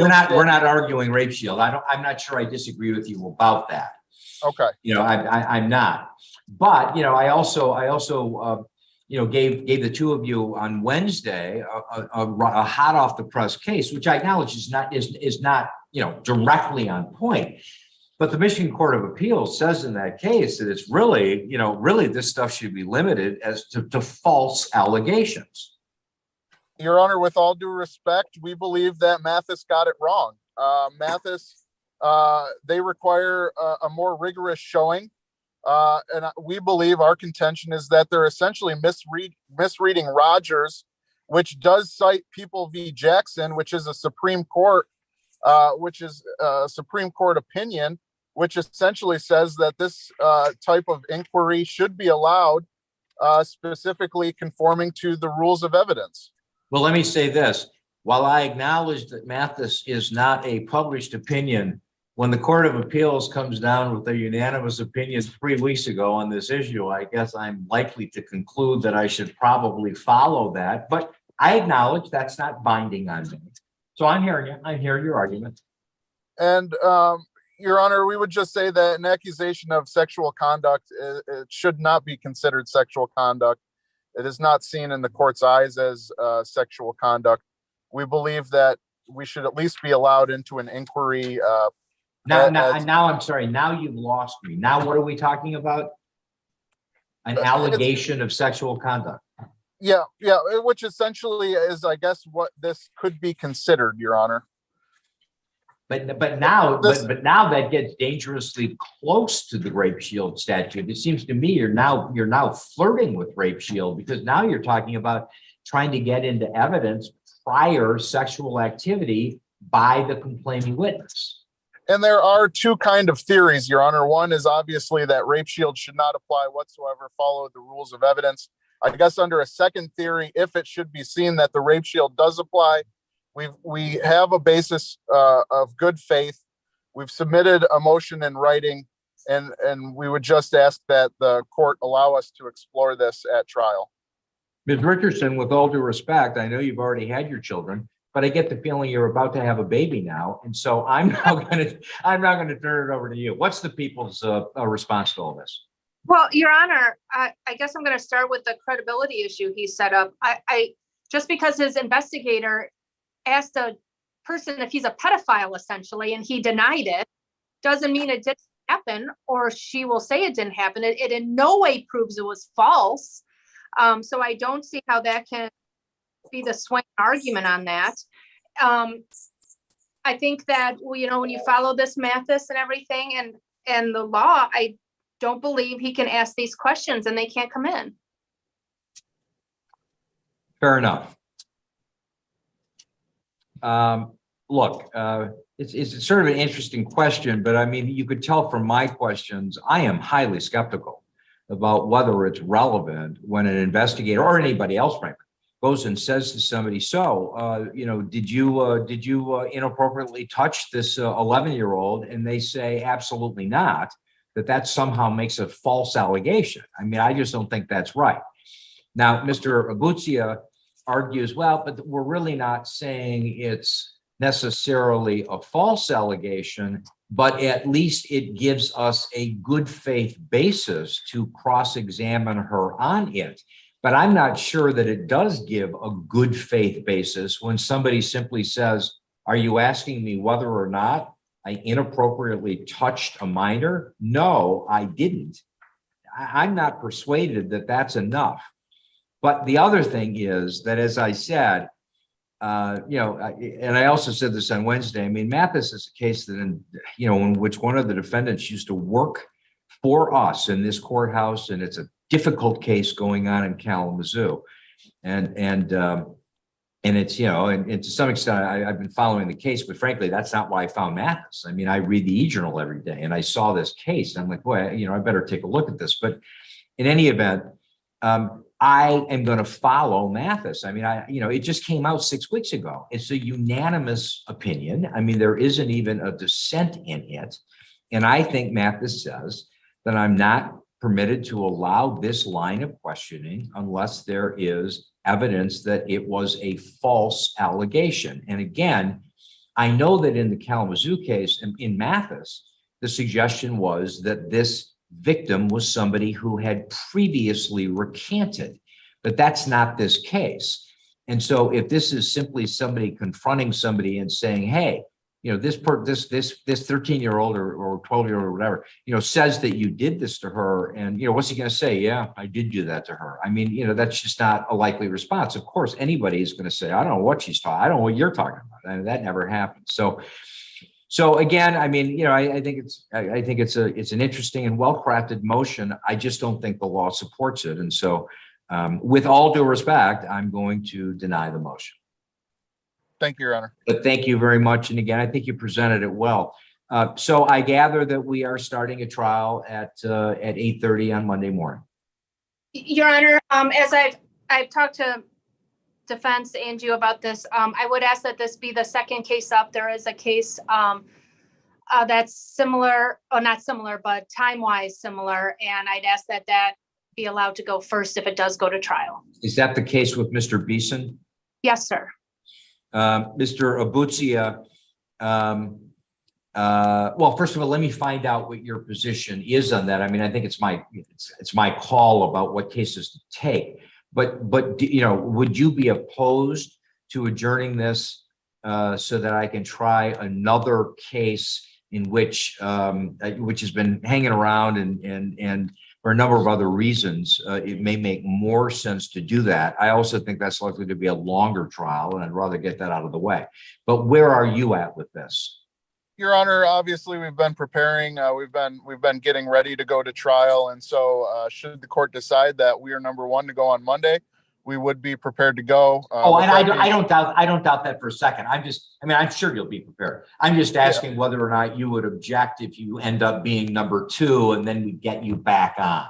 we're not arguing rape shield. I'm not sure I disagree with you about that. Okay. I'm not. But I also gave the two of you on Wednesday a hot off the press case, which I acknowledge is not directly on point. But the Michigan Court of Appeals says in that case that it's really this stuff should be limited as to false allegations. Your Honor, with all due respect, we believe that Mathis got it wrong. Mathis, they require a more rigorous showing. And we believe our contention is that they're essentially misreading Rogers, which does cite People v. Jackson, which is a Supreme Court opinion, which essentially says that this type of inquiry should be allowed, specifically conforming to the rules of evidence. Well, let me say this. While I acknowledge that Mathis is not a published opinion, when the Court of Appeals comes down with a unanimous opinion 3 weeks ago on this issue, I guess I'm likely to conclude that I should probably follow that. But I acknowledge that's not binding on me. So I'm hearing you. I hear your argument. And Your Honor, we would just say that an accusation of sexual conduct, it should not be considered sexual conduct. It is not seen in the court's eyes as sexual conduct. We believe that we should at least be allowed into an inquiry. Now I'm sorry. Now you've lost me. Now what are we talking about? An allegation of sexual conduct. Yeah, which essentially is, I guess, what this could be considered, Your Honor. But now that gets dangerously close to the rape shield statute. It seems to me you're now flirting with rape shield, because now you're talking about trying to get into evidence prior sexual activity by the complaining witness. And there are two kind of theories, Your Honor. One is obviously that rape shield should not apply whatsoever, follow the rules of evidence. I guess under a second theory, if it should be seen that the rape shield does apply, we have a basis of good faith. We've submitted a motion in writing, and we would just ask that the court allow us to explore this at trial. Ms. Richardson, with all due respect, I know you've already had your children, but I get the feeling you're about to have a baby now, and so I'm now going to turn it over to you. What's the people's response to all this? Well, Your Honor, I guess I'm going to start with the credibility issue he set up. I just because his investigator asked a person if he's a pedophile, essentially, and he denied it, doesn't mean it didn't happen, or she will say it didn't happen. It in no way proves it was false. So I don't see how that can be the swing argument on that. I think that, when you follow this Mathis and everything and the law, I don't believe he can ask these questions and they can't come in. Fair enough. Look, it's sort of an interesting question, but I mean, you could tell from my questions, I am highly skeptical about whether it's relevant when an investigator or anybody else, frankly, goes and says to somebody, did you inappropriately touch this 11-year-old? And they say, absolutely not, that somehow makes a false allegation. I mean, I just don't think that's right. Now, Mr. Abuzia argues, well, but we're really not saying it's necessarily a false allegation, but at least it gives us a good faith basis to cross-examine her on it. But I'm not sure that it does give a good faith basis when somebody simply says, are you asking me whether or not I inappropriately touched a minor? No, I didn't. I'm not persuaded that that's enough. But the other thing is that, as I said, and I also said this on Wednesday, I mean, Mathis is a case that, in which one of the defendants used to work for us in this courthouse, and it's a difficult case going on in Kalamazoo. And it's, and to some extent, I've been following the case, but frankly, that's not why I found Mathis. I mean, I read the E-Journal every day, and I saw this case, and I'm like, boy, I better take a look at this. But in any event, I am going to follow Mathis. I mean, it just came out 6 weeks ago. It's a unanimous opinion. I mean, there isn't even a dissent in it. And I think Mathis says that I'm not permitted to allow this line of questioning unless there is evidence that it was a false allegation. And again, I know that in the Kalamazoo case, in Mathis, the suggestion was that this victim was somebody who had previously recanted, but that's not this case. And so if this is simply somebody confronting somebody and saying, hey, this 13-year-old or 12-year-old or whatever, says that you did this to her, and what's he going to say? Yeah, I did do that to her. I mean, that's just not a likely response. Of course, anybody is going to say, I don't know what she's talking. I don't know what you're talking about. I mean, that never happened. So again, I mean, I think it's an interesting and well-crafted motion. I just don't think the law supports it. And so, with all due respect, I'm going to deny the motion. Thank you, Your Honor. But thank you very much. And again, I think you presented it well. So I gather that we are starting a trial at 8:30 on Monday morning. Your Honor, as I've talked to defense and you about this, I would ask that this be the second case up. There is a case that's similar, or not similar, but time-wise similar, and I'd ask that be allowed to go first if it does go to trial. Is that the case with Mr. Beeson? Yes, sir. Mr. Abutzia, well, first of all, let me find out what your position is on that. I mean, I think it's my call about what cases to take. But would you be opposed to adjourning this so that I can try another case in which has been hanging around and for a number of other reasons, it may make more sense to do that. I also think that's likely to be a longer trial, and I'd rather get that out of the way. But where are you at with this? Your Honor, obviously we've been preparing. We've been getting ready to go to trial, and so should the court decide that we are number one to go on Monday, we would be prepared to go. And I don't doubt that for a second. I'm sure you'll be prepared. I'm just asking whether or not you would object if you end up being number two, and then we get you back on.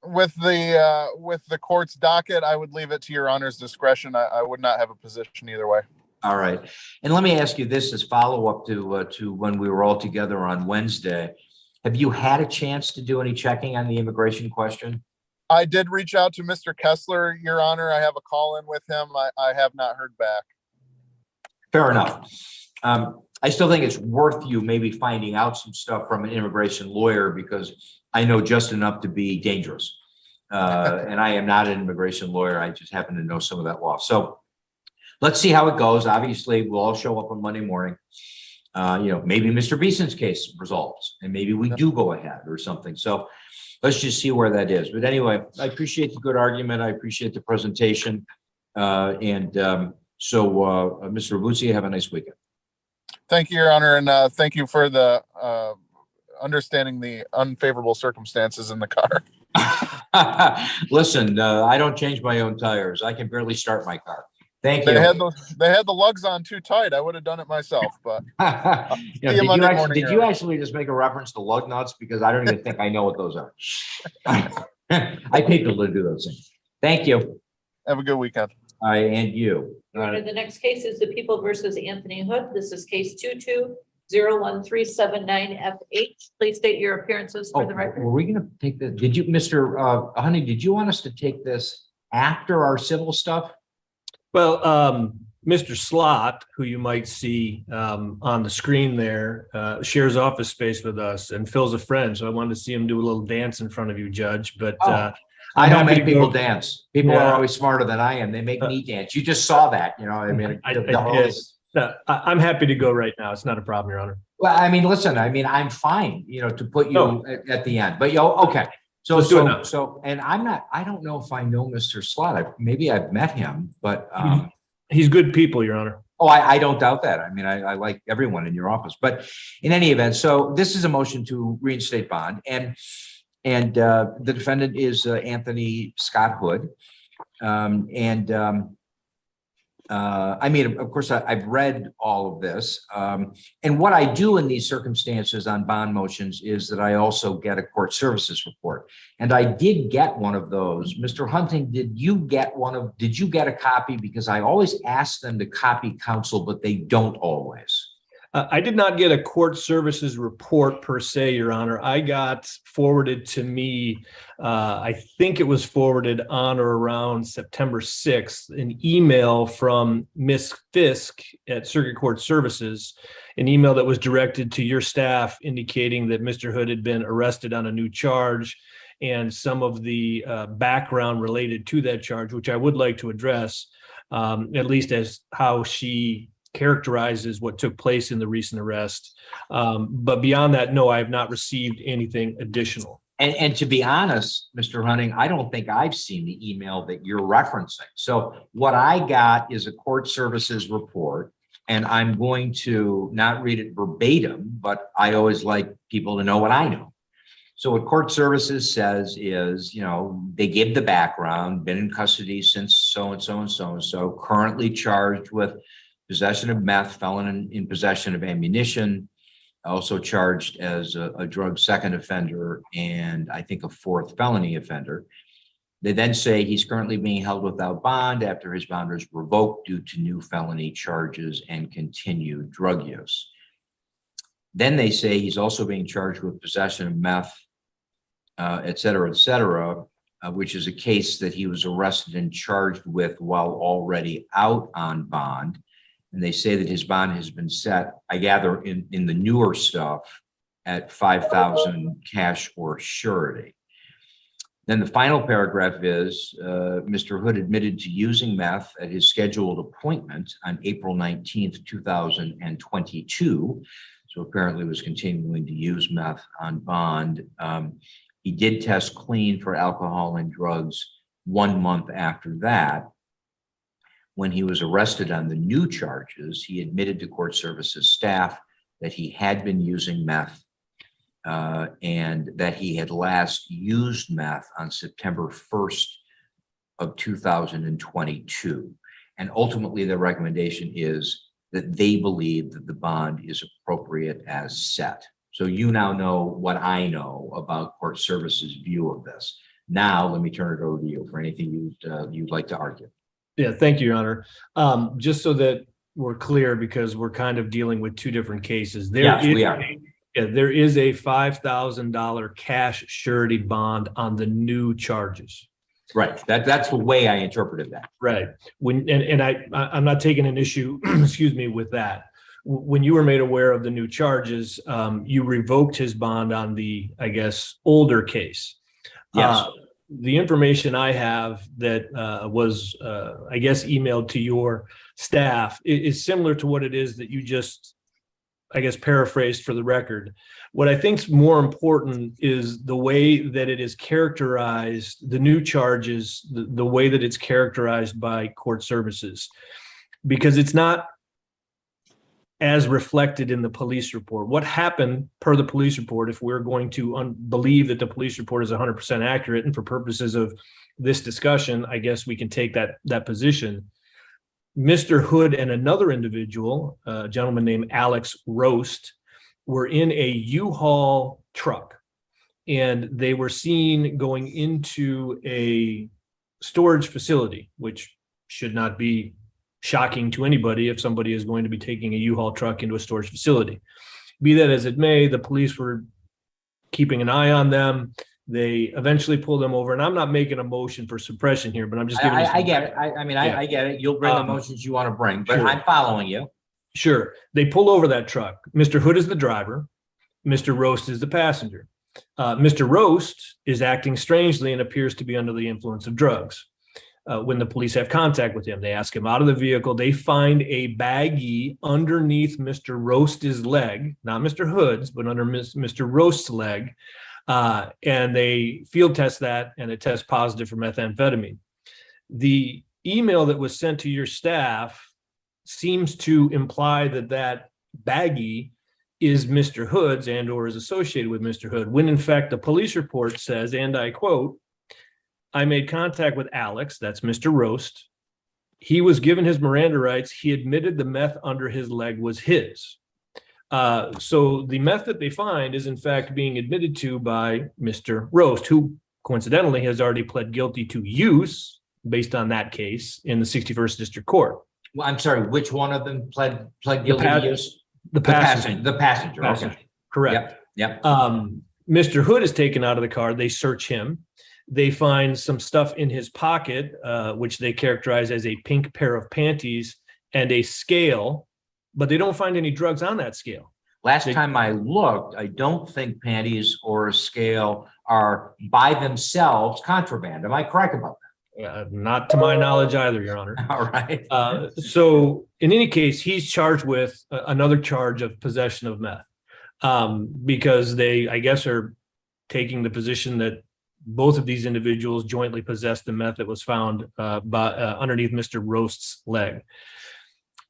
With the court's docket, I would leave it to Your Honor's discretion. I would not have a position either way. All right. And let me ask you this as follow-up to when we were all together on Wednesday. Have you had a chance to do any checking on the immigration question? I did reach out to Mr. Kessler, Your Honor. I have a call in with him. I have not heard back. Fair enough. I still think it's worth you maybe finding out some stuff from an immigration lawyer, because I know just enough to be dangerous. And I am not an immigration lawyer. I just happen to know some of that law. So let's see how it goes. Obviously, we'll all show up on Monday morning. Maybe Mr. Beeson's case resolves, and maybe we do go ahead or something. So let's just see where that is. But anyway, I appreciate the good argument. I appreciate the presentation. So Mr. Abutzia, have a nice weekend. Thank you, Your Honor. And thank you for the understanding the unfavorable circumstances in the car. Listen, I don't change my own tires. I can barely start my car. Thank you. They had the lugs on too tight. I would have done it myself, but did you actually just make a reference to lug nuts? Because I don't even think I know what those are. I pay people to do those things. Thank you. Have a good weekend. And you. The next case is the People versus Anthony Hood. This is case 22-01379FH. Please state your appearances for the record. Were we going to take this? Did you, Mr. Honey, did you want us to take this after our civil stuff? Well, Mr. Slot, who you might see on the screen there, shares office space with us, and Phil's a friend. So I wanted to see him do a little dance in front of you, Judge. But I don't make people dance. People are always smarter than I am. They make me dance. You just saw that, I'm happy to go right now. It's not a problem, Your Honor. Well, I mean, listen, I'm fine, to put you at the end, but okay. So I don't know if I know Mr. Slot. Maybe I've met him, but he's good people, Your Honor. Oh, I don't doubt that. I mean, I like everyone in your office, but in any event, so this is a motion to reinstate bond, and the defendant is Anthony Scott Hood, I mean, of course, I've read all of this. And what I do in these circumstances on bond motions is that I also get a court services report. And I did get one of those. Mr. Hunting, did you get a copy? Because I always ask them to copy counsel, but they don't always. I did not get a court services report per se, Your Honor. I got forwarded to me, I think it was forwarded on or around September 6th, an email from Miss Fisk at Circuit Court Services, an email that was directed to your staff indicating that Mr. Hood had been arrested on a new charge and some of the background related to that charge, which I would like to address, at least as how she characterizes what took place in the recent arrest. But beyond that, no, I have not received anything additional. And to be honest, Mr. Hunting, I don't think I've seen the email that you're referencing. So what I got is a court services report, and I'm going to not read it verbatim, but I always like people to know what I know. So what court services says is, they give the background, been in custody since so-and-so and so-and-so, currently charged with possession of meth, felon in possession of ammunition, also charged as a drug second offender, and I think a fourth felony offender. They then say he's currently being held without bond after his bond was revoked due to new felony charges and continued drug use. Then they say he's also being charged with possession of meth, et cetera, which is a case that he was arrested and charged with while already out on bond. And they say that his bond has been set, I gather, in the newer stuff at 5,000 cash or surety. Then the final paragraph is Mr. Hood admitted to using meth at his scheduled appointment on April 19th, 2022. So apparently was continuing to use meth on bond. He did test clean for alcohol and drugs 1 month after that. When he was arrested on the new charges, he admitted to court services staff that he had been using meth and that he had last used meth on September 1st of 2022. And ultimately, the recommendation is that they believe that the bond is appropriate as set. So you now know what I know about court services' view of this. Now, let me turn it over to you for anything you'd like to argue. Yeah, thank you, Your Honor. Just so that we're clear, because we're kind of dealing with two different cases. Yes, we are. There is a $5,000 cash surety bond on the new charges. Right. That's the way I interpreted that. Right. I'm not taking an issue, excuse me, with that. When you were made aware of the new charges, you revoked his bond on the, I guess, older case. Yes. The information I have that was, I guess, emailed to your staff is similar to what it is that you just, I guess, paraphrased for the record. What I think is more important is the way that it is characterized, the new charges, the way that it's characterized by court services, because it's not as reflected in the police report. What happened per the police report, if we're going to believe that the police report is 100% accurate, and for purposes of this discussion, I guess we can take that position. Mr. Hood and another individual, a gentleman named Alex Roast, were in a U-Haul truck, and they were seen going into a storage facility, which should not be shocking to anybody if somebody is going to be taking a U-Haul truck into a storage facility. Be that as it may, the police were keeping an eye on them. They eventually pulled them over, and I'm not making a motion for suppression here, but I'm just giving you I get it. I get it. You'll bring the motions you want to bring, but sure. I'm following you. Sure. They pull over that truck. Mr. Hood is the driver. Mr. Roast is the passenger. Mr. Roast is acting strangely and appears to be under the influence of drugs. When the police have contact with him, they ask him out of the vehicle. They find a baggie underneath Mr. Roast's leg, not Mr. Hood's, but under Mr. Roast's leg. And they field test that, and it tests positive for methamphetamine. The email that was sent to your staff seems to imply that baggie is Mr. Hood's and or is associated with Mr. Hood, when in fact the police report says, and I quote, "I made contact with Alex," that's Mr. Roast. "He was given his Miranda rights. He admitted the meth under his leg was his." So the meth that they find is in fact being admitted to by Mr. Roast, who coincidentally has already pled guilty to use based on that case in the 61st District Court. Well, I'm sorry, which one of them pled guilty to use? The passenger. The passenger. Passenger. Okay. Correct. Yep. Mr. Hood is taken out of the car. They search him. They find some stuff in his pocket, which they characterize as a pink pair of panties and a scale, but they don't find any drugs on that scale. Last time I looked, I don't think panties or a scale are by themselves contraband. Am I correct about that? Not to my knowledge either, Your Honor. All right. So in any case, he's charged with another charge of possession of meth, because they, I guess, are taking the position that both of these individuals jointly possessed the meth that was found underneath Mr. Roast's leg.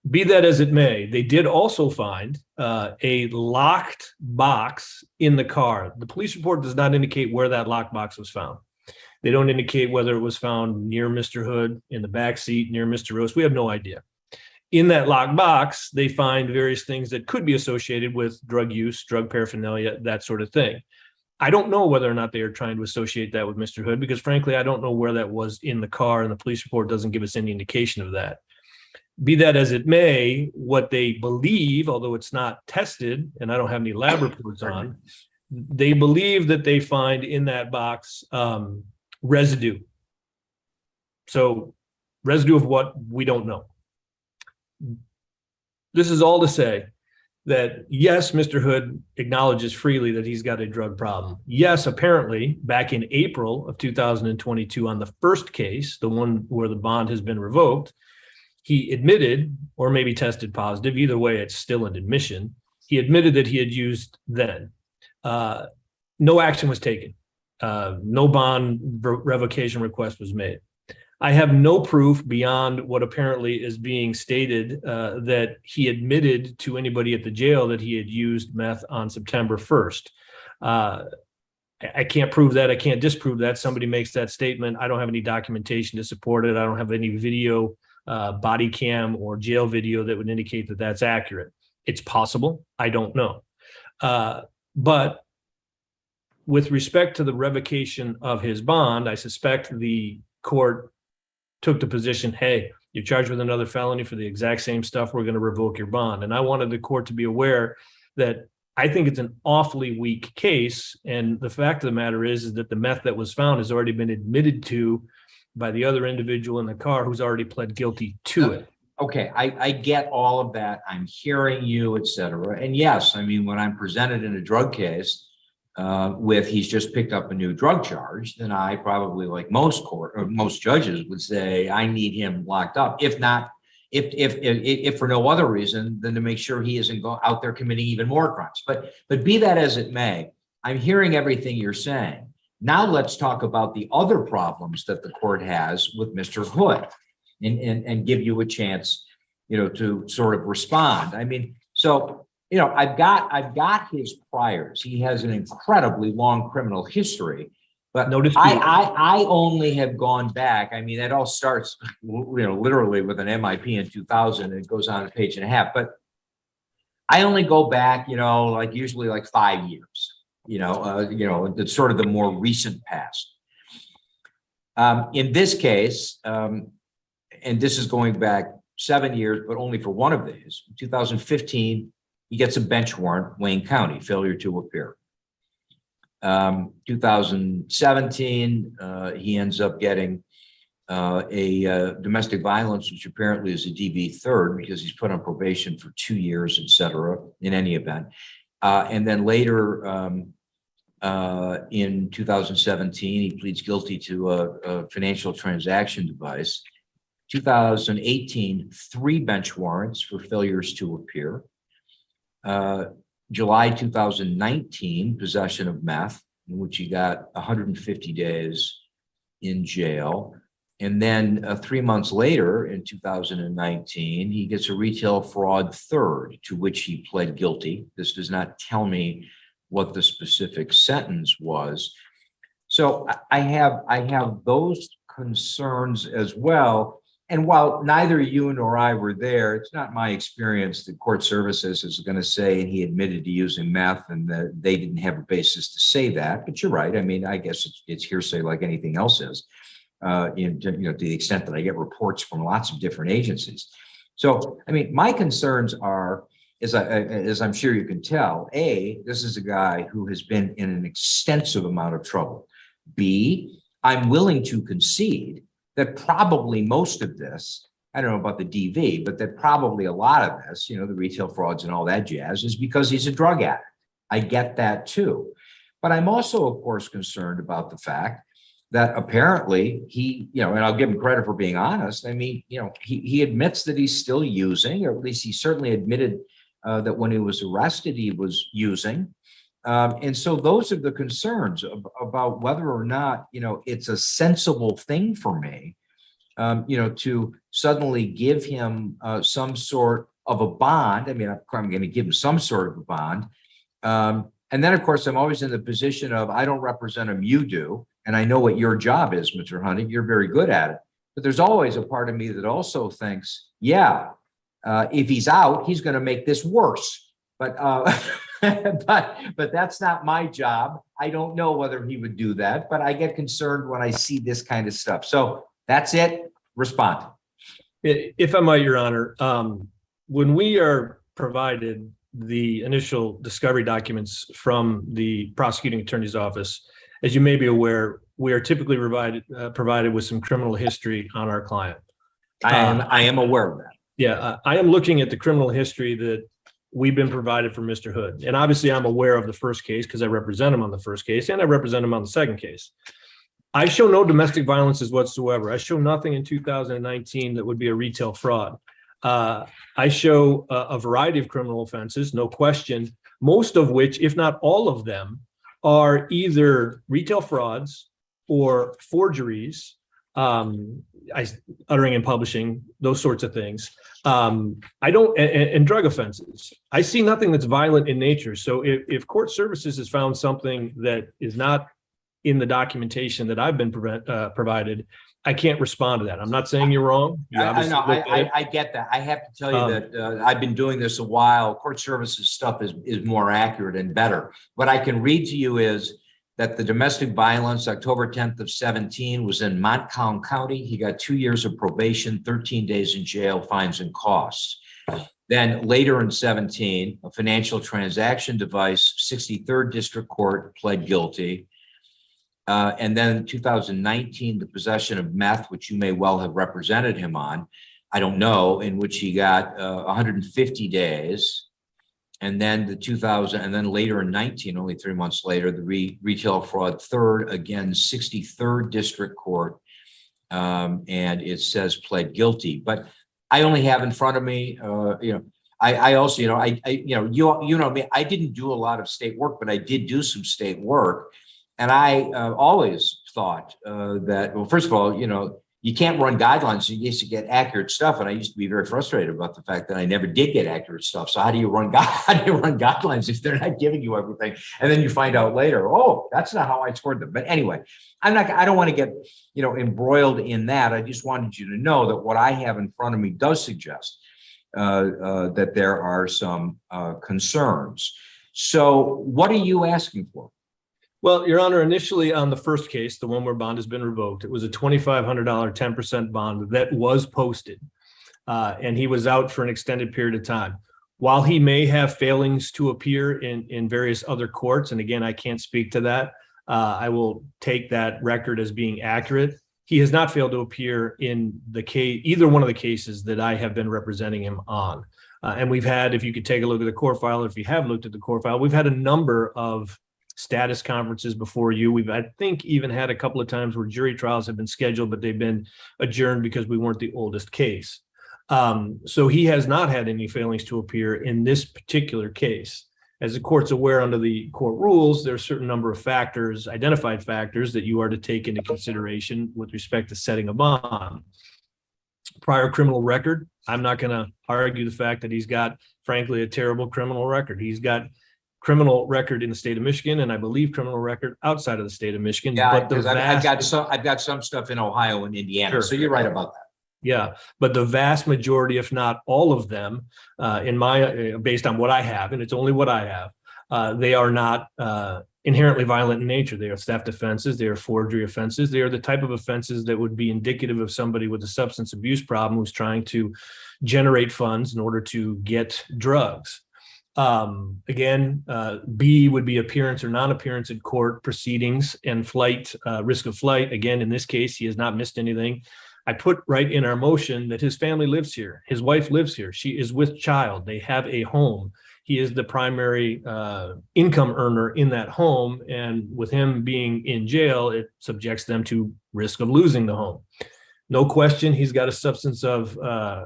Be that as it may, they did also find a locked box in the car. The police report does not indicate where that locked box was found. They don't indicate whether it was found near Mr. Hood, in the back seat, near Mr. Roast. We have no idea. In that locked box, they find various things that could be associated with drug use, drug paraphernalia, that sort of thing. I don't know whether or not they are trying to associate that with Mr. Hood, because frankly, I don't know where that was in the car, and the police report doesn't give us any indication of that. Be that as it may, what they believe, although it's not tested, and I don't have any lab reports on, they believe that they find in that box residue. So residue of what? We don't know. This is all to say that, yes, Mr. Hood acknowledges freely that he's got a drug problem. Yes, apparently, back in April of 2022, on the first case, the one where the bond has been revoked, he admitted, or maybe tested positive, either way, it's still an admission. He admitted that he had used then. No action was taken. No bond revocation request was made. I have no proof beyond what apparently is being stated that he admitted to anybody at the jail that he had used meth on September 1st. I can't prove that. I can't disprove that. Somebody makes that statement. I don't have any documentation to support it. I don't have any video, body cam or jail video that would indicate that that's accurate. It's possible. I don't know. But with respect to the revocation of his bond, I suspect the court took the position, hey, you're charged with another felony for the exact same stuff, we're going to revoke your bond. And I wanted the court to be aware that I think it's an awfully weak case. And the fact of the matter is that the meth that was found has already been admitted to by the other individual in the car who's already pled guilty to it. Okay, I get all of that. I'm hearing you, et cetera. And yes, I mean, when I'm presented in a drug case with he's just picked up a new drug charge, then I probably, like most judges, would say I need him locked up. If not, if for no other reason than to make sure he isn't out there committing even more crimes. But be that as it may, I'm hearing everything you're saying. Now let's talk about the other problems that the court has with Mr. Hood, and give you a chance, to sort of respond. I mean, so, I've got his priors. He has an incredibly long criminal history, but I only have gone back. I mean, that all starts, literally with an MIP in 2000, and it goes on a page and a half, but I only go back, usually 5 years, it's sort of the more recent past. In this case, and this is going back 7 years, but only for one of these, in 2015, he gets a bench warrant, Wayne County, failure to appear. 2017, he ends up getting a domestic violence, which apparently is a DV third because he's put on probation for 2 years, et cetera, in any event. And then later in 2017, he pleads guilty to a financial transaction device. 2018, 3 bench warrants for failures to appear. July 2019, possession of meth, in which he got 150 days in jail. And then 3 months later, in 2019, he gets a retail fraud third, to which he pled guilty. This does not tell me what the specific sentence was. So I have those concerns as well. And while neither you nor I were there, it's not my experience that court services is going to say he admitted to using meth and that they didn't have a basis to say that. But you're right. I mean, I guess it's hearsay like anything else is, to the extent that I get reports from lots of different agencies. So, I mean, my concerns are, as I'm sure you can tell, this is a guy who has been in an extensive amount of trouble. B, I'm willing to concede that probably most of this, I don't know about the DV, but that probably a lot of this, the retail frauds and all that jazz, is because he's a drug addict. I get that too. But I'm also, of course, concerned about the fact that apparently he, and I'll give him credit for being honest. I mean, he admits that he's still using, or at least he certainly admitted that when he was arrested, he was using. And so those are the concerns about whether or not, it's a sensible thing for me, to suddenly give him some sort of a bond. I mean, I'm going to give him some sort of a bond. And then, of course, I'm always in the position of, I don't represent him, you do. And I know what your job is, Mr. Hunting. You're very good at it. But there's always a part of me that also thinks, if he's out, he's going to make this worse. But but that's not my job. I don't know whether he would do that, but I get concerned when I see this kind of stuff. So that's it. Respond. If I might, Your Honor, when we are provided the initial discovery documents from the prosecuting attorney's office, as you may be aware, we are typically provided with some criminal history on our client. I am aware of that. Yeah, I am looking at the criminal history that we've been provided for Mr. Hood. And obviously I'm aware of the first case because I represent him on the first case and I represent him on the second case. I show no domestic violences whatsoever. I show nothing in 2019 that would be a retail fraud. I show a variety of criminal offenses, no question, most of which, if not all of them, are either retail frauds or forgeries, uttering and publishing, those sorts of things. And drug offenses. I see nothing that's violent in nature. So if court services has found something that is not in the documentation that I've been provided, I can't respond to that. I'm not saying you're wrong. I get that. I have to tell you that I've been doing this a while. Court services stuff is more accurate and better. What I can read to you is that the domestic violence, October 10th of 17, was in Montcalm County. He got 2 years of probation, 13 days in jail, fines and costs. Then later in 17, a financial transaction device, 63rd District Court pled guilty. And then in 2019, the possession of meth, which you may well have represented him on, I don't know, in which he got 150 days. And then and then later in 19, only 3 months later, the retail fraud third, again, 63rd District Court. And it says pled guilty, but I only have in front of me, I also, you know me, I didn't do a lot of state work, but I did do some state work. And I always thought that, well, first of all, you can't run guidelines. You used to get accurate stuff. And I used to be very frustrated about the fact that I never did get accurate stuff. So how do you run guidelines if they're not giving you everything? And then you find out later, oh, that's not how I scored them. But anyway, I don't want to get, embroiled in that. I just wanted you to know that what I have in front of me does suggest that there are some concerns. So what are you asking for? Well, Your Honor, initially on the first case, the one where bond has been revoked, it was a $2,500 10% bond that was posted, and he was out for an extended period of time. While he may have failings to appear in various other courts, and again, I can't speak to that, I will take that record as being accurate. He has not failed to appear in the case, either one of the cases that I have been representing him on. And we've had, if you could take a look at the court file, or if you have looked at the court file, we've had a number of status conferences before you. We've, I think, even had a couple of times where jury trials have been scheduled, but they've been adjourned because we weren't the oldest case. So he has not had any failings to appear in this particular case. As the court's aware, under the court rules, there are a certain number of factors, identified factors, that you are to take into consideration with respect to setting a bond. Prior criminal record, I'm not going to argue the fact that he's got, frankly, a terrible criminal record. He's got criminal record in the state of Michigan, and I believe criminal record outside of the state of Michigan. Yeah, but I've got some stuff in Ohio and Indiana. Sure. So you're right about that. Yeah, but the vast majority, if not all of them, based on what I have, and it's only what I have, they are not inherently violent in nature. They are theft offenses. They are forgery offenses. They are the type of offenses that would be indicative of somebody with a substance abuse problem who's trying to generate funds in order to get drugs. Again, B would be appearance or non-appearance in court proceedings and flight, risk of flight. Again, in this case, he has not missed anything. I put right in our motion that his family lives here. His wife lives here. She is with child. They have a home. He is the primary income earner in that home. And with him being in jail, it subjects them to risk of losing the home. No question, he's got a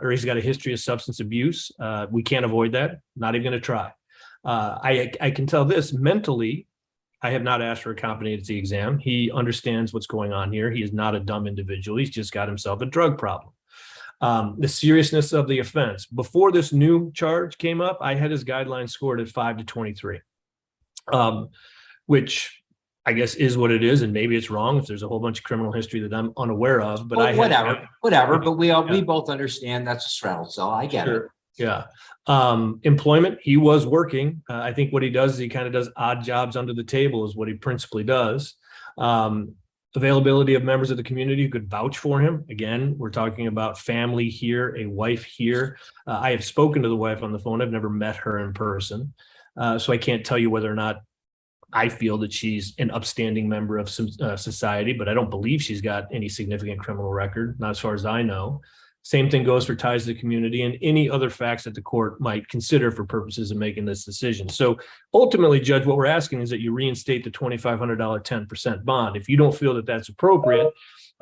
he's got a history of substance abuse. We can't avoid that. Not even going to try. I can tell this mentally. I have not asked for a competency exam. He understands what's going on here. He is not a dumb individual. He's just got himself a drug problem. The seriousness of the offense. Before this new charge came up, I had his guidelines scored at 5 to 23, which I guess is what it is, and maybe it's wrong if there's a whole bunch of criminal history that I'm unaware of. But well, whatever. But we both understand that's a straddle cell. I get it. Yeah. Employment, he was working. I think what he does is he kind of does odd jobs under the table is what he principally does. Availability of members of the community who could vouch for him. Again, we're talking about family here, a wife here. I have spoken to the wife on the phone. I've never met her in person. So I can't tell you whether or not I feel that she's an upstanding member of some society, but I don't believe she's got any significant criminal record, not as far as I know. Same thing goes for ties to the community and any other facts that the court might consider for purposes of making this decision. So ultimately, Judge, what we're asking is that you reinstate the $2,500 10% bond. If you don't feel that that's appropriate,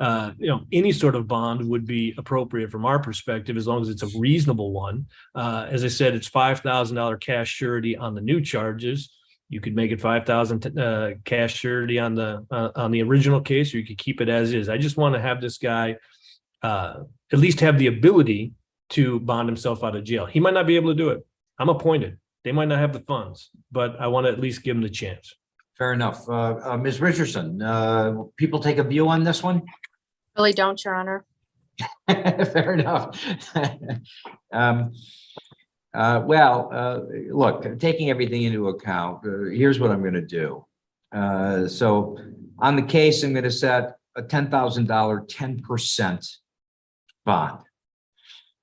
any sort of bond would be appropriate from our perspective, as long as it's a reasonable one. As I said, it's $5,000 cash surety on the new charges. You could make it $5,000 cash surety on the original case, or you could keep it as is. I just want to have this guy at least have the ability to bond himself out of jail. He might not be able to do it. I'm appointed. They might not have the funds, but I want to at least give him the chance. Fair enough. Ms. Richardson, people take a view on this one? Really don't, Your Honor. Fair enough. Look, taking everything into account, here's what I'm going to do. So on the case, I'm going to set a $10,000 10% bond.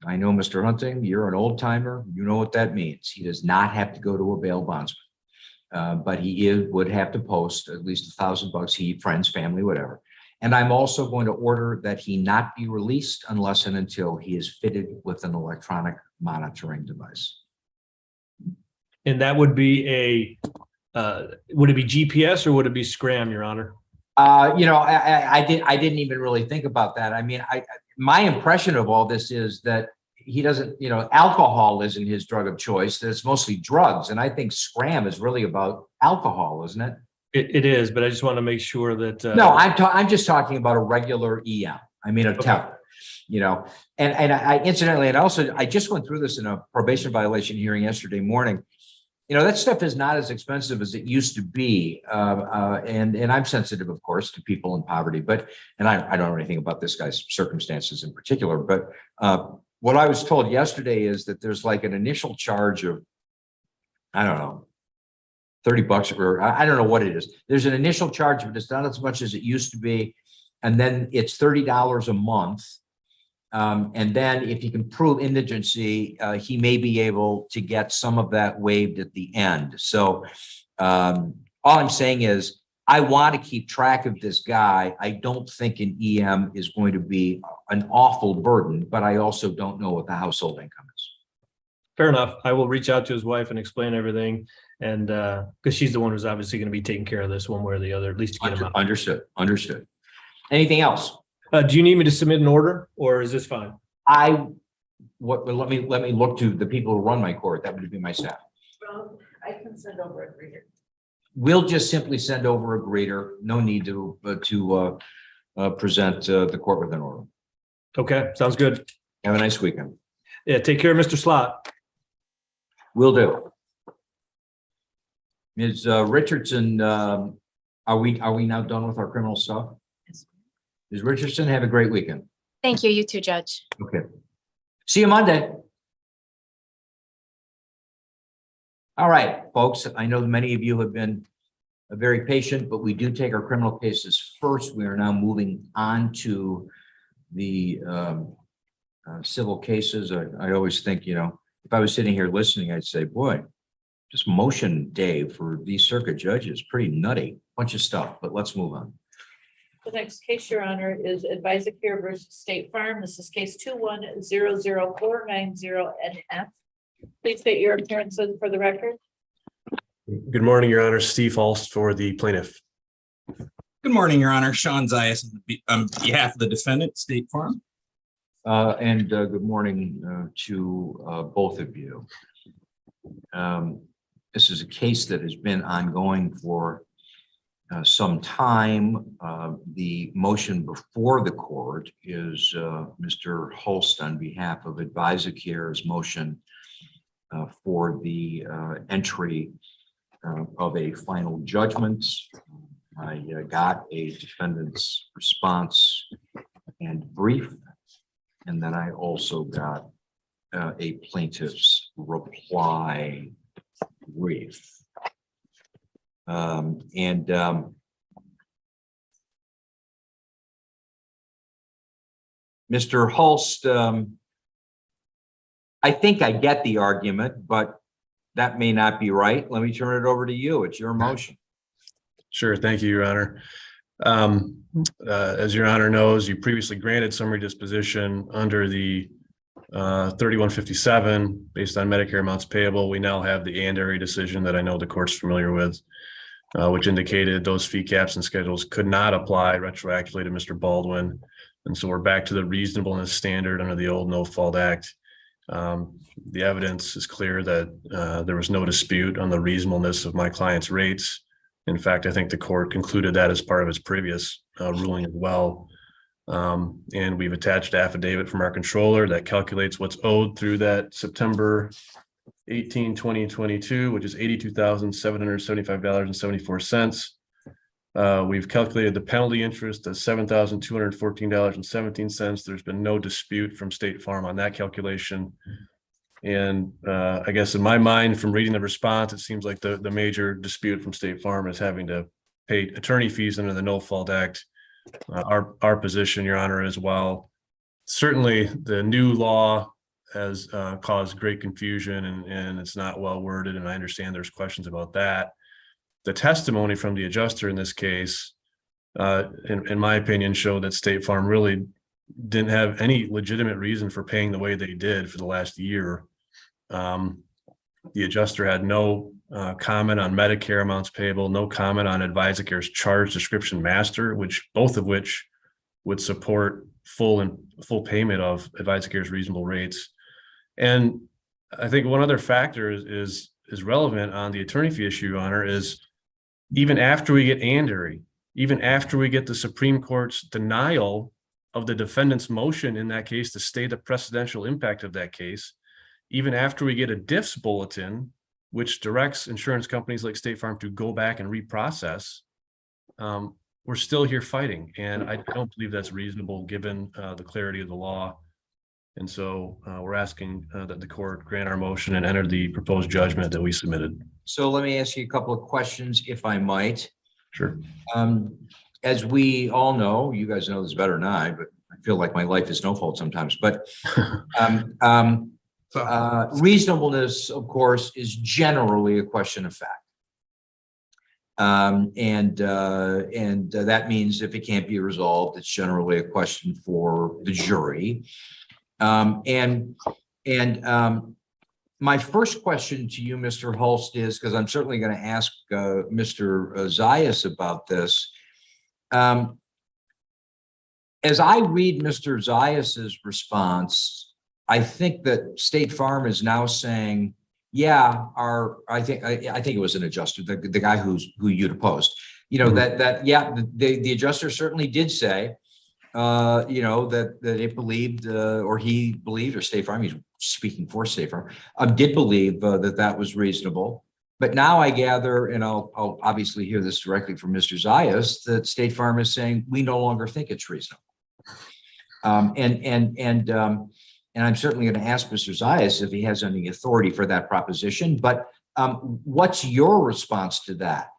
I know, Mr. Hunting, you're an old timer. You know what that means. He does not have to go to a bail bondsman, but he would have to post at least $1,000. He, friends, family, whatever. And I'm also going to order that he not be released unless and until he is fitted with an electronic monitoring device. And that would be would it be GPS or would it be Scram, Your Honor? I didn't even really think about that. I mean, my impression of all this is that he doesn't, alcohol isn't his drug of choice. That it's mostly drugs. And I think Scram is really about alcohol, isn't it? It is, but I just want to make sure that. No, I'm just talking about a regular EM. I mean, a temp, and I incidentally, and also, I just went through this in a probation violation hearing yesterday morning. That stuff is not as expensive as it used to be. And I'm sensitive, of course, to people in poverty, and I don't know anything about this guy's circumstances in particular, but what I was told yesterday is that there's like an initial charge of, I don't know, $30 or I don't know what it is. There's an initial charge, but it's not as much as it used to be. And then it's $30 a month. And then if he can prove indigency, he may be able to get some of that waived at the end. So all I'm saying is I want to keep track of this guy. I don't think an EM is going to be an awful burden, but I also don't know what the household income is. Fair enough. I will reach out to his wife and explain everything. And because she's the one who's obviously going to be taking care of this one way or the other, at least to get him out. Understood. Anything else? Do you need me to submit an order or is this fine? Let me look to the people who run my court. That would be my staff. Well, I can send over a greeter. We'll just simply send over a greeter. No need to present the court with an order. Okay, sounds good. Have a nice weekend. Yeah, take care, Mr. Slot. Will do. Ms. Richardson, are we now done with our criminal stuff? Ms. Richardson, have a great weekend. Thank you. You too, Judge. Okay. See you Monday. All right, folks. I know many of you have been very patient, but we do take our criminal cases first. We are now moving on to the civil cases. I always think, if I was sitting here listening, I'd say, boy, Just motion day for these circuit judges, pretty nutty, bunch of stuff, but let's move on. The next case, Your Honor, is Advisacare versus State Farm. This is case 2100490NF. Please state your appearances for the record. Good morning, Your Honor. Steve Hulst for the plaintiff. Good morning, Your Honor. Sean Zayas on behalf of the defendant, State Farm. And good morning to both of you. This is a case that has been ongoing for some time. The motion before the court is Mr. Hulst on behalf of Advisacare's motion for the entry of a final judgment. I got a defendant's response and brief, and then I also got a plaintiff's reply brief. Mr. Hulst, I think I get the argument, but that may not be right. Let me turn it over to you. It's your motion. Sure. Thank you, Your Honor. As Your Honor knows, you previously granted summary disposition under the 3157 based on Medicare amounts payable. We now have the Andary decision that I know the court's familiar with, which indicated those fee caps and schedules could not apply retroactively to Mr. Baldwin. And so we're back to the reasonableness standard under the old No Fault Act. The evidence is clear that there was no dispute on the reasonableness of my client's rates. In fact, I think the court concluded that as part of its previous ruling as well. And we've attached affidavit from our controller that calculates what's owed through that September 18, 2022, which is $82,775.74. We've calculated the penalty interest as $7,214.17. There's been no dispute from State Farm on that calculation. And I guess in my mind, from reading the response, it seems like the major dispute from State Farm is having to pay attorney fees under the No Fault Act. Our position, Your Honor, as well. Certainly, the new law has caused great confusion and it's not well worded. And I understand there's questions about that. The testimony from the adjuster in this case, in my opinion, showed that State Farm really didn't have any legitimate reason for paying the way they did for the last year. The adjuster had no comment on Medicare amounts payable, no comment on Advisacare's charge description master, both of which would support full payment of Advisacare's reasonable rates. And I think one other factor is relevant on the attorney fee issue, Your Honor, is even after we get Andary, even after we get the Supreme Court's denial of the defendant's motion in that case to state the precedential impact of that case, even after we get a diffs bulletin, which directs insurance companies like State Farm to go back and reprocess, we're still here fighting. And I don't believe that's reasonable given the clarity of the law. And so we're asking that the court grant our motion and enter the proposed judgment that we submitted. So let me ask you a couple of questions, if I might. Sure. As we all know, you guys know this better than I, but I feel like my life is no fault sometimes, but reasonableness, of course, is generally a question of fact. And that means if it can't be resolved, it's generally a question for the jury. My first question to you, Mr. Hulst, is, because I'm certainly going to ask Mr. Zayas about this. As I read Mr. Zayas's response, I think that State Farm is now saying, yeah, I think it was an adjuster, the guy who you deposed, the adjuster certainly did say, that it believed, or he believed, or State Farm, he's speaking for State Farm, did believe that was reasonable. But now I gather, and I'll obviously hear this directly from Mr. Zayas, that State Farm is saying we no longer think it's reasonable. And I'm certainly going to ask Mr. Zayas if he has any authority for that proposition. But what's your response to that?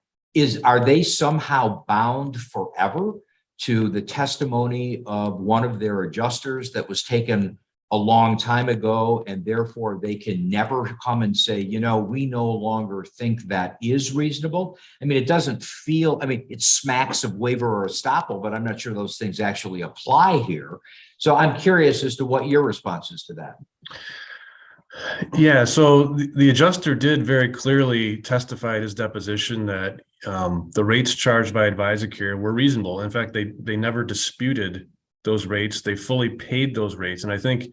Are they somehow bound forever to the testimony of one of their adjusters that was taken a long time ago, and therefore they can never come and say, you know, we no longer think that is reasonable? I mean, it doesn't feel, I mean, it smacks of waiver or estoppel, but I'm not sure those things actually apply here. So I'm curious as to what your response is to that. Yeah, so the adjuster did very clearly testify at his deposition that the rates charged by AdvisoCare were reasonable. In fact, they never disputed those rates. They fully paid those rates. And I think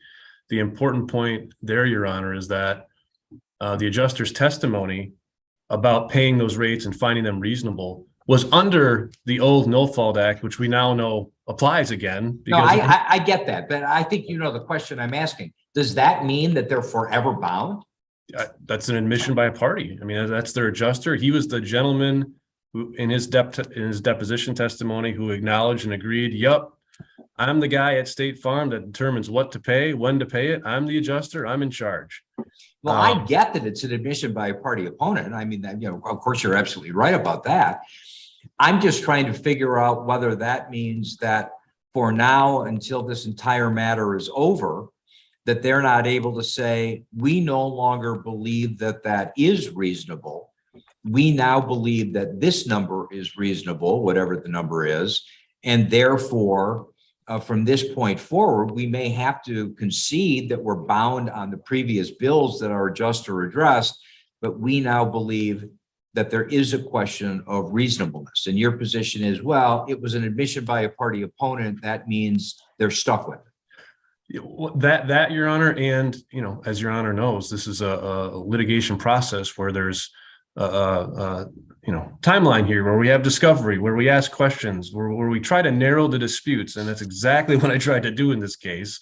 the important point there, Your Honor, is that the adjuster's testimony about paying those rates and finding them reasonable was under the old No Fault Act, which we now know applies again. No, I get that, but I think you know the question I'm asking. Does that mean that they're forever bound? That's an admission by a party. I mean, that's their adjuster. He was the gentleman who, in his deposition testimony, who acknowledged and agreed, yep, I'm the guy at State Farm that determines what to pay, when to pay it. I'm the adjuster. I'm in charge. Well, I get that it's an admission by a party opponent. I mean, that, you know, of course, you're absolutely right about that. I'm just trying to figure out whether that means that for now, until this entire matter is over, that they're not able to say, we no longer believe that that is reasonable. We now believe that this number is reasonable, whatever the number is. And therefore, from this point forward, we may have to concede that we're bound on the previous bills that our adjuster addressed, but we now believe that there is a question of reasonableness. And your position is, well, it was an admission by a party opponent. That means they're stuck with it. That, Your Honor, and, you know, as Your Honor knows, this is a litigation process where there's you know, timeline here, where we have discovery, where we ask questions, where we try to narrow the disputes. And that's exactly what I tried to do in this case,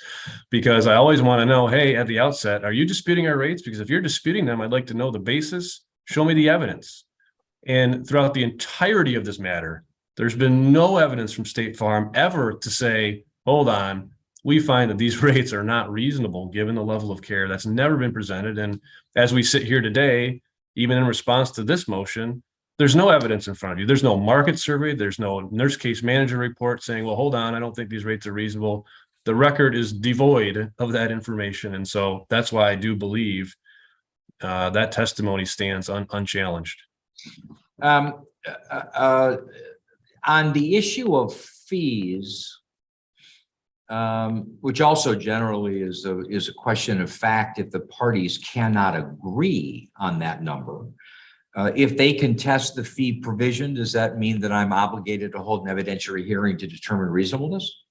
because I always want to know, hey, at the outset, are you disputing our rates? Because if you're disputing them, I'd like to know the basis. Show me the evidence. And throughout the entirety of this matter, there's been no evidence from State Farm ever to say, hold on, we find that these rates are not reasonable given the level of care. That's never been presented. And as we sit here today, even in response to this motion, there's no evidence in front of you. There's no market survey. There's no nurse case manager report saying, well, hold on, I don't think these rates are reasonable. The record is devoid of that information. And so that's why I do believe that testimony stands unchallenged. On the issue of fees, which also generally is a question of fact, if the parties cannot agree on that number, if they contest the fee provision, does that mean that I'm obligated to hold an evidentiary hearing to determine reasonableness?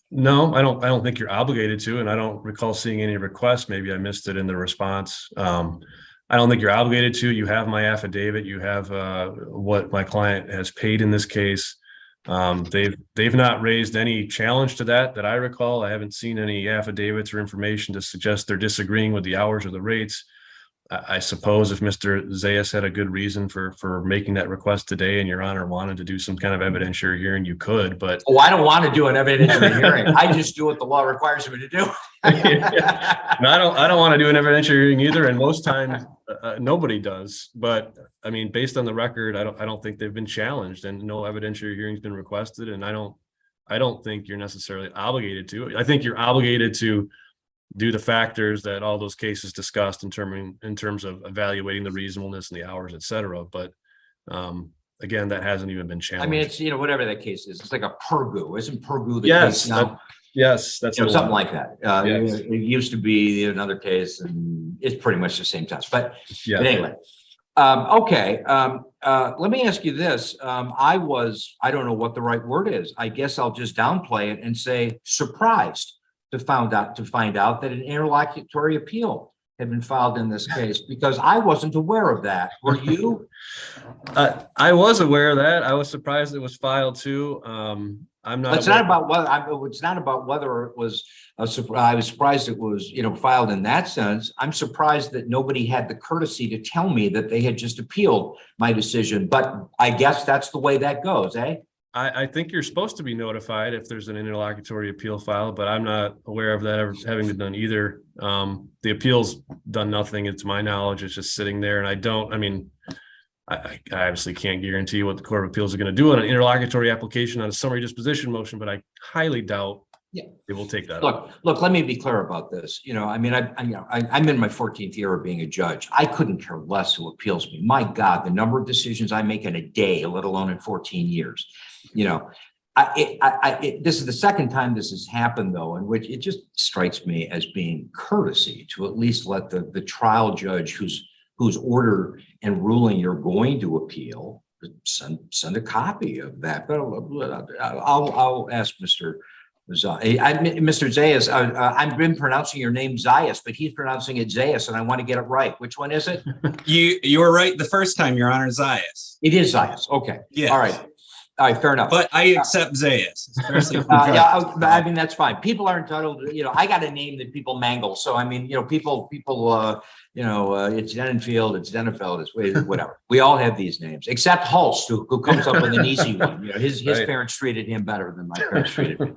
No, I don't think you're obligated to, and I don't recall seeing any requests. Maybe I missed it in the response. I don't think you're obligated to. You have my affidavit. You have what my client has paid in this case. They've not raised any challenge to that I recall. I haven't seen any affidavits or information to suggest they're disagreeing with the hours or the rates. I suppose if Mr. Zayas had a good reason for making that request today, and Your Honor wanted to do some kind of evidentiary hearing, you could, but. Oh, I don't want to do an evidentiary hearing. I just do what the law requires me to do. Yeah. No, I don't want to do an evidentiary hearing either. And most times nobody does, but I mean, based on the record, I don't think they've been challenged, and no evidentiary hearing has been requested. And I don't think you're necessarily obligated to. I think you're obligated to do the factors that all those cases discussed in terms of evaluating the reasonableness and the hours, et cetera. But again, that hasn't even been challenged. I mean, it's, you know, whatever that case is, it's like a Purgu. Isn't Purgu the Yes, case now? Yes, that's Something like that. Yes. It used to be another case, and it's pretty much the same test. But anyway, okay. Let me ask you this. I don't know what the right word is. I guess I'll just downplay it and say surprised to find out that an interlocutory appeal had been filed in this case, because I wasn't aware of that. Were you? I was aware of that. I was surprised it was filed too. I'm not. It's not about whether. It's not about whether it was a surprise. I was surprised it was, you know, filed in that sense. I'm surprised that nobody had the courtesy to tell me that they had just appealed my decision. But I guess that's the way that goes, eh? I think you're supposed to be notified if there's an interlocutory appeal filed, but I'm not aware of that ever having been done either. The appeal's done nothing. It's my knowledge. It's just sitting there, and I obviously can't guarantee what the Court of Appeals are going to do on an interlocutory application on a summary disposition motion, but I highly doubt They will take that. Look, let me be clear about this. I mean, I'm in my 14th year of being a judge. I couldn't care less who appeals me. My God, the number of decisions I make in a day, let alone in 14 years. This is the second time this has happened, though, in which it just strikes me as being courtesy to at least let the trial judge whose order and ruling you're going to appeal send a copy of that. But I'll ask Mr. Zayas, I've been pronouncing your name Zayas, but he's pronouncing it Zayas, and I want to get it right. Which one is it? You were right the first time, Your Honor, Zayas. It is Zayas. Okay. Yes. All right, fair enough. But I accept Zayas, especially. Yeah, I mean, that's fine. People are entitled to, I got a name that people mangle. So, I mean, people, it's Denenfield, it's Denenfeld, it's whatever. We all have these names, except Hulst, who comes up with an easy one. His Right. parents treated him better than my parents treated me.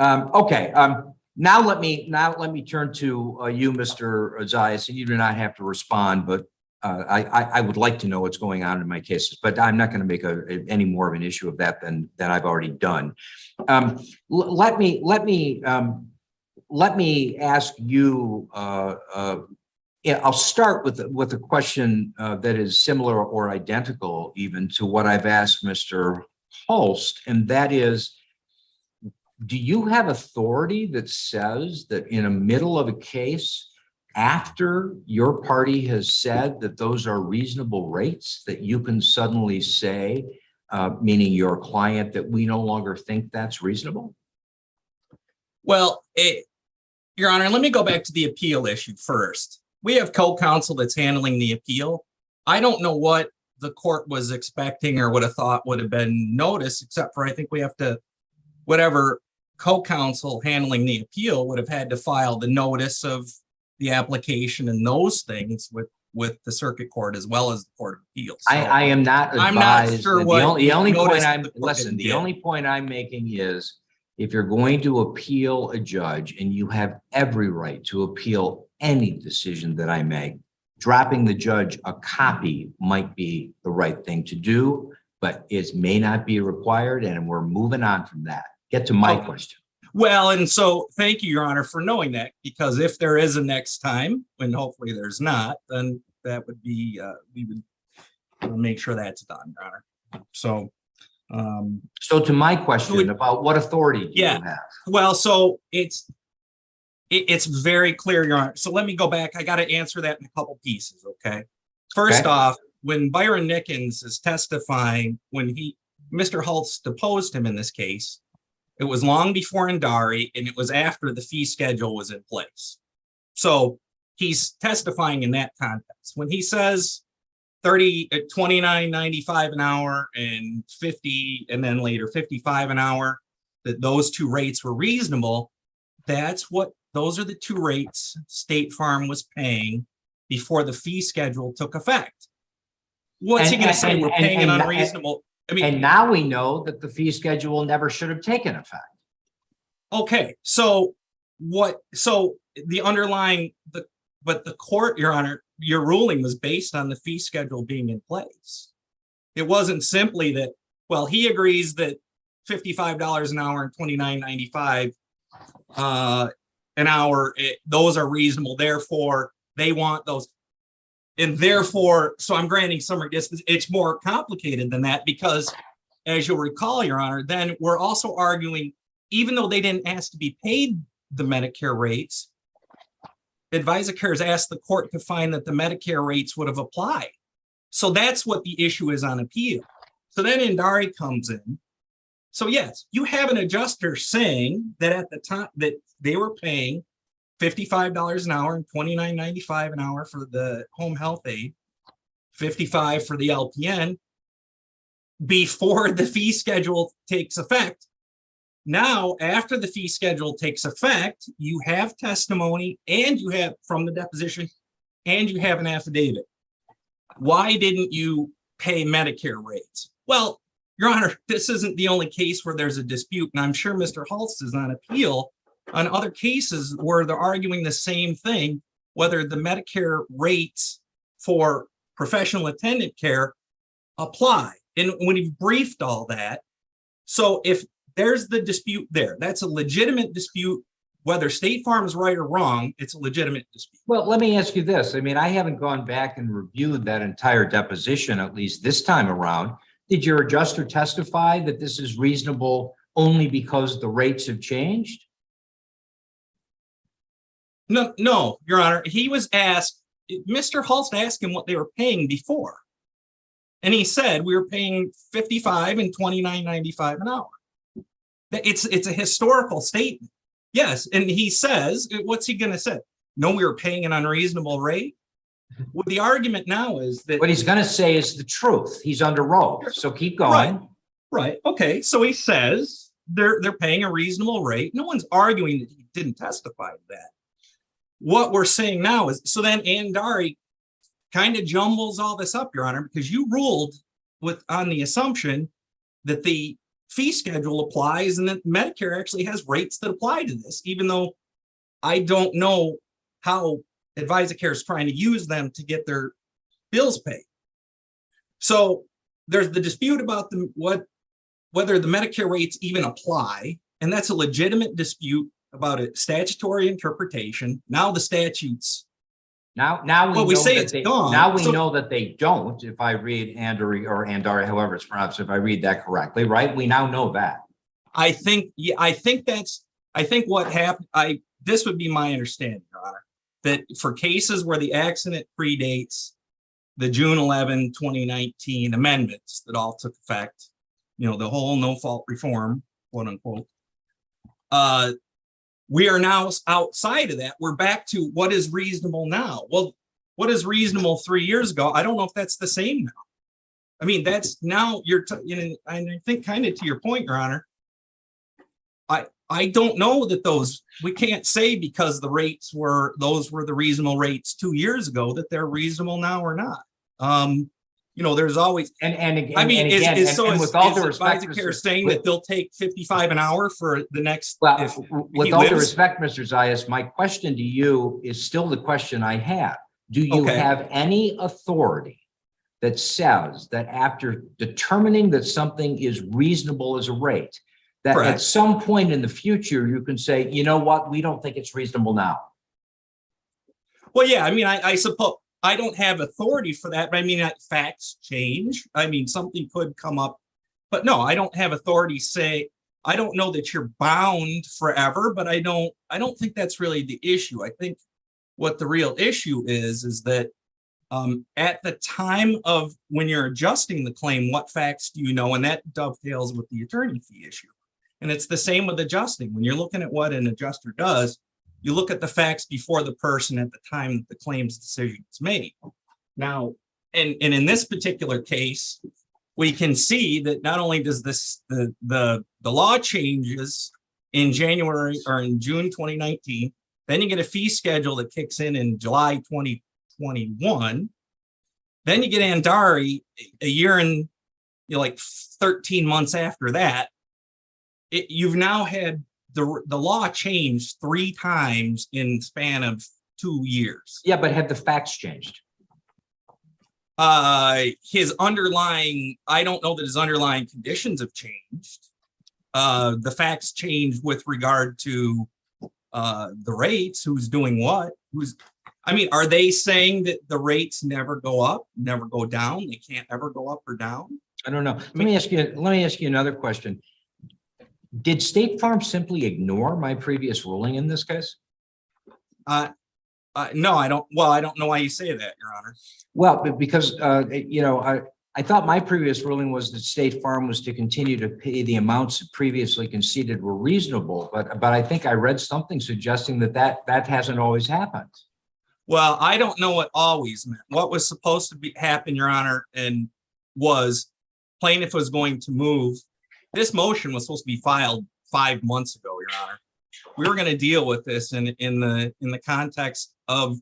Okay. Now let me turn to you, Mr. Zayas, and you do not have to respond, but I would like to know what's going on in my cases, but I'm not going to make any more of an issue of that than I've already done. Let me ask you. I'll start with a question that is similar or identical even to what I've asked Mr. Hulst, and that is, do you have authority that says that in the middle of a case, after your party has said that those are reasonable rates, that you can suddenly say, meaning your client, that we no longer think that's reasonable? Well, Your Honor, let me go back to the appeal issue first. We have co-counsel that's handling the appeal. I don't know what the court was expecting or would have thought would have been noticed, except for I think we have to, whatever co-counsel handling the appeal would have had to file the notice of the application and those things with the circuit court as well as the Court of Appeals. So I am not advised. I'm not sure what the only point notice I'm the court listen. didn't The get. only point I'm making is, if you're going to appeal a judge, and you have every right to appeal any decision that I make, dropping the judge a copy might be the right thing to do, but it may not be required, and we're moving on from that. Get to my question. Well, and so thank you, Your Honor, for knowing that, because if there is a next time, and hopefully there's not, then that would be, we would make sure that's done, Your Honor. So to my question about what authority do you have? Well, so it's very clear, Your Honor. So let me go back. I got to answer that in a couple pieces, okay? First off, when Byron Nickens is testifying, when Mr. Hulst deposed him in this case, it was long before Indari, and it was after the fee schedule was in place. So he's testifying in that context. When he says $29.95 an hour and 50, and then later 55 an hour, that those two rates were reasonable, those are the two rates State Farm was paying before the fee schedule took effect. What's he going to say? We're paying an unreasonable. I mean, and now we know that the fee schedule never should have taken effect. Okay, so the underlying, but the court, Your Honor, your ruling was based on the fee schedule being in place. It wasn't simply that, well, he agrees that $55 an hour and $29.95 an hour, those are reasonable. Therefore, they want those. And therefore, so I'm granting summary dismissal. It's more complicated than that, because as you'll recall, Your Honor, then we're also arguing, even though they didn't ask to be paid the Medicare rates, AdvisoCare's asked the court to find that the Medicare rates would have applied. So that's what the issue is on appeal. So then Indari comes in. So yes, you have an adjuster saying that at the time that they were paying $55 an hour and $29.95 an hour for the home health aid, $55 for the LPN, before the fee schedule takes effect. Now, after the fee schedule takes effect, you have testimony, and you have from the deposition, and you have an affidavit. Why didn't you pay Medicare rates? Well, Your Honor, this isn't the only case where there's a dispute, and I'm sure Mr. Hulst is on appeal on other cases where they're arguing the same thing, whether the Medicare rates for professional attendant care apply. And when you've briefed all that, so if there's the dispute there. That's a legitimate dispute. Whether State Farm is right or wrong, it's a legitimate dispute. Well, let me ask you this. I mean, I haven't gone back and reviewed that entire deposition, at least this time around. Did your adjuster testify that this is reasonable only because the rates have changed? No, Your Honor. He was asked, Mr. Hulst asked him what they were paying before. And he said, we were paying $55 and $29.95 an hour. It's a historical statement. Yes. And he says, what's he going to say? No, we were paying an unreasonable rate. Well, the argument now is that What he's going to say is the truth. He's under oath. So keep going. Right. Okay. So he says they're paying a reasonable rate. No one's arguing that he didn't testify to that. What we're saying now is, so then Andari kind of jumbles all this up, Your Honor, because you ruled on the assumption that the fee schedule applies and that Medicare actually has rates that apply to this, even though I don't know how AdvisoCare is trying to use them to get their bills paid. So there's the dispute about whether the Medicare rates even apply, and that's a legitimate dispute about a statutory interpretation. Now the statutes. Now Well, we know say that it's they, gone, now we so- know that they don't, if I read Andari, however it's pronounced, if I read that correctly, right? We now know that. I think what happened, this would be my understanding, Your Honor, that for cases where the accident predates the June 11, 2019 amendments that all took effect, the whole no fault reform, quote unquote, we are now outside of that. We're back to what is reasonable now. Well, what is reasonable 3 years ago? I don't know if that's the same now. I mean, that's now and I think kind of to your point, Your Honor, I don't know that we can't say because those were the reasonable rates 2 years ago that they're reasonable now or not. There's always, with all due respect, AdvisoCare saying that they'll take $55 an hour for the next. Well, with all due respect, Mr. Zayas, my question to you is still the question I have. Do you have any authority that says that after determining that something is reasonable as a rate, that at some point in the future, you can say, you know what, we don't think it's reasonable now? Well, yeah, I mean, I suppose I don't have authority for that, but I mean, facts change. I mean, something could come up, but no, I don't have authority say, I don't know that you're bound forever, but I don't think that's really the issue. I think what the real issue is that at the time of when you're adjusting the claim, what facts do you know? And that dovetails with the attorney fee issue. And it's the same with adjusting. When you're looking at what an adjuster does, you look at the facts before the person at the time that the claims decision is made. Now, and in this particular case, we can see that not only does the law changes in January or in June 2019, then you get a fee schedule that kicks in July 2021. Then you get Andari a year and 13 months after that. You've now had the law changed 3 times in the span of 2 years. Yeah, but have the facts changed? I don't know that his underlying conditions have changed. The facts changed with regard to the rates, who's doing what, are they saying that the rates never go up, never go down? They can't ever go up or down? I don't know. Let me ask you another question. Did State Farm simply ignore my previous ruling in this case? No, I don't. Well, I don't know why you say that, Your Honor. Well, because, I thought my previous ruling was that State Farm was to continue to pay the amounts previously conceded were reasonable, but I think I read something suggesting that hasn't always happened. Well, I don't know what always meant. What was supposed to happen, Your Honor, and was plaintiff was going to move. This motion was supposed to be filed 5 months ago, Your Honor. We were going to deal with this in the context of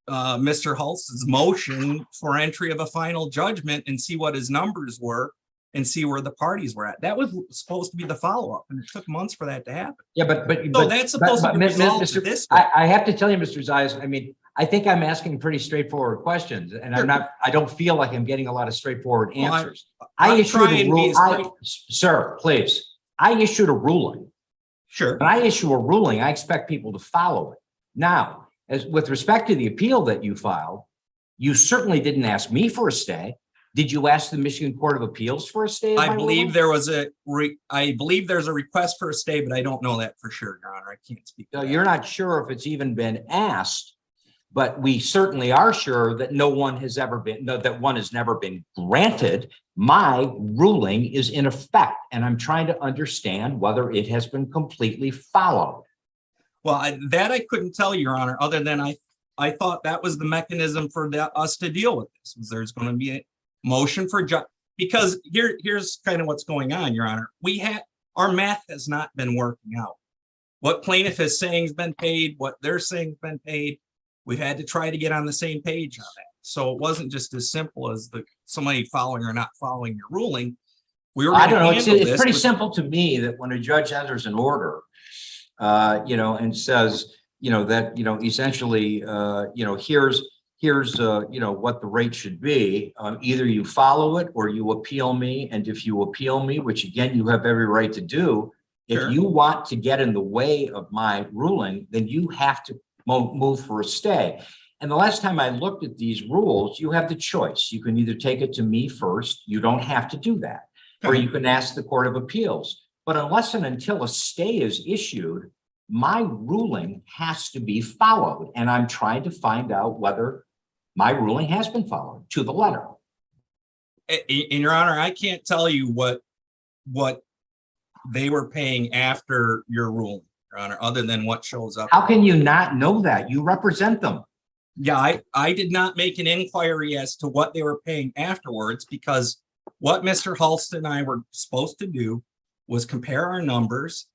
Mr. Hulst's motion for entry of a final judgment and see what his numbers were and see where the parties were at. That was supposed to be the follow-up, and it took months for that to happen. Yeah, but that's supposed to be resolved this way. I have to tell you, Mr. Zayas, I mean, I think I'm asking pretty straightforward questions, and I don't feel like I'm getting a lot of straightforward answers. I issued a rule. Sir, please. I issued a ruling. Sure. When I issue a ruling, I expect people to follow it. Now, as with respect to the appeal that you filed, you certainly didn't ask me for a stay. Did you ask the Michigan Court of Appeals for a stay? I believe there's a request for a stay, but I don't know that for sure, Your Honor. I can't speak. No, you're not sure if it's even been asked, but we certainly are sure that that one has never been granted. My ruling is in effect, and I'm trying to understand whether it has been completely followed. Well, I couldn't tell you, Your Honor, other than I thought that was the mechanism for us to deal with this. Was there's going to be a motion for because here's kind of what's going on, Your Honor. Our math has not been working out. What plaintiff is saying has been paid, what they're saying has been paid. We've had to try to get on the same page on that. So it wasn't just as simple as somebody following or not following your ruling. I don't know. It's pretty simple to me that when a judge enters an order, and says, that, essentially, here's what the rate should be. Either you follow it or you appeal me. And if you appeal me, which again, you have every right to do, Sure. if you want to get in the way of my ruling, then you have to move for a stay. And the last time I looked at these rules, you have the choice. You can either take it to me first. You don't have to do that. Or you can ask the Court of Appeals. But unless and until a stay is issued, my ruling has to be followed. And I'm trying to find out whether my ruling has been followed to the letter. In Your Honor, I can't tell you what they were paying after your ruling, Your Honor, other than what shows up. How can you not know that? You represent them. Yeah, I did not make an inquiry as to what they were paying afterwards, because what Mr. Halston and I were supposed to do was compare our numbers.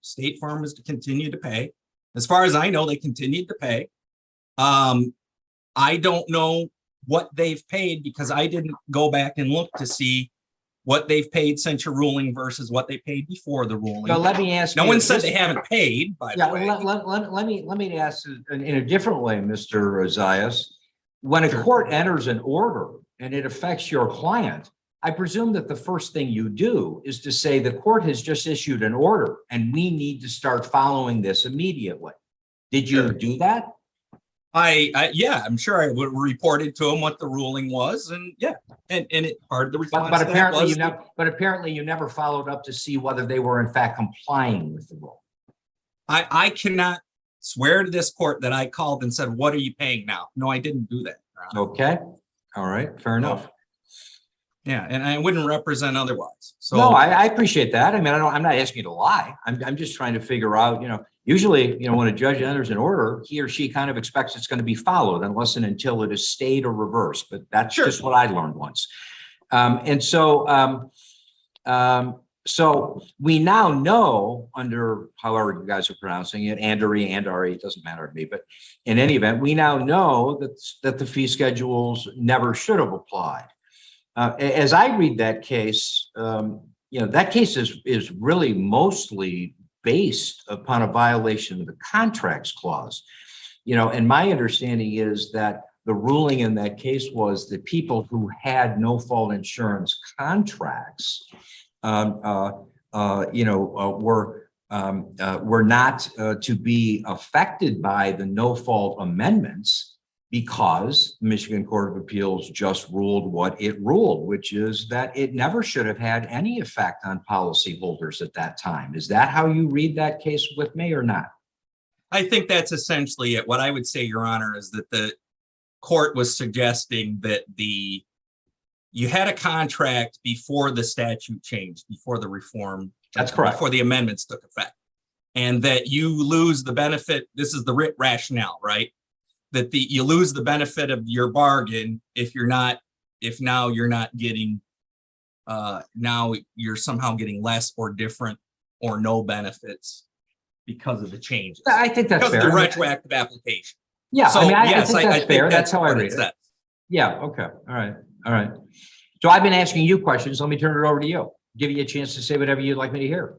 State Farm was to continue to pay. As far as I know, they continued to pay. I don't know what they've paid because I didn't go back and look to see what they've paid since your ruling versus what they paid before the ruling. So let me ask No you, one said they haven't paid, by the way. let me ask in a different way, Mr. Zayas. When a court enters an order and it affects your client, I presume that the first thing you do is to say the court has just issued an order and we need to start following this immediately. Did you do that? Yeah, I'm sure I would reported to him what the ruling was, and yeah, and it part of the response. But apparently you never followed up to see whether they were in fact complying with the rule. I cannot swear to this court that I called and said, "What are you paying now?" No, I didn't do that. Okay, all right, fair enough. Yeah, and I wouldn't represent otherwise. So no, I appreciate that. I mean, I'm not asking you to lie. I'm just trying to figure out, usually, when a judge enters an order, he or she kind of expects it's going to be followed unless and until it is stayed or reversed. But that's just what I learned once. So we now know, under however you guys are pronouncing it, Andari, it doesn't matter to me, but in any event, we now know that the fee schedules never should have applied. As I read that case, that case is really mostly based upon a violation of the contracts clause. And my understanding is that the ruling in that case was that people who had no fault insurance contracts, were not to be affected by the no fault amendments, because the Michigan Court of Appeals just ruled what it ruled, which is that it never should have had any effect on policyholders at that time. Is that how you read that case with me or not? I think that's essentially it. What I would say, Your Honor, is that the court was suggesting that you had a contract before the statute changed, before the reform. That's correct. Before the amendments took effect. And that you lose the benefit. This is the writ rationale, right? That you lose the benefit of your bargain if now you're not getting, now you're somehow getting less or different or no benefits because of the changes. I think that's fair. Because of the retroactive application. Yeah, So, I think that's fair. That's how I read it. Yeah, okay. All right. So I've been asking you questions. Let me turn it over to you. Give you a chance to say whatever you'd like me to hear.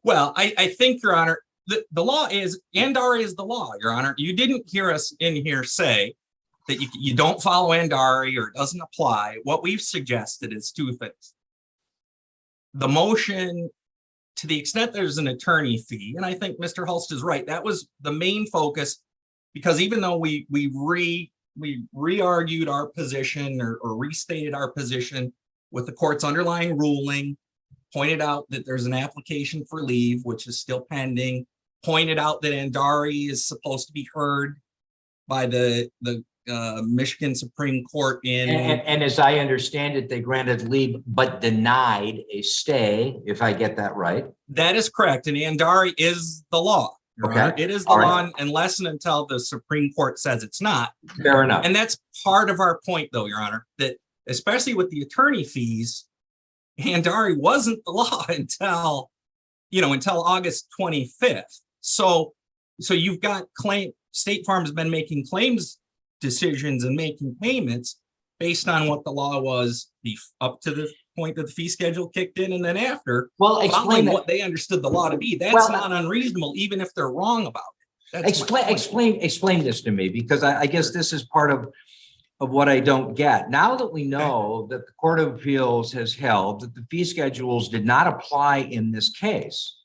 Well, I think, Your Honor, the law is, Andari is the law, Your Honor. You didn't hear us in here say that you don't follow Andari or it doesn't apply. What we've suggested is two things. The motion to the extent there's an attorney fee, and I think Mr. Hulst is right, that was the main focus, because even though we re-argued our position or restated our position with the court's underlying ruling, pointed out that there's an application for leave, which is still pending, pointed out that Andari is supposed to be heard by the Michigan Supreme Court in. And as I understand it, they granted leave but denied a stay, if I get that right. That is correct. And Andari is the law. Your Okay. Honor. It is the All law right. unless and until the Supreme Court says it's not. Fair enough. And that's part of our point, though, Your Honor, that especially with the attorney fees, Andari wasn't the law until August 25th. So you've got State Farm has been making claims decisions and making payments based on what the law was up to the point that the fee schedule kicked in, and then after, Well, explain following that. what they understood the law to be. That's Well, not unreasonable, even if they're wrong about it. That's my point. Explain this to me, because I guess this is part of what I don't get. Now that we know that the Court of Appeals has held that the fee schedules did not apply in this case,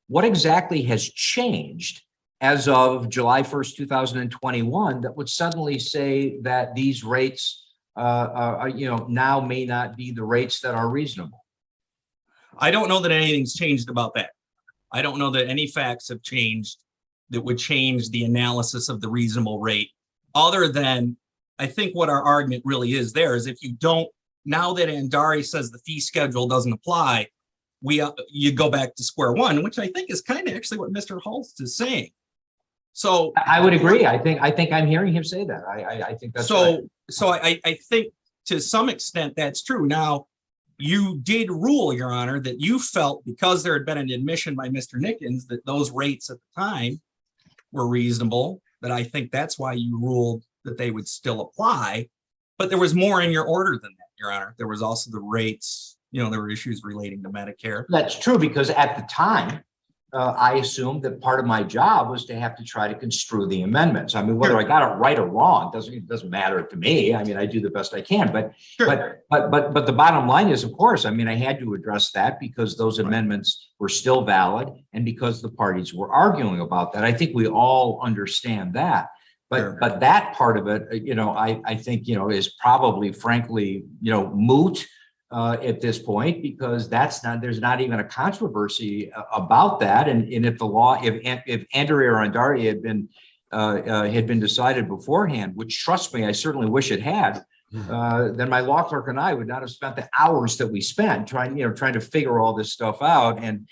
what exactly has changed as of July 1st, 2021, that would suddenly say that these rates, now may not be the rates that are reasonable? I don't know that anything's changed about that. I don't know that any facts have changed that would change the analysis of the reasonable rate, other than I think what our argument really is there is if you don't, now that Andari says the fee schedule doesn't apply, you go back to square one, which I think is kind of actually what Mr. Hulst is saying. So I would agree. I think I'm hearing him say that. I think that's right. So I think to some extent that's true. Now, you did rule, Your Honor, that you felt because there had been an admission by Mr. Nickens that those rates at the time were reasonable, that I think that's why you ruled that they would still apply. But there was more in your order than that, Your Honor. There was also the rates, there were issues relating to Medicare. That's true, because at the time, I assumed that part of my job was to have to try to construe the amendments. I mean, whether I got it right or wrong doesn't matter to me. I mean, I do the best I can, but the bottom line is, of course, I mean, I had to address that because those amendments were still valid and because the parties were arguing about that. I think we all understand that. But that part of it, I think, is probably, frankly, moot at this point, because there's not even a controversy about that. And if the law, if Andari or Andari had been decided beforehand, which, trust me, I certainly wish it had, then my law clerk and I would not have spent the hours that we spent trying to figure all this stuff out and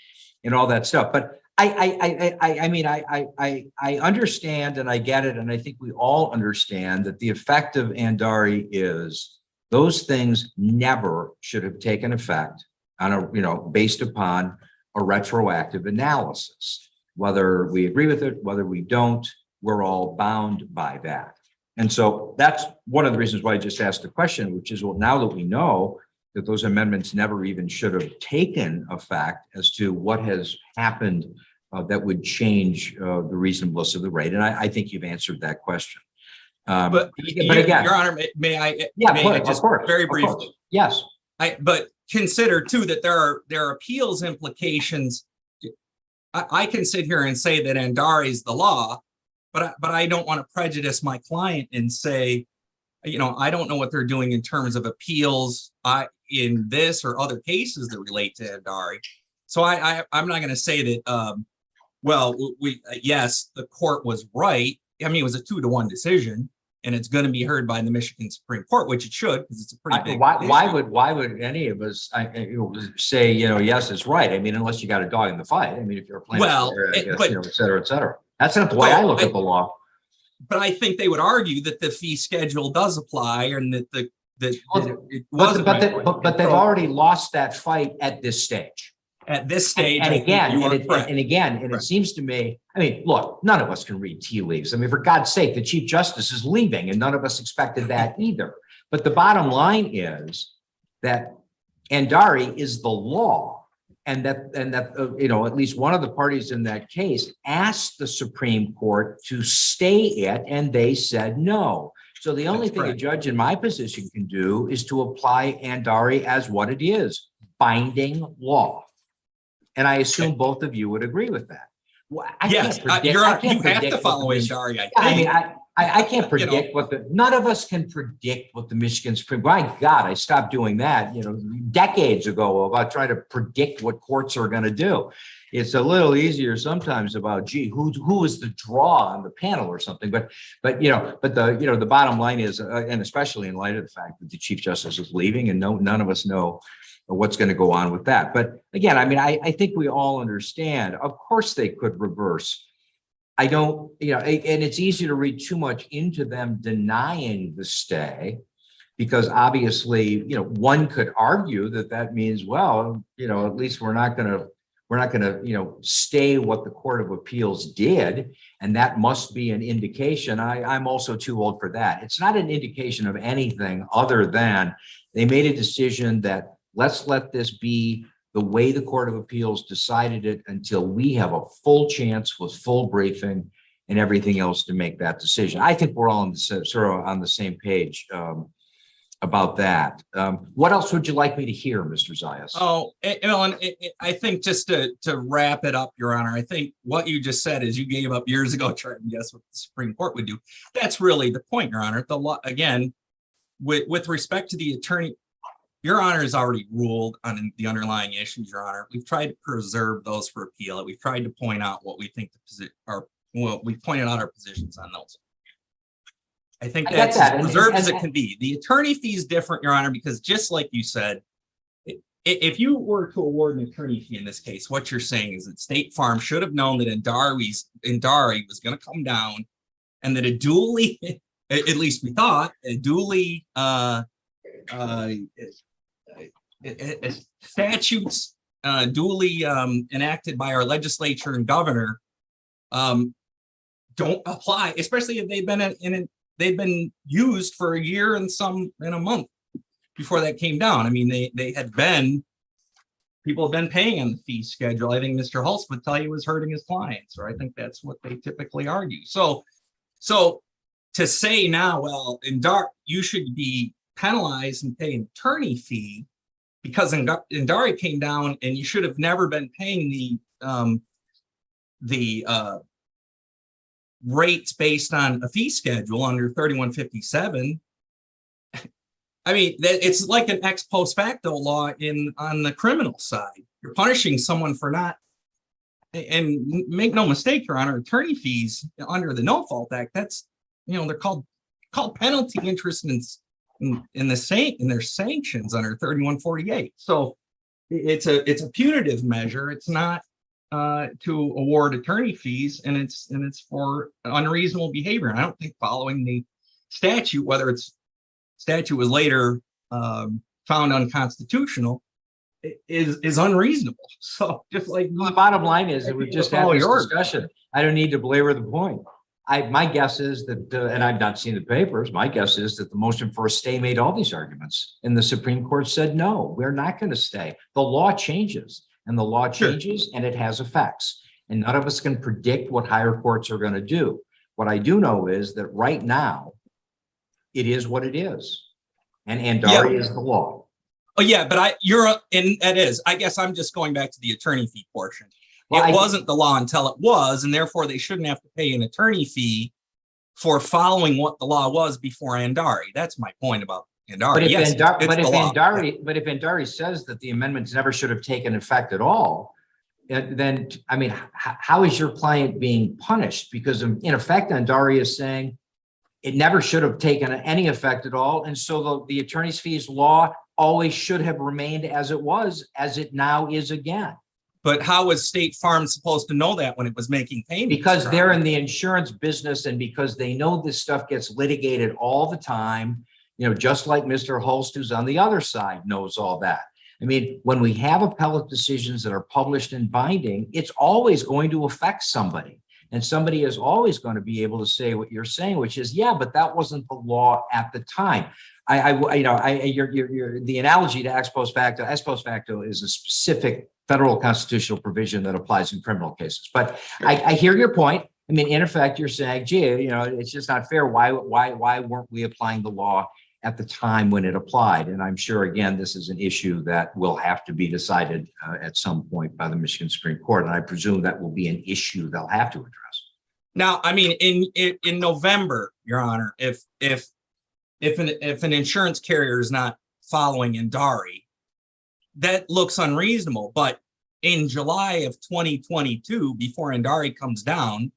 all that stuff. But I mean, I understand and I get it. And I think we all understand that the effect of Andari is those things never should have taken effect on based upon a retroactive analysis. Whether we agree with it, whether we don't, we're all bound by that. And so that's one of the reasons why I just asked the question, which is, well, now that we know that those amendments never even should have taken effect, as to what has happened that would change the reasonableness of the rate. And I think you've answered that question. But again, Your Honor, may I just very briefly? Yes. But consider too that there are appeals implications. I can sit here and say that Andari is the law, but I don't want to prejudice my client and say, I don't know what they're doing in terms of appeals in this or other cases that relate to Andari. So I'm not going to say that. Yes, the court was right. I mean, it was a 2-1 decision. And it's going to be heard by the Michigan Supreme Court, which it should, because it's a pretty big. Why would any of us say, yes, it's right? I mean, unless you got a dog in the fight. I mean, if you're a plaintiff, et cetera, et cetera. That's not the way I look at the law. But I think they would argue that the fee schedule does apply, and that it wasn't. But they've already lost that fight at this stage. At this stage, and it seems to me, I mean, look, none of us can read tea leaves. I mean, for God's sake, the Chief Justice is leaving, and none of us expected that either. But the bottom line is that Andari is the law, and that at least one of the parties in that case asked the Supreme Court to stay it, and they said no. So the only thing a judge in my position can do is to apply Andari as what it is, binding law. And I assume both of you would agree with that. Well, I Yes, can't predict- you're, I can't you have predict to what the follow Mich- Andari, I I mean, think. I can't You know. predict none of us can predict what the Michigan Supreme, my God, I stopped doing that, decades ago about trying to predict what courts are going to do. It's a little easier sometimes about, gee, who is the draw on the panel or something, but the bottom line is, and especially in light of the fact that the Chief Justice is leaving and none of us know what's going to go on with that. But again, I mean, I think we all understand, of course they could reverse. I don't, and it's easy to read too much into them denying the stay, because obviously, one could argue that means, well, at least we're not going to stay what the Court of Appeals did, and that must be an indication. I'm also too old for that. It's not an indication of anything other than they made a decision that let's let this be the way the Court of Appeals decided it until we have a full chance with full briefing and everything else to make that decision. I think we're all on the same page about that. What else would you like me to hear, Mr. Zayas? Oh, Ellen, I think just to wrap it up, Your Honor, I think what you just said is you gave up years ago trying to guess what the Supreme Court would do. That's really the point, Your Honor. The law, again, with respect to the attorney, Your Honor has already ruled on the underlying issues, Your Honor. We've tried to preserve those for appeal. We've tried to point out what we think we've pointed out our positions on those. I think that's as preserved as it can be. The attorney fee is different, Your Honor, because just like you said, if you were to award an attorney fee in this case, what you're saying is that State Farm should have known that Andari was going to come down, and that a duly, at least we thought, a duly statutes duly enacted by our legislature and governor don't apply, especially if they've been used for a year and a month before that came down. I mean, people have been paying on the fee schedule. I think Mr. Hulse would tell you was hurting his clients, or I think that's what they typically argue. So to say now, well, you should be penalized and pay an attorney fee because Andari came down and you should have never been paying the rates based on a fee schedule under 3157. I mean, it's like an ex post facto law on the criminal side. You're punishing someone for not, and make no mistake, Your Honor, attorney fees under the No Fault Act, that's, they're called penalty interest in their sanctions under 3148. So it's a punitive measure. It's not to award attorney fees, and it's for unreasonable behavior. And I don't think following the statute, whether it's statute was later found unconstitutional, is unreasonable. So just like the bottom line is that we just had this discussion. I don't need to belabor the point. My guess is that, and I've not seen the papers, my guess is that the motion for a stay made all these arguments, and the Supreme Court said, no, we're not going to stay. The law changes, and the law changes, and it has effects. And none of us can predict what higher courts are going to do. What I do know is that right now, it is what it is. And Andari is the law. Oh, yeah, but I guess I'm just going back to the attorney fee portion. Well, it wasn't the law until it was, and therefore they shouldn't have to pay an attorney fee for following what the law was before Andari. That's my point about Andari. But if Andari says that the amendments never should have taken effect at all, then, I mean, how is your client being punished? Because in effect, Andari is saying it never should have taken any effect at all. And so the attorney's fees law always should have remained as it was, as it now is again. But how was State Farm supposed to know that when it was making payments? Because they're in the insurance business, and because they know this stuff gets litigated all the time, just like Mr. Hulst, who's on the other side, knows all that. I mean, when we have appellate decisions that are published in binding, it's always going to affect somebody. And somebody is always going to be able to say what you're saying, which is, yeah, but that wasn't the law at the time. The analogy to ex post facto is a specific federal constitutional provision that applies in criminal cases. But I hear your point. I mean, in effect, you're saying, gee, it's just not fair. Why weren't we applying the law at the time when it applied. And I'm sure, again, this is an issue that will have to be decided at some point by the Michigan Supreme Court. And I presume that will be an issue they'll have to address. Now, I mean, in November, Your Honor, if an insurance carrier is not following Indari, that looks unreasonable. But in July of 2022, before Indari comes down,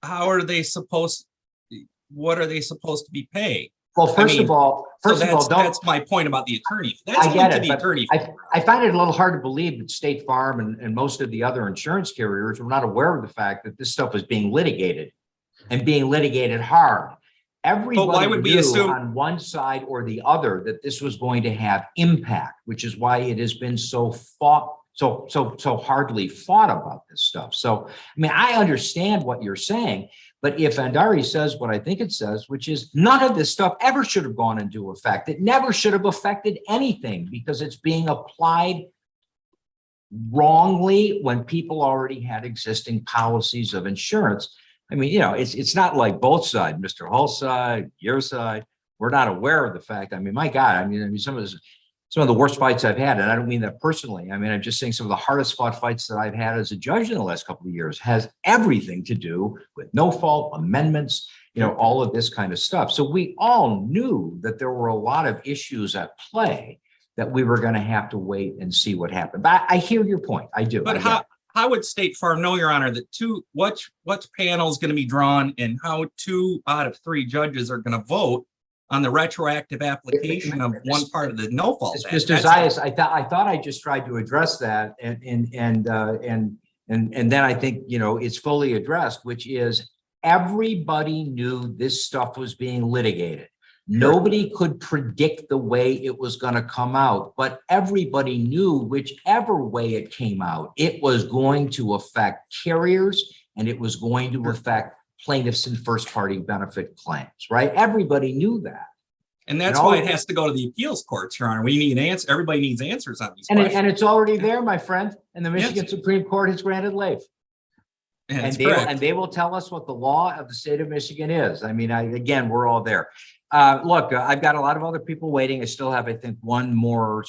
what are they supposed to be paid? Well, first of all, that's my point about the attorney. That's I get going to it, the but attorney. I find it a little hard to believe that State Farm and most of the other insurance carriers were not aware of the fact that this stuff was being litigated and being litigated hard. Everybody would we knew assume- on one side or the other that this was going to have impact, which is why it has been so hardly fought about this stuff. So, I mean, I understand what you're saying, but if Indari says what I think it says, which is none of this stuff ever should have gone into effect, it never should have affected anything because it's being applied wrongly when people already had existing policies of insurance. I mean, you know, it's not like both sides, Mr. Hull's side, your side, we're not aware of the fact. I mean, my God, I mean, some of the worst fights I've had, and I don't mean that personally. I mean, I'm just saying some of the hardest fought fights that I've had as a judge in the last couple of years has everything to do with no fault amendments, you know, all of this kind of stuff. So we all knew that there were a lot of issues at play that we were going to have to wait and see what happened. But I hear your point. I do. But how would State Farm know, Your Honor, that which panel is going to be drawn and how 2 out of 3 judges are going to vote on the retroactive application of one part of the no fault act? Mr. Zayas, I thought I just tried to address that, and then I think, you know, it's fully addressed, which is everybody knew this stuff was being litigated. Nobody could predict the way it was going to come out, but everybody knew whichever way it came out, it was going to affect carriers and it was going to affect plaintiffs and first party benefit claims, right? Everybody knew that. And that's why it has to go to the appeals courts, Your Honor. We need an answer. Everybody needs answers on these questions. And it's already there, my friend. And the Michigan Supreme Court has granted leave. And they will tell us what the law of the state of Michigan is. I mean, again, we're all there. Look, I've got a lot of other people waiting. I still have, I think, one more.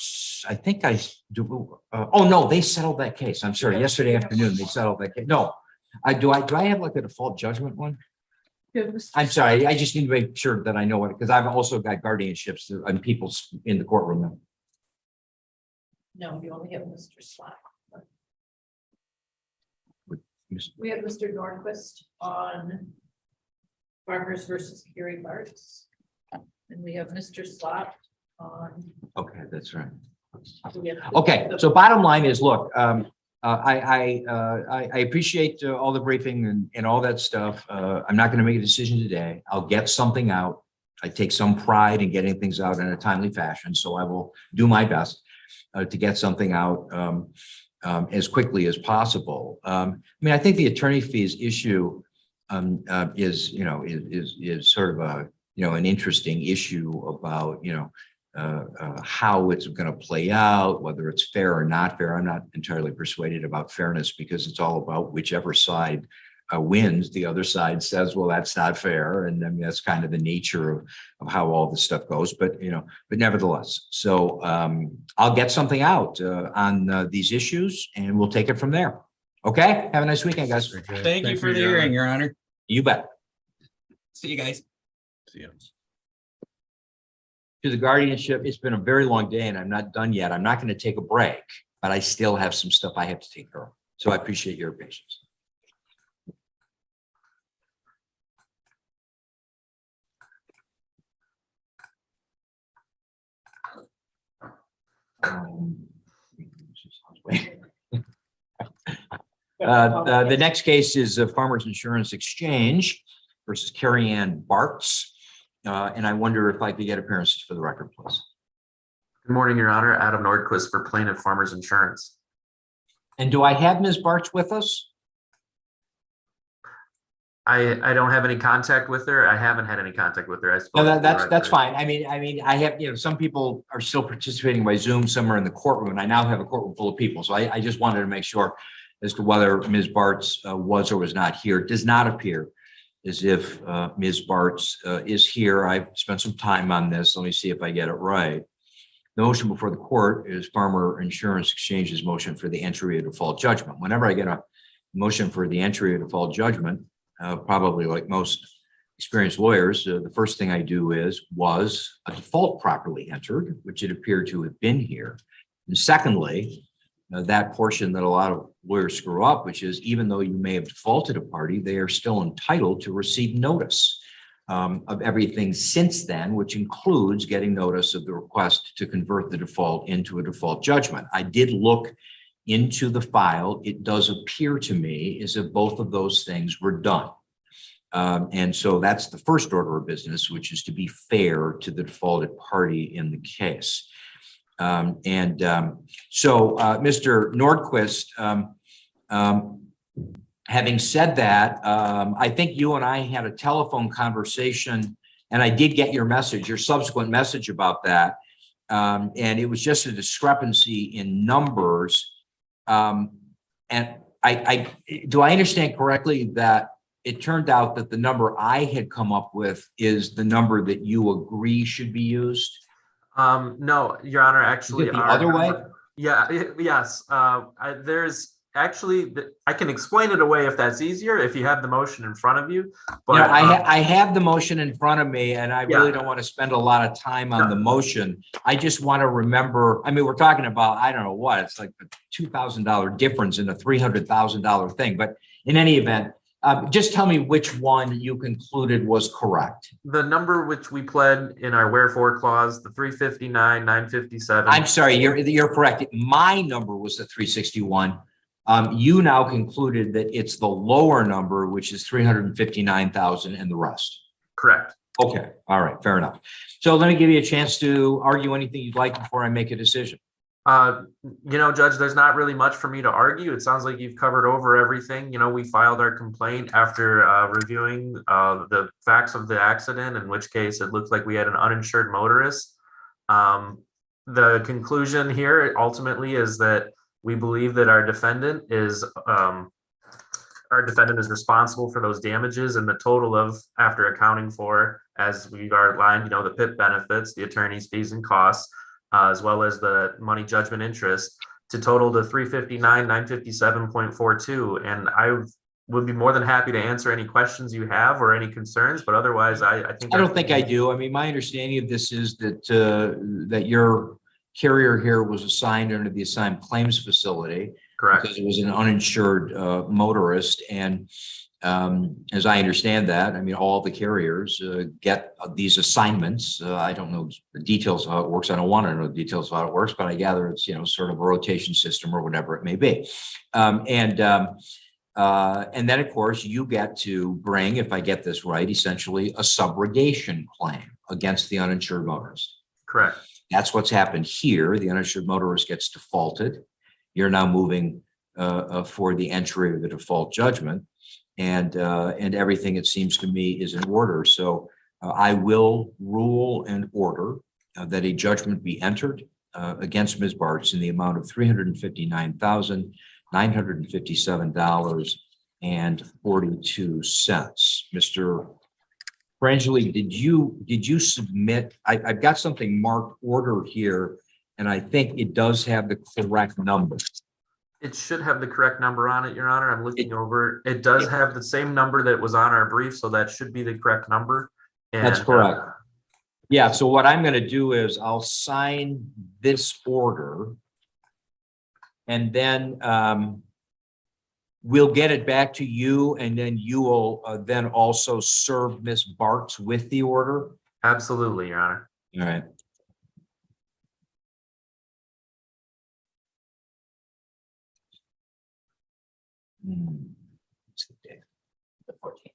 I think I do. Oh, no, they settled that case. I'm sorry. Yesterday afternoon, they settled that case. No, do I have like a default judgment one? I'm sorry. I just need to make sure that I know it because I've also got guardianships and people in the courtroom now. No, you only have Mr. Slack. We have Mr. Nordquist on Farmers versus Gary Bartz. And we have Mr. Slot on. Okay, that's right. Okay, so bottom line is, look, I appreciate all the briefing and all that stuff. I'm not going to make a decision today. I'll get something out. I take some pride in getting things out in a timely fashion, so I will do my best to get something out as quickly as possible. I mean, I think the attorney fees issue is sort of a, an interesting issue about, how it's going to play out, whether it's fair or not fair. I'm not entirely persuaded about fairness because it's all about whichever side wins. The other side says, well, that's not fair. And I mean, that's kind of the nature of how all this stuff goes. But, but nevertheless, so I'll get something out on these issues and we'll take it from there. Okay. Have a nice weekend, guys. Thank you for the hearing, Your Honor. You bet. See you guys. See you. To the guardianship, it's been a very long day and I'm not done yet. I'm not going to take a break, but I still have some stuff I have to take care of. So I appreciate your patience. The next case is Farmers Insurance Exchange versus Carrie Ann Bartz. And I wonder if I could get appearances for the record, please. Good morning, Your Honor. Adam Nordquist for Plaintiff Farmers Insurance. And do I have Ms. Bartz with us? I don't have any contact with her. I haven't had any contact with her. No, that's fine. I mean, I have, some people are still participating by Zoom, some are in the courtroom, and I now have a courtroom full of people. So I just wanted to make sure as to whether Ms. Bartz was or was not here. It does not appear as if Ms. Bartz is here. I've spent some time on this. Let me see if I get it right. The motion before the court is Farmer Insurance Exchange's motion for the entry of default judgment. Whenever I get a motion for the entry of default judgment, probably like most experienced lawyers, the first thing I do was a default properly entered, which it appeared to have been here. And secondly, that portion that a lot of lawyers screw up, which is even though you may have defaulted a party, they are still entitled to receive notice of everything since then, which includes getting notice of the request to convert the default into a default judgment. I did look into the file. It does appear to me as if both of those things were done. And so that's the first order of business, which is to be fair to the defaulted party in the case. So Mr. Nordquist, having said that, I think you and I had a telephone conversation, and I did get your message, your subsequent message about that. And it was just a discrepancy in numbers. And do I understand correctly that it turned out that the number I had come up with is the number that you agree should be used? No, Your Honor, actually. Is it the other way? Yeah, yes. There's actually, I can explain it away if that's easier, if you have the motion in front of you. But I have the motion in front of me, and I really don't want to spend a lot of time on the motion. I just want to remember, I mean, we're talking about, I don't know what, it's like a $2,000 difference in a $300,000 thing. But in any event, just tell me which one you concluded was correct. the number which we pled in our wherefore clause, the 359, 957. I'm sorry, you're correct. My number was the 361. You now concluded that it's the lower number, which is 359,000 and the rest. Correct. Okay, all right, fair enough. So let me give you a chance to argue anything you'd like before I make a decision. Judge, there's not really much for me to argue. It sounds like you've covered over everything. We filed our complaint after reviewing the facts of the accident, in which case it looks like we had an uninsured motorist. The conclusion here ultimately is that we believe that our defendant is responsible for those damages, and the total of, after accounting for, as we outlined, the PIP benefits, the attorney's fees and costs, as well as the money judgment interest, to total to 359, 957.42. And I would be more than happy to answer any questions you have or any concerns, but otherwise I don't think I do. I mean, my understanding of this is that that your carrier here was assigned under the assigned claims facility. Correct. Because it was an uninsured motorist. And as I understand that, I mean, all the carriers get these assignments. I don't know the details of how it works. I don't want to know the details of how it works, but I gather it's, sort of a rotation system or whatever it may be. And then, of course, you get to bring, if I get this right, essentially a subrogation claim against the uninsured motorist. Correct. That's what's happened here. The uninsured motorist gets defaulted. You're now moving for the entry of the default judgment, and everything, it seems to me, is in order. So I will rule and order that a judgment be entered against Ms. Bartz in the amount of $359,957.42. Mr. Frangeli, did you submit? I've got something marked order here, and I think it does have the correct number. It should have the correct number on it, Your Honor. I'm looking over. It does have the same number that was on our brief, so that should be the correct number. And, that's correct. Yeah, so what I'm going to do is I'll sign this order, and then we'll get it back to you, and then you will then also serve Ms. Bartz with the order. Absolutely, Your Honor. All right. What's the date? The 14th.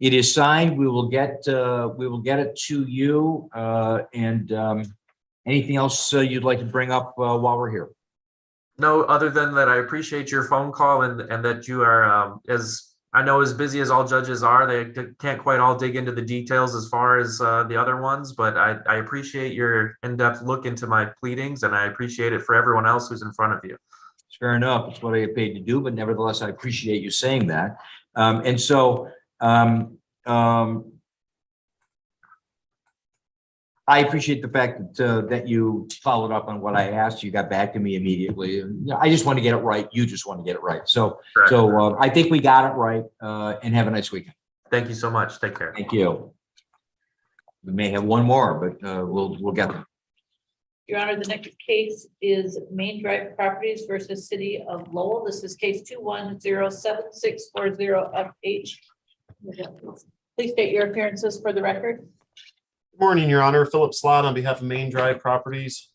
It is signed. We will get it to you. And anything else you'd like to bring up while we're here? No, other than that, I appreciate your phone call and that you are, as I know as busy as all judges are, they can't quite all dig into the details as far as the other ones, but I appreciate your in-depth look into my pleadings, and I appreciate it for everyone else who's in front of you. It's fair enough. It's what I get paid to do, but nevertheless, I appreciate you saying that. And so I appreciate the fact that that you followed up on what I asked. You got back to me immediately. And, you know, I just want to get it right. You just want to get it right. So, Correct. I think we got it right. And have a nice weekend. Thank you so much. Take care. Thank you. We may have one more, but we'll get them. Your Honor, the next case is Main Drive Properties versus City of Lowell. This is case 2107640FH. Please state your appearances for the record. Good morning, Your Honor. Philip Slot on behalf of Main Drive Properties.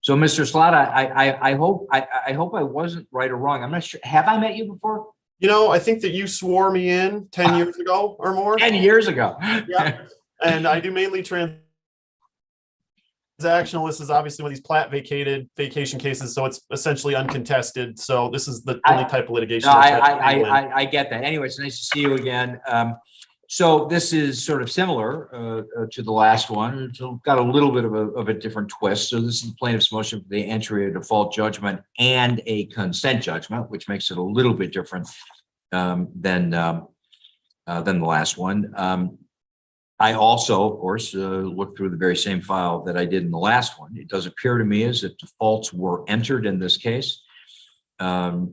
So, Mr. Slot, I hope I wasn't right or wrong. I'm not sure. Have I met you before? You know, I think that you swore me in 10 years ago or more. 10 years ago. Yeah. And I do mainly transactional. This is obviously one of these plat vacation cases, so it's essentially uncontested. So this is the only type of litigation. No, I get that. Anyway, it's nice to see you again. So this is sort of similar to the last one. It's got a little bit of a different twist. So this is the plaintiff's motion for the entry of default judgment and a consent judgment, which makes it a little bit different than the last one. I also, of course, looked through the very same file that I did in the last one. It does appear to me as if defaults were entered in this case. No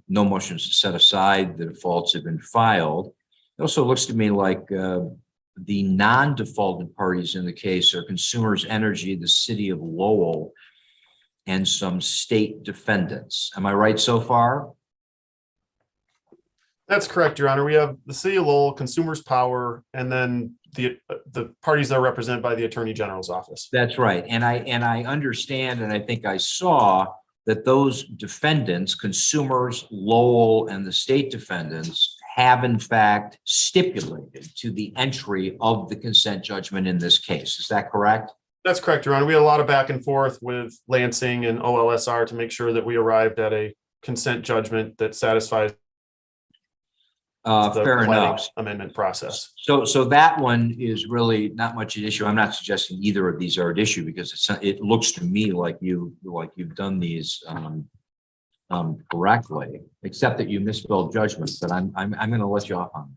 motions to set aside the defaults have been filed. It also looks to me like the non-defaulted parties in the case are Consumers Energy, the City of Lowell, and some state defendants. Am I right so far? That's correct, Your Honor. We have the City of Lowell, Consumers Power, and then the parties that are represented by the Attorney General's office. That's right. And I understand, and I think I saw that those defendants, Consumers, Lowell, and the state defendants have in fact stipulated to the entry of the consent judgment in this case. Is that correct? That's correct, Your Honor. We had a lot of back and forth with Lansing and OLSR to make sure that we arrived at a consent judgment that satisfies the Fair enough. amendment process. So that one is really not much at issue. I'm not suggesting either of these are at issue because it looks to me like you've done these correctly, except that you misspelled judgment. But I'm going to let you off on that.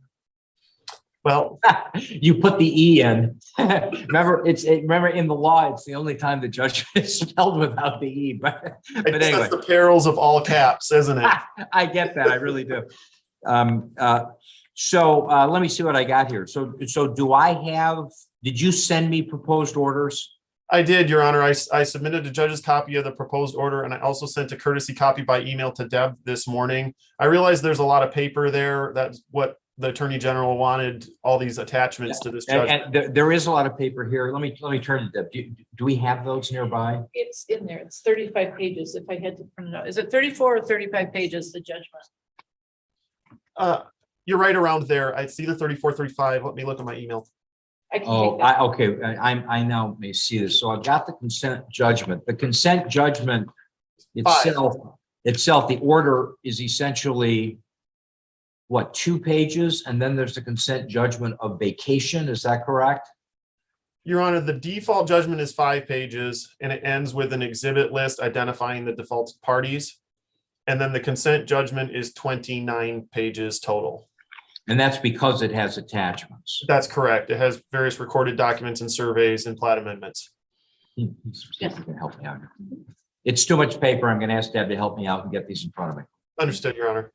Well, you put the E in. Remember in the law, it's the only time the judgment is spelled without the E. But anyway, that's the perils of all caps, isn't it? I get that. I really do. So let me see what I got here. So did you send me proposed orders? I did, Your Honor. I submitted a judge's copy of the proposed order, and I also sent a courtesy copy by email to Deb this morning. I realize there's a lot of paper there. That's what the Attorney General wanted, all these attachments to this judgment. And there is a lot of paper here. Let me turn to Deb. Do we have those nearby? It's in there. It's 35 pages. If I had to print it out, is it 34 or 35 pages, the judgment? You're right around there. I see the 34, 35. Let me look at my email. I can Oh, take that. okay. I now may see this. So I've got the consent judgment. The consent judgment itself, the order is essentially what, 2 pages? And then there's the consent judgment of vacation. Is that correct? Your Honor, the default judgment is 5 pages, and it ends with an exhibit list identifying the defaulted parties. And then the consent judgment is 29 pages total. And that's because it has attachments. That's correct. It has various recorded documents and surveys and plat amendments. See if you can help me out. It's too much paper. I'm going to ask Deb to help me out and get these in front of me. Understood, Your Honor.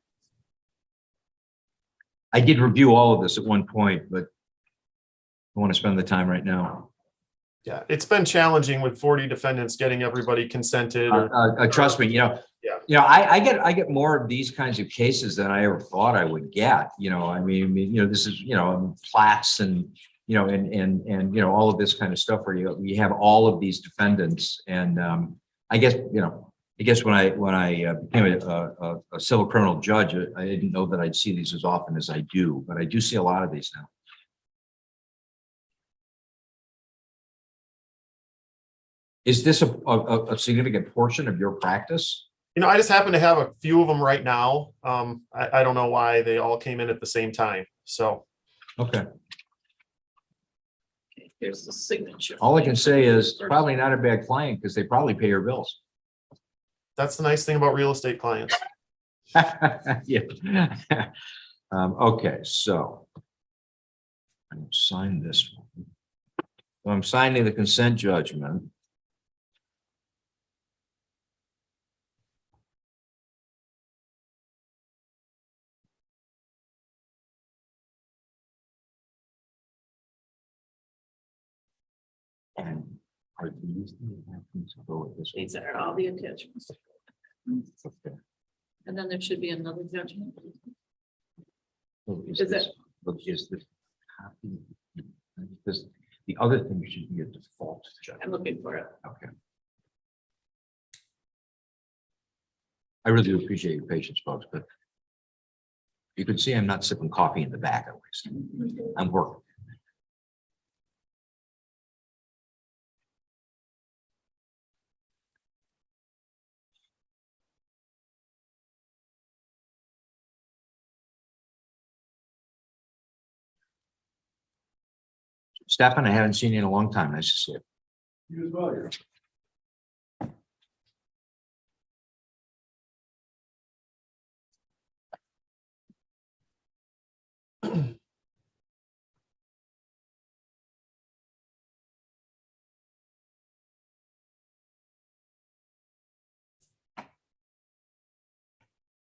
I did review all of this at one point, but I want to spend the time right now. Yeah, it's been challenging with 40 defendants getting everybody consented. Trust me, I get more of these kinds of cases than I ever thought I would get. I mean, this is, plats and, and all of this kind of stuff where you have all of these defendants. And I guess when I became a civil criminal judge, I didn't know that I'd see these as often as I do, but I do see a lot of these now. Is this a significant portion of your practice? I just happen to have a few of them right now. I don't know why they all came in at the same time. So Okay. Okay, here's the signature. All I can say is probably not a bad client because they probably pay your bills. that's the nice thing about real estate clients. Yeah. Okay, so I'm gonna sign this one. So I'm signing the consent judgment. And are these the attachments to go with this one? These are all the attachments. Okay. And then there should be another judgment. So Is this- it- but is this copy? This, the other thing should be a default I'm judgment. looking for it. Okay. I really do appreciate your patience, folks, but you can see I'm not sipping coffee in the back at least. I'm working. Stefan, I haven't seen you in a long time. Nice to see you. You as well.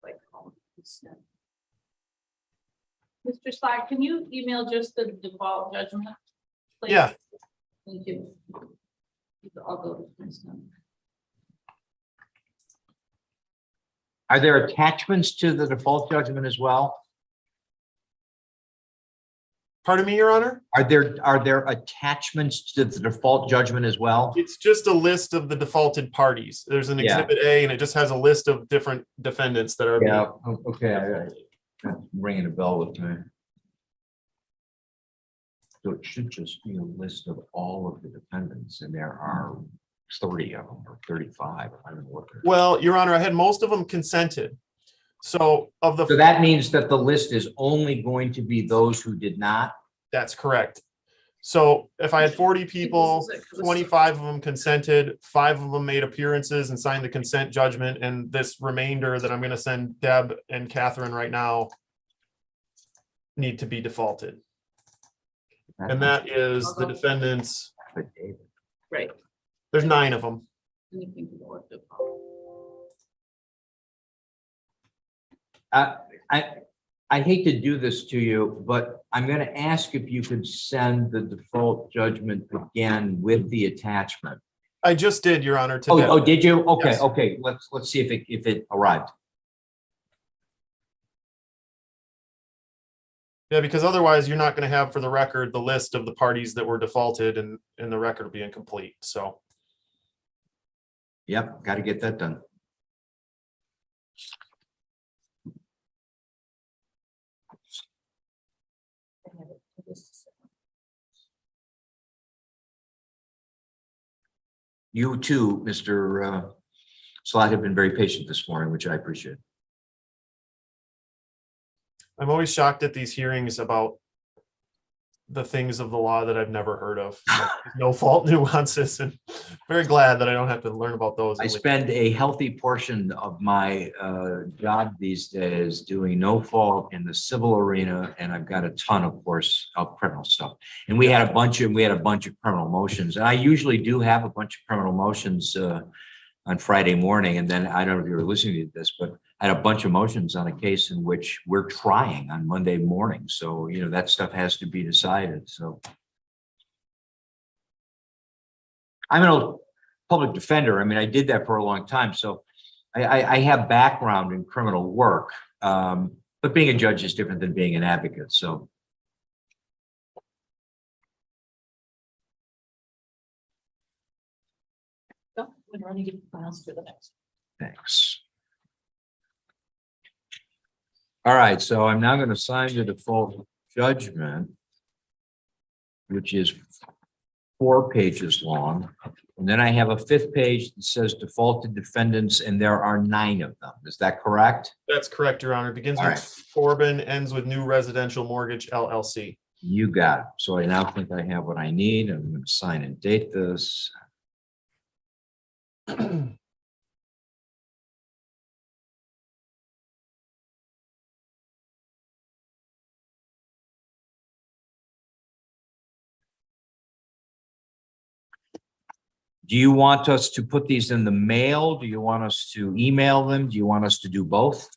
Like, Mr. Slack, can you email just the default judgment? please? Yeah. Thank you. I'll go to this now. Are there attachments to the default judgment as well? Pardon me, Your Honor? Are there attachments to the default judgment as well? It's just a list of the defaulted parties. There's an Yeah. exhibit A and it just has a list of different defendants that are. Yeah, okay. That's ringing a bell with me. So it should just be a list of all of the defendants, and there are 30 of them or 35. I don't know what they're. Well, Your Honor, I had most of them consented. So of the. So that means that the list is only going to be those who did not? That's correct. So if I had 40 people, 25 of them consented, 5 of them made appearances and signed the consent judgment, and this remainder that I'm going to send Deb and Catherine right now need to be defaulted. And that is the defendants. Right. There's 9 of them. Anything to go with the- I hate to do this to you, but I'm going to ask if you could send the default judgment again with the attachment. I just did, Your Honor, today. Oh, did you? Okay, Yes. okay. Let's see if it arrived. Yeah, because otherwise you're not going to have for the record the list of the parties that were defaulted and the record will be incomplete. So Yep, got to get that done. You too, Mr. Slot, have been very patient this morning, which I appreciate. I'm always shocked at these hearings about the things of the law that I've never heard of. Like, no fault nuances, and very glad that I don't have to learn about those. I spend a healthy portion of my job these days doing no fault in the civil arena, and I've got a ton, of course, of criminal stuff. And we had a bunch of criminal motions, and I usually do have a bunch of criminal motions on Friday morning. And then I don't know if you were listening to this, but I had a bunch of motions on a case in which we're trying on Monday morning. So, you know, that stuff has to be decided. So I'm an old public defender. I mean, I did that for a long time. So I have background in criminal work, but being a judge is different than being an advocate. So. We're running to files for the next. Thanks. All right, so I'm now going to sign the default judgment, which is 4 pages long. And then I have a 5th page that says defaulted defendants, and there are 9 of them. Is that correct? That's correct, Your Honor. Begins All with right. Corbin, ends with New Residential Mortgage LLC. You got it. So I now think I have what I need. I'm going to sign and date this. Do you want us to put these in the mail? Do you want us to email them? Do you want us to do both?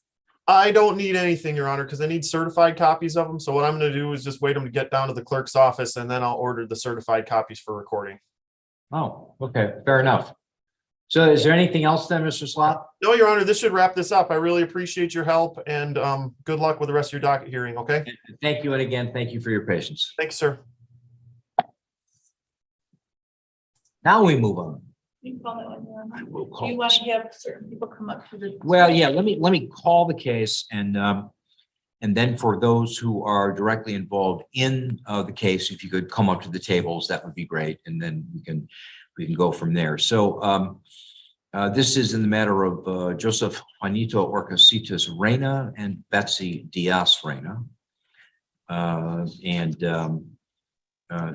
I don't need anything, Your Honor, because I need certified copies of them. So what I'm going to do is just wait them to get down to the clerk's office, and then I'll order the certified copies for recording. Oh, okay, fair enough. So is there anything else then, Mr. Slot? No, Your Honor, this should wrap this up. I really appreciate your help, and good luck with the rest of your docket hearing, okay? Thank you. And again, thank you for your patience. Thanks, sir. Now we move on. You call that one, Your Honor? I will Do call you want this. to have certain people come up to the? Well, yeah, let me call the case and then for those who are directly involved in the case, if you could come up to the tables, that would be great. And then we can go from there. So this is in the matter of Joseph Juanito Orcasitas Reyna and Betsy Diaz Reyna.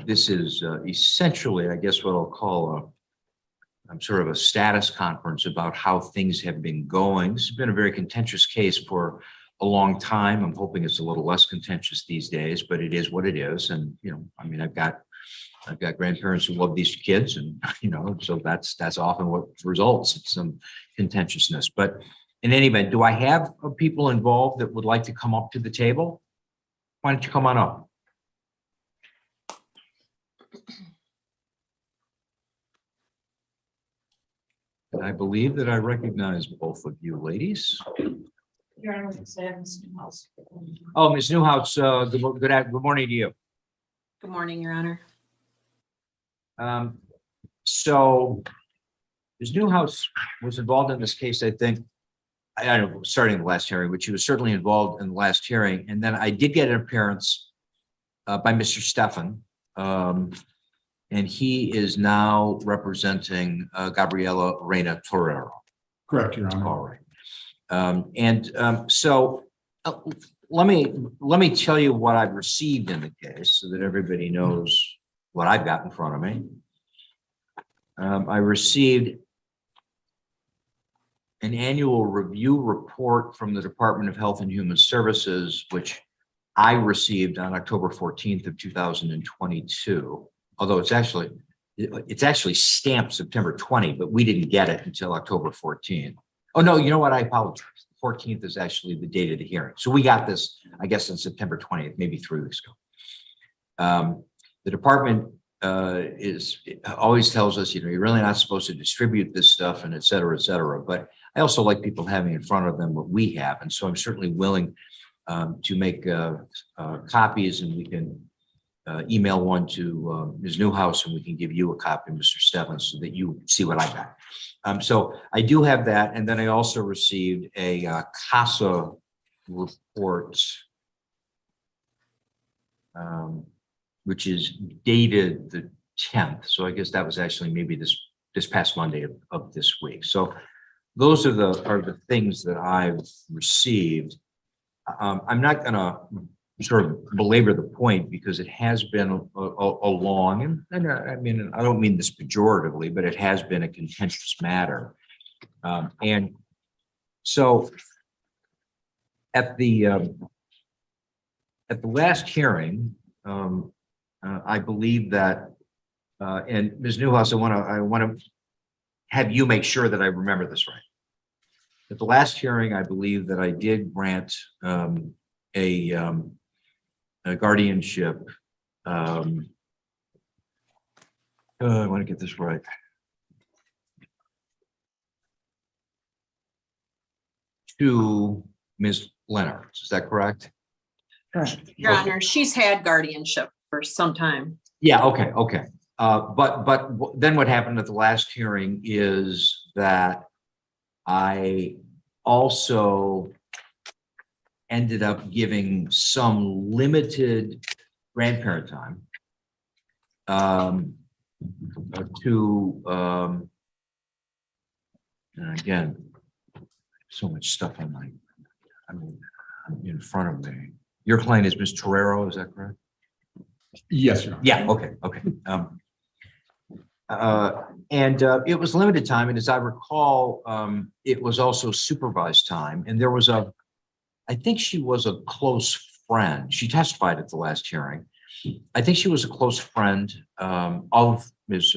This is essentially, I guess, what I'll call sort of a status conference about how things have been going. This has been a very contentious case for a long time. I'm hoping it's a little less contentious these days, but it is what it is. And, you know, I mean, I've got grandparents who love these kids, and, you know, so that's often what results in some contentiousness. But in any event, do I have people involved that would like to come up to the table? Why don't you come on up? And I believe that I recognize both of you ladies. Your Honor, let's say Ms. Newhouse. Oh, Ms. Newhouse, good morning to you. Good morning, Your Honor. So Ms. Newhouse was involved in this case, I think, I don't know, starting the last hearing, but she was certainly involved in the last hearing. And then I did get an appearance by Mr. Stefan. And he is now representing Gabriela Reyna Torero. Correct, Your Honor. All right. So let me tell you what I've received in the case so that everybody knows what I've got in front of me. I received an annual review report from the Department of Health and Human Services, which I received on October 14th of 2022. Although it's actually stamped September 20, but we didn't get it until October 14th. Oh, no, you know what? I apologize. 14th is actually the date of the hearing. So we got this, I guess, on September 20th, maybe 3 weeks ago. The department always tells us, you know, you're really not supposed to distribute this stuff and et cetera, et cetera. But I also like people having in front of them what we have. And so I'm certainly willing to make copies, and we can email one to Ms. Newhouse, and we can give you a copy, Mr. Stevens, so that you see what I got. So I do have that. And then I also received a CASA report, which is dated the 10th. So I guess that was actually maybe this past Monday of this week. So those are the things that I've received. I'm not going to sort of belabor the point because it has been a long, and I mean, I don't mean this pejoratively, but it has been a contentious matter. And so at the last hearing, I believe that, and Ms. Newhouse, I want to have you make sure that I remember this right. At the last hearing, I believe that I did grant a guardianship. I want to get this right. To Ms. Leonard, is that correct? Your Honor, she's had guardianship for some time. Yeah, okay. But then what happened at the last hearing is that I also ended up giving some limited grandparent time and again, so much stuff on in front of me. Your client is Ms. Torero, is that correct? Yes, sir. Yeah, okay. And it was limited time, and as I recall, it was also supervised time, and there was I think she was a close friend. She testified at the last hearing. I think she was a close friend of Ms.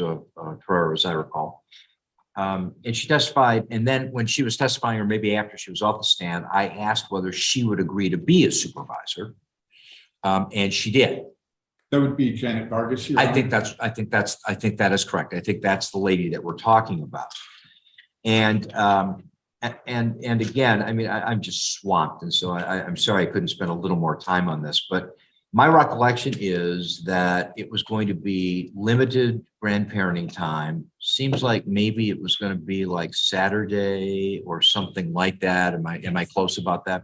Ferrer, as I recall. And she testified, and then when she was testifying, or maybe after she was off the stand, I asked whether she would agree to be a supervisor, and she did. That would be Janet Vargas. Your I Honor. think that is correct. I think that's the lady that we're talking about. And again, I mean, I'm just swamped. And so I'm sorry I couldn't spend a little more time on this, but my recollection is that it was going to be limited grandparenting time. Seems like maybe it was going to be like Saturday or something like that. Am I close about that?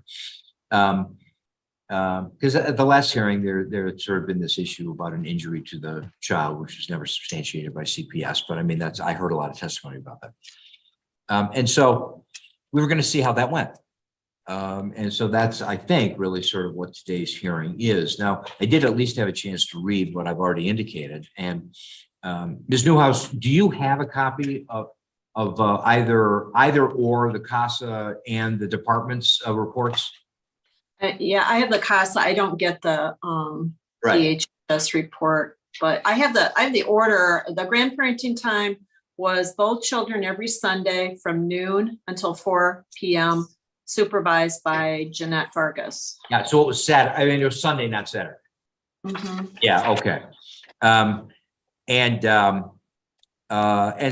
Because at the last hearing, there had sort of been this issue about an injury to the child, which was never substantiated by CPS. But I mean, I heard a lot of testimony about that. And so we were going to see how that went. And so that's, I think, really sort of what today's hearing is. Now, I did at least have a chance to read what I've already indicated. And Ms. Newhouse, do you have a copy of either or the CASA and the department's reports? Yeah, I have the CASA. I don't get the Right. DHS report, but I have the order. The grandparenting time was both children every Sunday from noon until 4 p.m. supervised by Jeanette Vargas. Yeah, so it was Saturday. I mean, it was Sunday, not Saturday. Mhm. Yeah, okay. And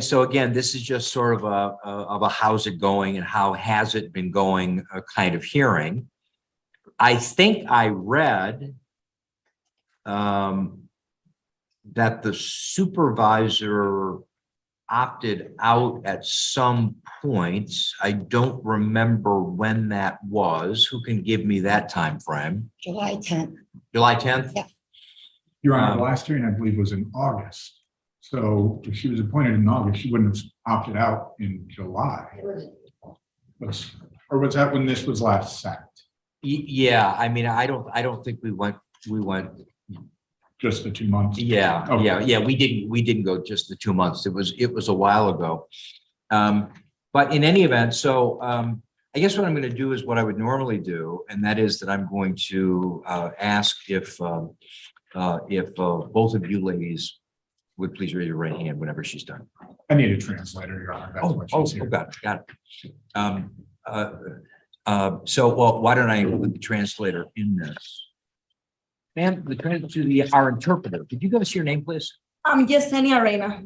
so again, this is just sort of a how's it going and how has it been going kind of hearing. I think I read that the supervisor opted out at some point. I don't remember when that was. Who can give me that time frame? July 10th. July 10th? Yeah. Your Honor, the last hearing, I believe, was in August. So if she was appointed in August, she wouldn't have opted out in July. Or was that when this was last sent? Yeah, I mean, I don't think we went. Just the 2 months? Yeah, Okay. yeah. We didn't go just the 2 months. It was a while ago. But in any event, so I guess what I'm going to do is what I would normally do, and that is that I'm going to ask if both of you ladies would please raise your right hand whenever she's done. I need a translator, Your Honor. That's what she's here. Got it. So, well, why don't I include the translator in this? Ma'am, our interpreter. Could you give us your name, please? I'm Yesenia Reina.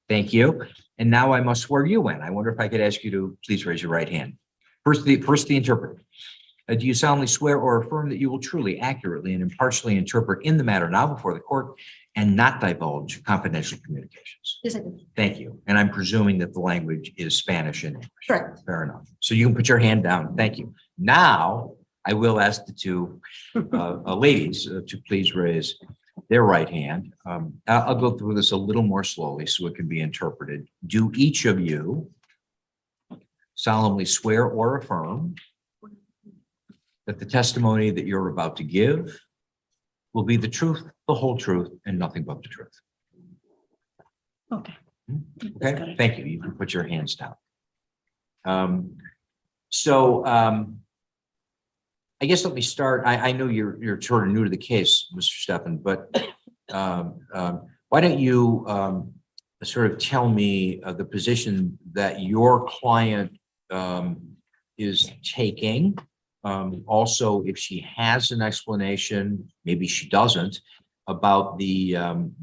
Thank you. And now I must swear you in. I wonder if I could ask you to please raise your right hand. First, the interpreter. Do you solemnly swear or affirm that you will truly, accurately, and impartially interpret in the matter now before the court and not divulge confidential communications? Yes, I do. Thank you. And I'm presuming that the language is Spanish and English. Correct. Fair enough. So you can put your hand down. Thank you. Now, I will ask the two ladies to please raise their right hand. I'll go through this a little more slowly so it can be interpreted. Do each of you solemnly swear or affirm that the testimony that you're about to give will be the truth, the whole truth, and nothing but the truth? Okay. Okay, thank you. You can put your hands down. I guess let me start. I know you're sort of new to the case, Mr. Steffen, but why don't you sort of tell me the position that your client is taking? Also, if she has an explanation, maybe she doesn't, about the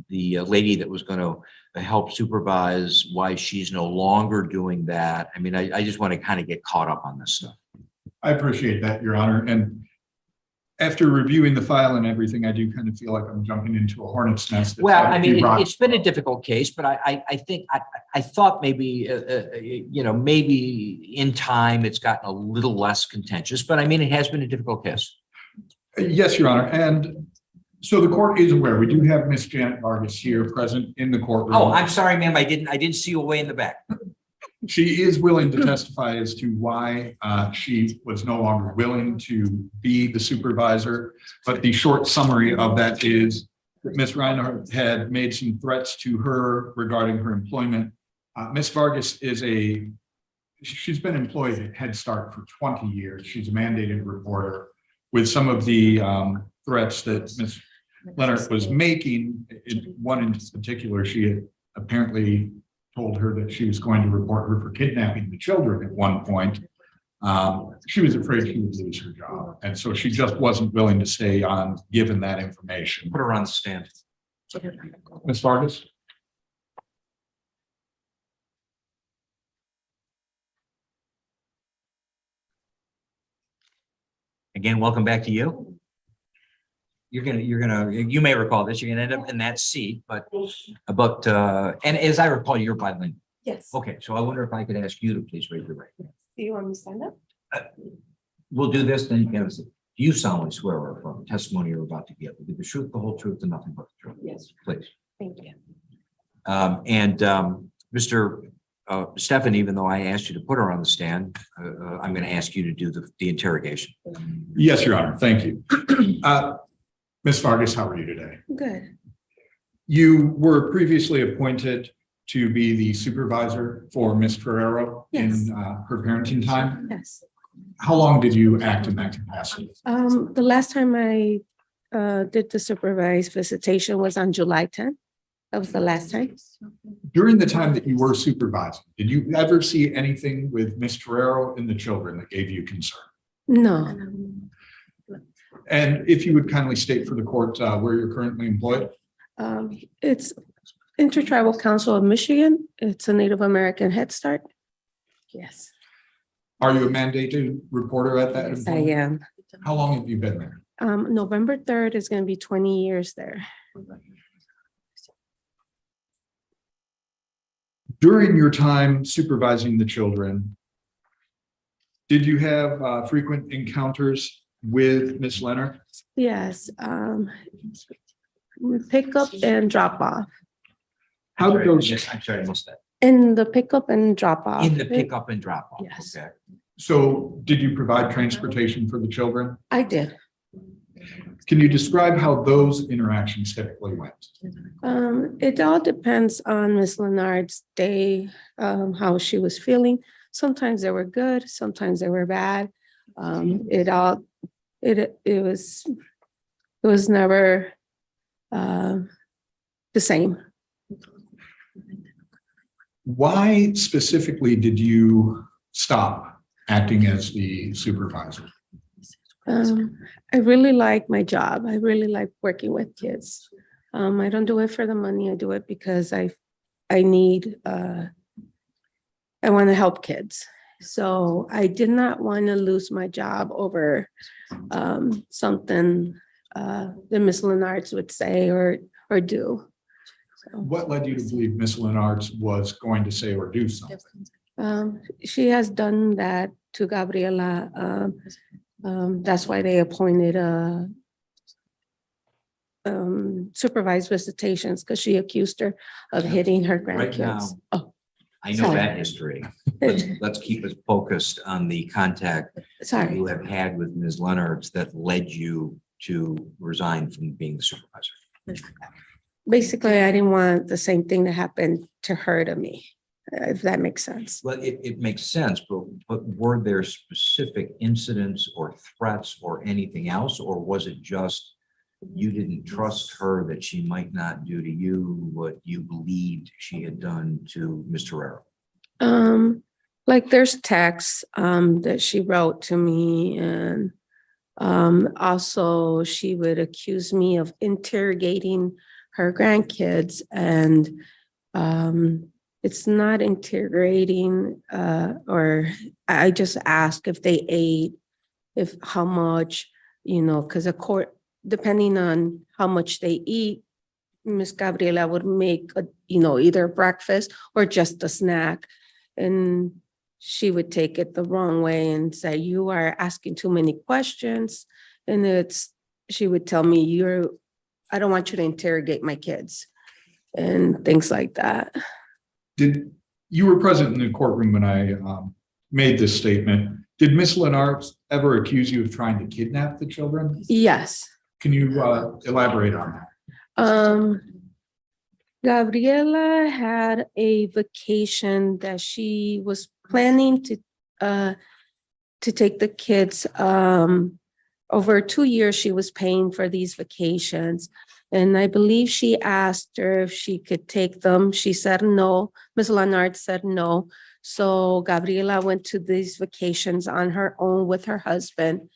lady that was going to help supervise, why she's no longer doing that. I mean, I just want to kind of get caught up on this stuff. I appreciate that, Your Honor. And after reviewing the file and everything, I do kind of feel like I'm jumping into a hornet's nest. Well, I mean, it's been a difficult case, but I think I thought maybe, maybe in time it's gotten a little less contentious, but I mean, it has been a difficult case. Yes, Your Honor. And So the court is aware. We do have Miss Janet Vargas here present in the courtroom. Oh, I'm sorry, ma'am. I didn't see you way in the back. She is willing to testify as to why she was no longer willing to be the supervisor. But the short summary of that is that Ms. Reinhardt had made some threats to her regarding her employment. Ms. Vargas she's been employed at Head Start for 20 years. She's a mandated reporter. With some of the threats that Ms. Leonard was making, one in particular, she had apparently told her that she was going to report her for kidnapping the children at one point. She was afraid she would lose her job. And so she just wasn't willing to stay on given that information. Put her on the stand. Ms. Vargas? Again, welcome back to you. You may recall this, you're gonna end up in that seat, but and as I recall, you're bilingual. Yes. Okay, so I wonder if I could ask you to please raise your right hand. Do you want me to stand up? We'll do this, then you can, do you solemnly swear or affirm testimony you're about to give, will be the truth, the whole truth, and nothing but the truth? Yes. Please. Thank you. Mr. Stefan, even though I asked you to put her on the stand, I'm going to ask you to do the interrogation. Yes, Your Honor. Thank you. Ms. Vargas, how are you today? Good. You were previously appointed to be the supervisor for Ms. Ferrero Yes. in her parenting time. Yes. How long did you act in that capacity? The last time I did the supervised visitation was on July 10th. That was the last time. During the time that you were supervising, did you ever see anything with Ms. Ferrero and the children that gave you concern? No. And if you would kindly state for the court where you're currently employed? It's Intertribal Council of Michigan. It's a Native American Head Start. Yes. Are you a mandated reporter at that? Yes, I am. How long have you been there? November 3rd is going to be 20 years there. During your time supervising the children, did you have frequent encounters with Ms. Leonard? Yes. Pick up and drop off. How did those, I'm sorry, I missed that. In the pickup and drop off. In the pickup and drop off. Yes. Okay. so did you provide transportation for the children? I did. Can you describe how those interactions typically went? It all depends on Miss Leonard's day, how she was feeling. Sometimes they were good, sometimes they were bad. It was never the same. Why specifically did you stop acting as the supervisor? I really like my job. I really like working with kids. I don't do it for the money. I do it because I want to help kids. So I did not want to lose my job over something that Miss Lenards would say or do. So, What led you to believe Ms. Leonard was going to say or do something? she has done that to Gabriela. That's why they appointed supervised visitations, because she accused her of hitting her Right now, grandkids. Oh, I know sorry. that history. Let's keep us focused on the contact Sorry. you have had with Ms. Leonard's that led you to resign from being the supervisor. Basically, I didn't want the same thing that happened to her to me, if that makes sense. Well, it makes sense, but were there specific incidents or threats or anything else? Or was it just you didn't trust her that she might not do to you what you believed she had done to Mr. Herrera? Like there's texts that she wrote to me, and also she would accuse me of interrogating her grandkids, and it's not interrogating, or I just ask if they ate, if how much, because a court, depending on how much they eat, Miss Gabriela would make either breakfast or just a snack, and she would take it the wrong way and say, "You are asking too many questions," and she would tell me, I don't want you to interrogate my kids and things like that. You were present in the courtroom when I made this statement. Did Miss Lennart ever accuse you of trying to kidnap the children? Yes. Can you elaborate on that? Gabriela had a vacation that she was planning to take the kids. Over 2 years, she was paying for these vacations. And I believe she asked her if she could take them. She said no. Ms. Lennart said no. So Gabriela went to these vacations on her own with her husband.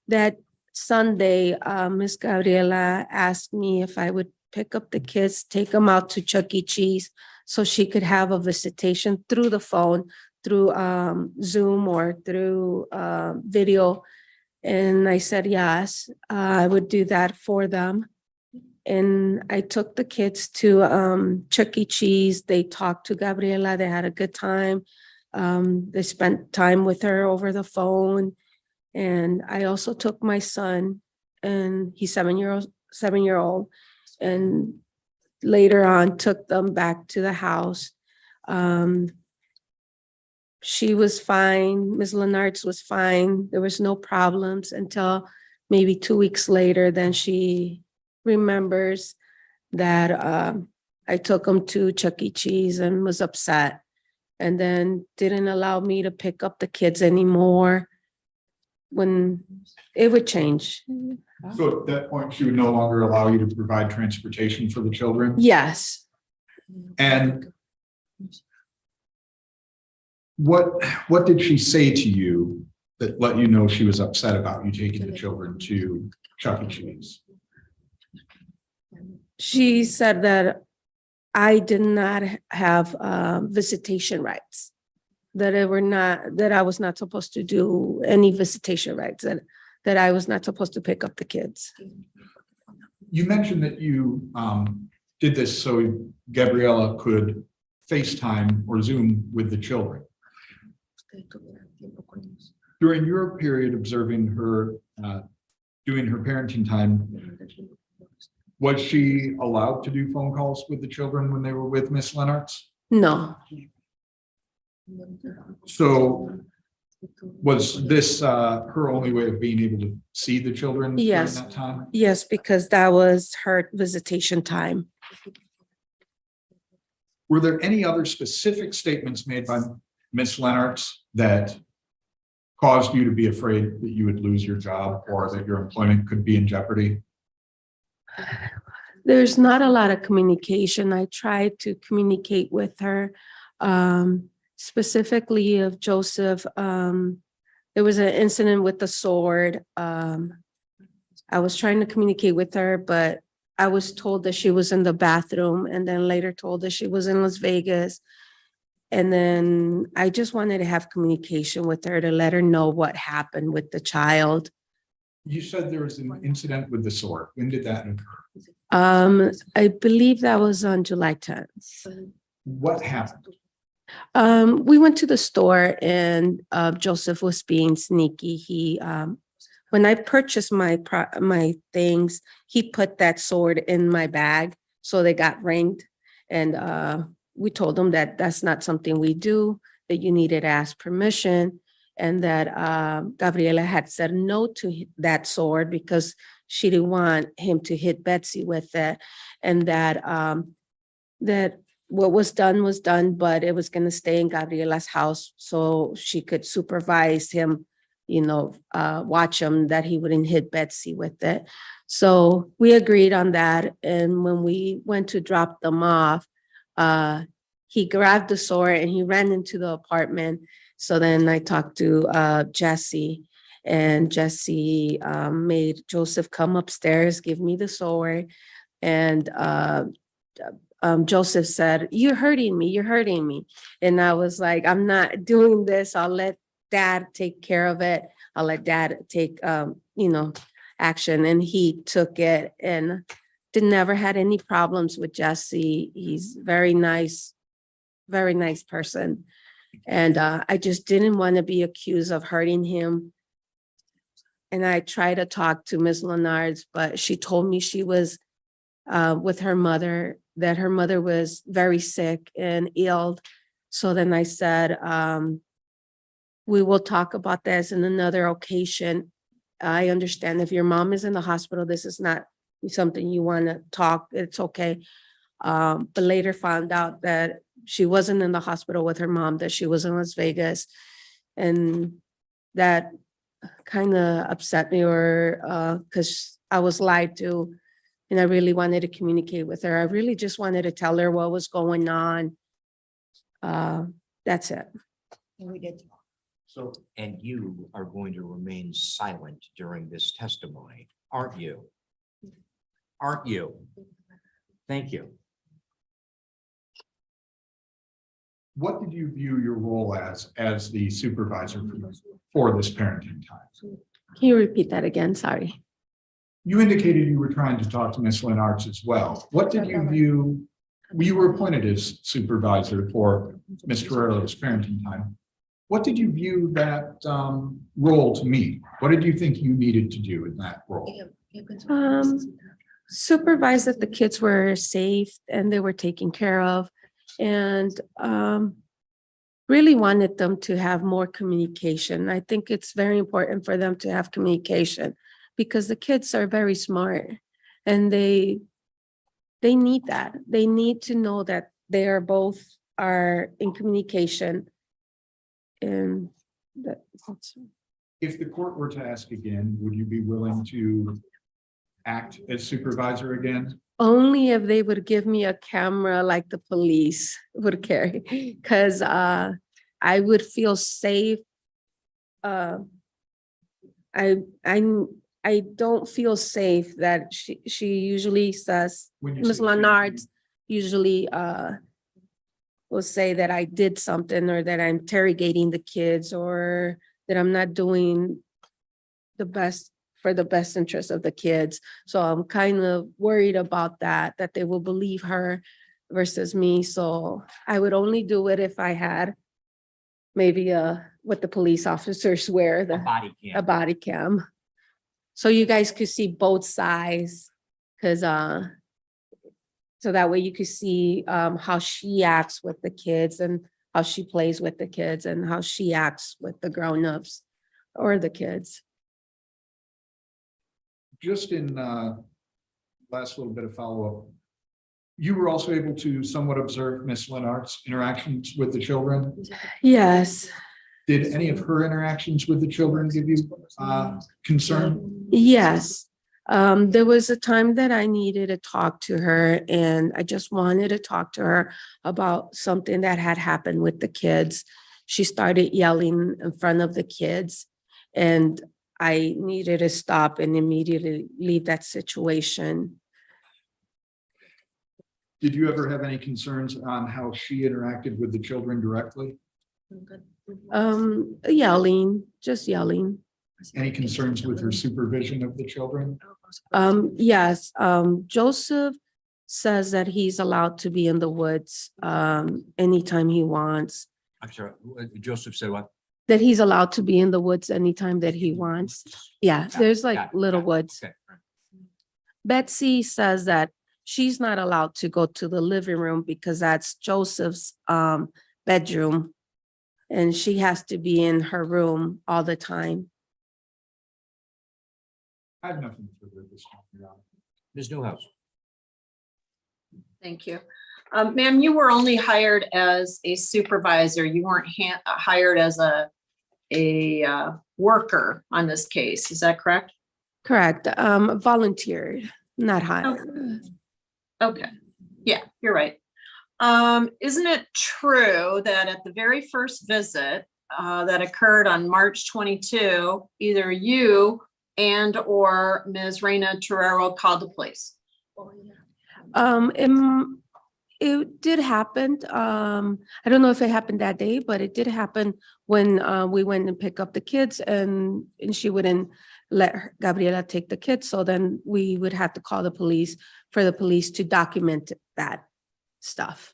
That Sunday, Miss Gabriela asked me if I would pick up the kids, take them out to Chuck E. Cheese so she could have a visitation through the phone, through Zoom or through video. And I said, yes, I would do that for them. And I took the kids to Chuck E. Cheese. They talked to Gabriela. They had a good time. They spent time with her over the phone. And I also took my son, and he's 7-year-old, and later on took them back to the house. She was fine. Ms. Lennart was fine. There was no problems until maybe 2 weeks later. Then she remembers that I took them to Chuck E. Cheese and was upset, and then didn't allow me to pick up the kids anymore when it would change. So at that point, she would no longer allow you to provide transportation for the children? Yes. And what did she say to you that let you know she was upset about you taking the children to Chuck E. Cheese? She said that I did not have visitation rights, that I was not supposed to do any visitation rights, that I was not supposed to pick up the kids. You mentioned that you did this so Gabriela could FaceTime or Zoom with the children. During your period observing her doing her parenting time, was she allowed to do phone calls with the children when they were with Miss Lennart? No. So was this her only way of being able to see the children during Yes. that time? Yes, because that was her visitation time. Were there any other specific statements made by Miss Lennart that caused you to be afraid that you would lose your job or that your employment could be in jeopardy? There's not a lot of communication. I tried to communicate with her, specifically of Joseph. There was an incident with the sword. I was trying to communicate with her, but I was told that she was in the bathroom, and then later told that she was in Las Vegas. And then I just wanted to have communication with her to let her know what happened with the child. You said there was an incident with the sword. When did that occur? I believe that was on July 10th. What happened? We went to the store, and Joseph was being sneaky. He when I purchased my things, he put that sword in my bag, so they got ringed. And we told him that that's not something we do, that you needed to ask permission, and that Gabriela had said no to that sword because she didn't want him to hit Betsy with it, and that that what was done, but it was going to stay in Gabriela's house so she could supervise him, watch him, that he wouldn't hit Betsy with it. So we agreed on that. And when we went to drop them off, he grabbed the sword and he ran into the apartment. So then I talked to Jesse, and Jesse made Joseph come upstairs, give me the sword. And Joseph said, "You're hurting me, you're hurting me." And I was like, "I'm not doing this. I'll let Dad take care of it. I'll let Dad take, action." And he took it and never had any problems with Jesse. He's very nice person. And I just didn't want to be accused of hurting him. And I tried to talk to Ms. Lennart, but she told me she was with her mother, that her mother was very sick and ill. So then I said, we will talk about this in another occasion. I understand if your mom is in the hospital, this is not something you want to talk, it's okay. But later found out that she wasn't in the hospital with her mom, that she was in Las Vegas. And that kind of upset me, or because I was lied to, and I really wanted to communicate with her. I really just wanted to tell her what was going on. That's it. We did. So And you are going to remain silent during this testimony, aren't you? Aren't you? Thank you. what did you view your role as the supervisor for this parenting time? Can you repeat that again? Sorry. You indicated you were trying to talk to Ms. Lenartz as well. What did you view? You were appointed as supervisor for Ms. Carrero's parenting time. What did you view that role to mean? What did you think you needed to do in that role? Supervise that the kids were safe and they were taken care of, and really wanted them to have more communication. I think it's very important for them to have communication because the kids are very smart and they need that. They need to know that they are both are in communication. And that's If the court were to ask again, would you be willing to act as supervisor again? only if they would give me a camera like the police would carry, because I would feel safe. I don't feel safe that she usually says, When you Ms. say she- Lenartz usually will say that I did something or that I'm interrogating the kids or that I'm not doing the best for the best interest of the kids. So I'm kind of worried about that they will believe her versus me. So I would only do it if I had maybe what the police officers wear, A body a cam. body cam. So you guys could see both sides, because so that way you could see how she acts with the kids and how she plays with the kids and how she acts with the grown-ups or the kids. Just in last little bit of follow-up, you were also able to somewhat observe Ms. Lenart's interactions with the children. Yes, Did any of her interactions with the children give you concern? yes. There was a time that I needed to talk to her and I just wanted to talk to her about something that had happened with the kids. She started yelling in front of the kids and I needed to stop and immediately leave that situation. Did you ever have any concerns on how she interacted with the children directly? Yelling, just yelling. Any concerns with her supervision of the children? Yes, Joseph says that he's allowed to be in the woods anytime he wants, I'm sorry, Joseph said what? that he's allowed to be in the woods anytime that he wants. Yeah, there's Got like it, little got it. woods. Okay. Betsy says that she's not allowed to go to the living room because that's Joseph's bedroom. And she has to be in her room all the time. I have nothing further this time. Your Honor. Ms. Newhouse. Thank you. Ma'am, you were only hired as a supervisor. You weren't hired as a worker on this case. Is that correct? Correct. Volunteered, not hired. Okay. Yeah, you're right. Isn't it true that at the very first visit that occurred on March 22, either you and or Ms. Reina Torero called the police? It did happen. I don't know if it happened that day, but it did happen when we went and picked up the kids and she wouldn't let Gabriela take the kids. So then we would have to call the police for the police to document that stuff.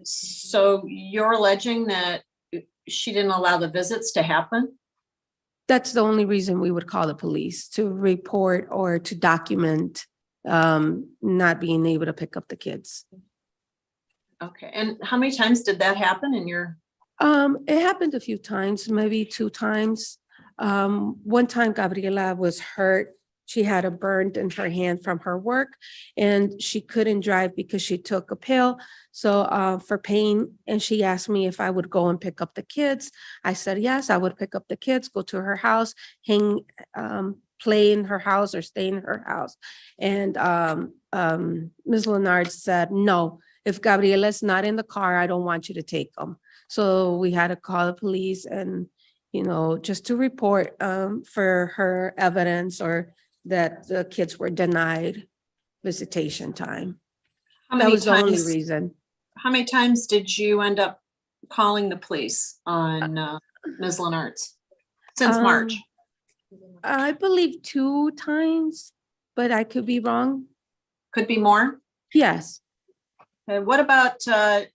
So you're alleging that she didn't allow the visits to happen? That's the only reason we would call the police, to report or to document not being able to pick up the kids. Okay, and how many times did that happen in your? It happened a few times, maybe 2 times. One time Gabriela was hurt. She had a burn in her hand from her work and she couldn't drive because she took a pill. So for pain, and she asked me if I would go and pick up the kids. I said, yes, I would pick up the kids, go to her house, play in her house or stay in her house. And Ms. Leonard said, no, if Gabriela's not in the car, I don't want you to take them. So we had to call the police and, just to report for her evidence or that the kids were denied visitation time. How That many was the only times? reason. How many times did you end up calling the police on Ms. Leonard's since March? I believe 2 times, but I could be wrong. Could be more. Yes. And what about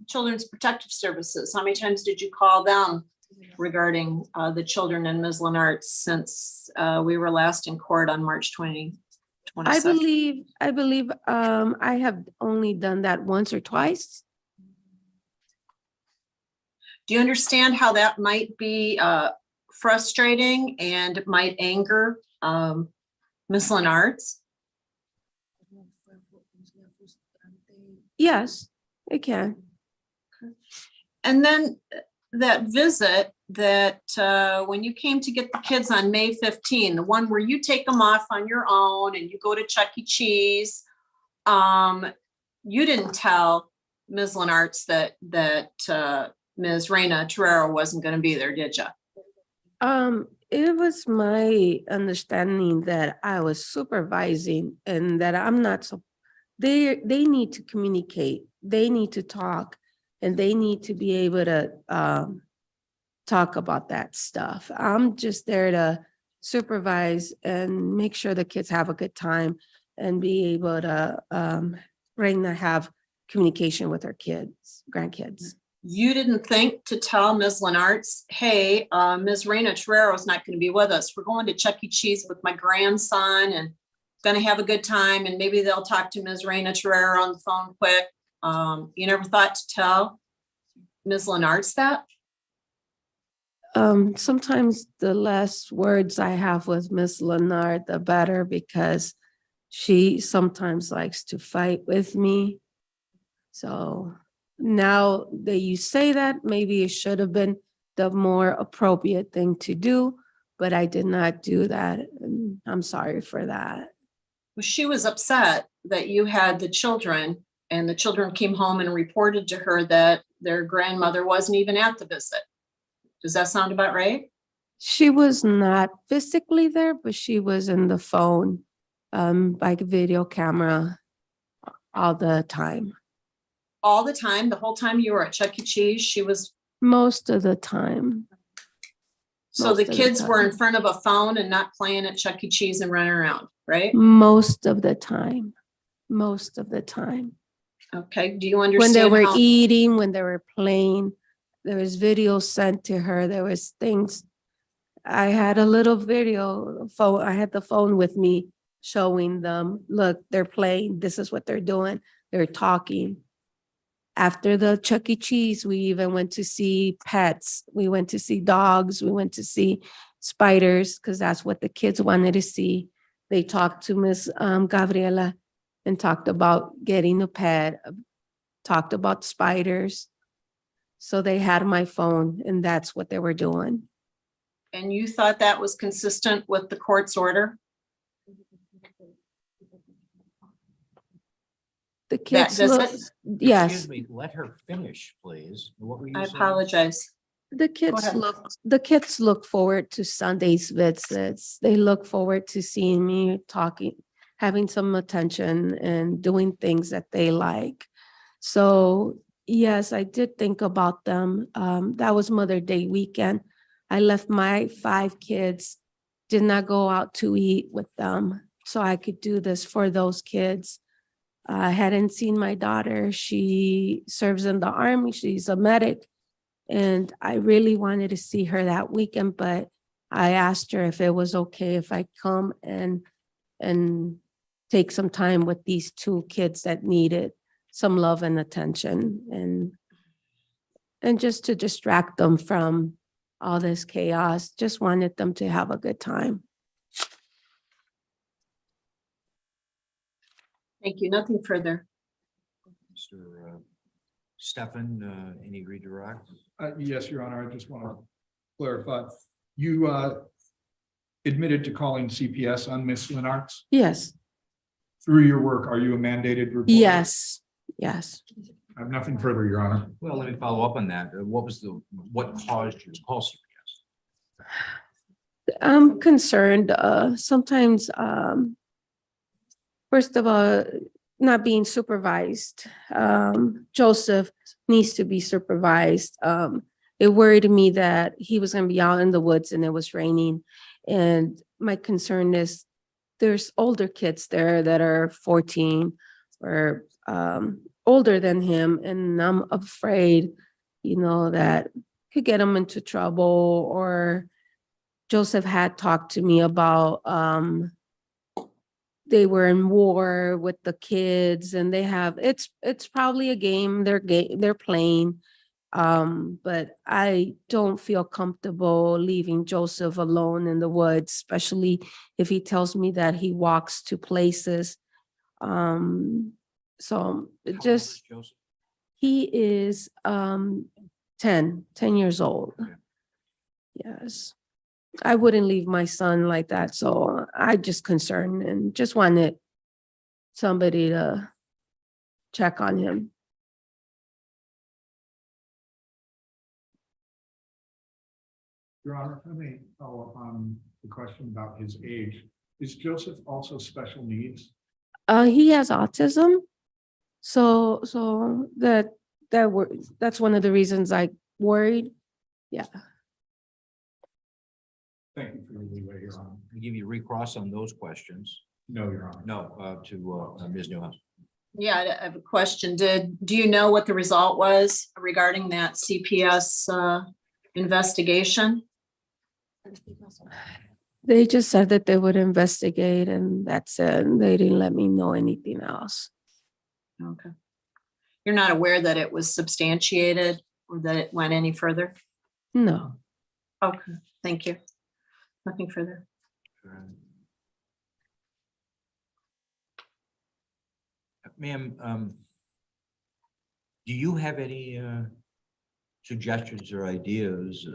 Children's Protective Services? How many times did you call them regarding the children and Ms. Leonard since we were last in court on March 20? I believe I have only done that once or twice. Do you understand how that might be frustrating and might anger Ms. Leonard's? Yes, it can. And then that visit that when you came to get the kids on May 15, the one where you take them off on your own and you go to Chuck E. Cheese, you didn't tell Ms. Leonard's that Ms. Reina Terrero wasn't going to be there, did you? It was my understanding that I was supervising and that I'm not so. They need to communicate. They need to talk, and they need to be able to talk about that stuff. I'm just there to supervise and make sure the kids have a good time and be able to have communication with our kids, grandkids. You didn't think to tell Ms. Leonard's, hey, Ms. Reina Terrero is not going to be with us. We're going to Chuck E. Cheese with my grandson and going to have a good time. And maybe they'll talk to Ms. Reina Terrero on the phone quick. You never thought to tell Ms. Leonard's that? Sometimes the less words I have with Miss Leonard, the better, because she sometimes likes to fight with me. So now that you say that, maybe it should have been the more appropriate thing to do, but I did not do that. And I'm sorry for that. Well, she was upset that you had the children and the children came home and reported to her that their grandmother wasn't even at the visit. Does that sound about right? She was not physically there, but she was in the phone, by video camera all the time. All the time, the whole time you were at Chuck E. Cheese, she was. Most of the time. So the kids were in front of a phone and not playing at Chuck E. Cheese and running around, right? Most of the time. Most of the time. Okay, do you understand? When they were how- eating, when they were playing, there was videos sent to her. There was things. I had a little video phone. I had the phone with me showing them, look, they're playing. This is what they're doing. They're talking. After the Chuck E. Cheese, we even went to see pets. We went to see dogs. We went to see spiders because that's what the kids wanted to see. They talked to Miss Gabriela and talked about getting a pet, talked about spiders. So they had my phone and that's what they were doing. And you thought that was consistent with the court's order? The kids look, yes. Excuse me, let her finish, please. What were you I saying? apologize. The kids ahead. look forward to Sunday's visits. They look forward to seeing me talking, having some attention and doing things that they like. So yes, I did think about them. That was Mother's Day weekend. I left my 5 kids, did not go out to eat with them so I could do this for those kids. I hadn't seen my daughter. She serves in the Army. She's a medic. And I really wanted to see her that weekend, but I asked her if it was okay if I come and take some time with these two kids that needed some love and attention, and just to distract them from all this chaos. Just wanted them to have a good time. Thank you. Nothing further. Mr. Stefan, any redirect? Yes, Your Honor, I just want to clarify. You admitted to calling CPS on Miss Lenartz. Yes, Through your work, are you a mandated reporter? yes, yes. I have nothing further, Your Honor. Well, let me follow up on that. What caused you to call CPS? I'm concerned, sometimes, first of all, not being supervised. Joseph needs to be supervised. It worried me that he was gonna be out in the woods and it was raining. And my concern is there's older kids there that are 14 or older than him. And I'm afraid, that could get him into trouble. Or Joseph had talked to me about they were in war with the kids, and they have it's probably a game they're playing. But I don't feel comfortable leaving Joseph alone in the woods, especially if he tells me that he walks to places. So it just, Joseph? he is 10 years old. Yes. I wouldn't leave my son like that, so I just concerned and just wanted somebody to check on him. Your Honor, if I may follow up on the question about his age. Is Joseph also special needs? He has autism, so that's one of the reasons I worried. Yeah. Thank you for your leeway, Your Honor. We give you recross on those questions. No, Your Honor. No, to Ms. Newhouse. Yeah, I have a question. Do you know what the result was regarding that CPS investigation? They just said that they would investigate, and that's it. They didn't let me know anything else. Okay. You're not aware that it was substantiated or that it went any further? No. Okay, thank you. Nothing further. Ma'am, do you have any suggestions or ideas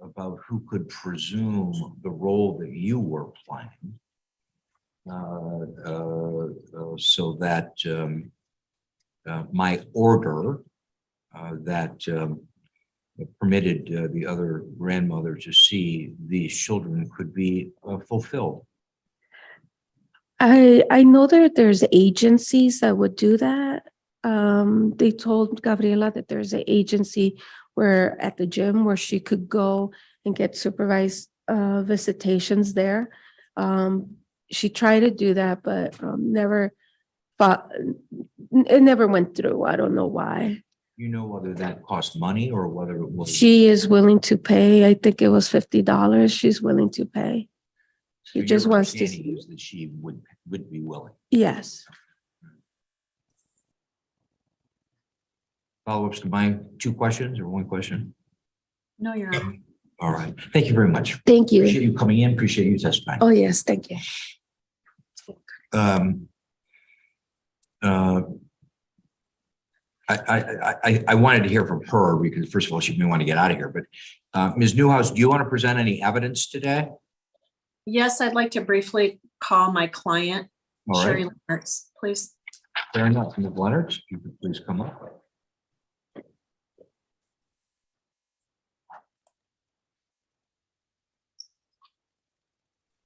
about who could presume the role that you were playing? So that my order that permitted the other grandmother to see these children could be fulfilled? I know that there's agencies that would do that. They told Gabriela that there's an agency where at the gym where she could go and get supervised visitations there. She tried to do that, but it never went through. I don't know why. You know whether that cost money or whether it was. She is willing to pay. I think it was $50. She's willing to pay. She So just your wants to. understanding is that she would be willing. Yes. Follow-ups combined, 2 questions or 1 question? No, Your Honor. All right. Thank you very much. Thank you. Appreciate you coming in. Appreciate you testifying. Oh, yes, thank you. I wanted to hear from her because first of all, she may want to get out of here, but Ms. Newhouse, do you want to present any evidence today? Yes, I'd like to briefly call my client, All right. Sherry Leonards, please. Fair enough. Ms. Leonard, if you could please come up.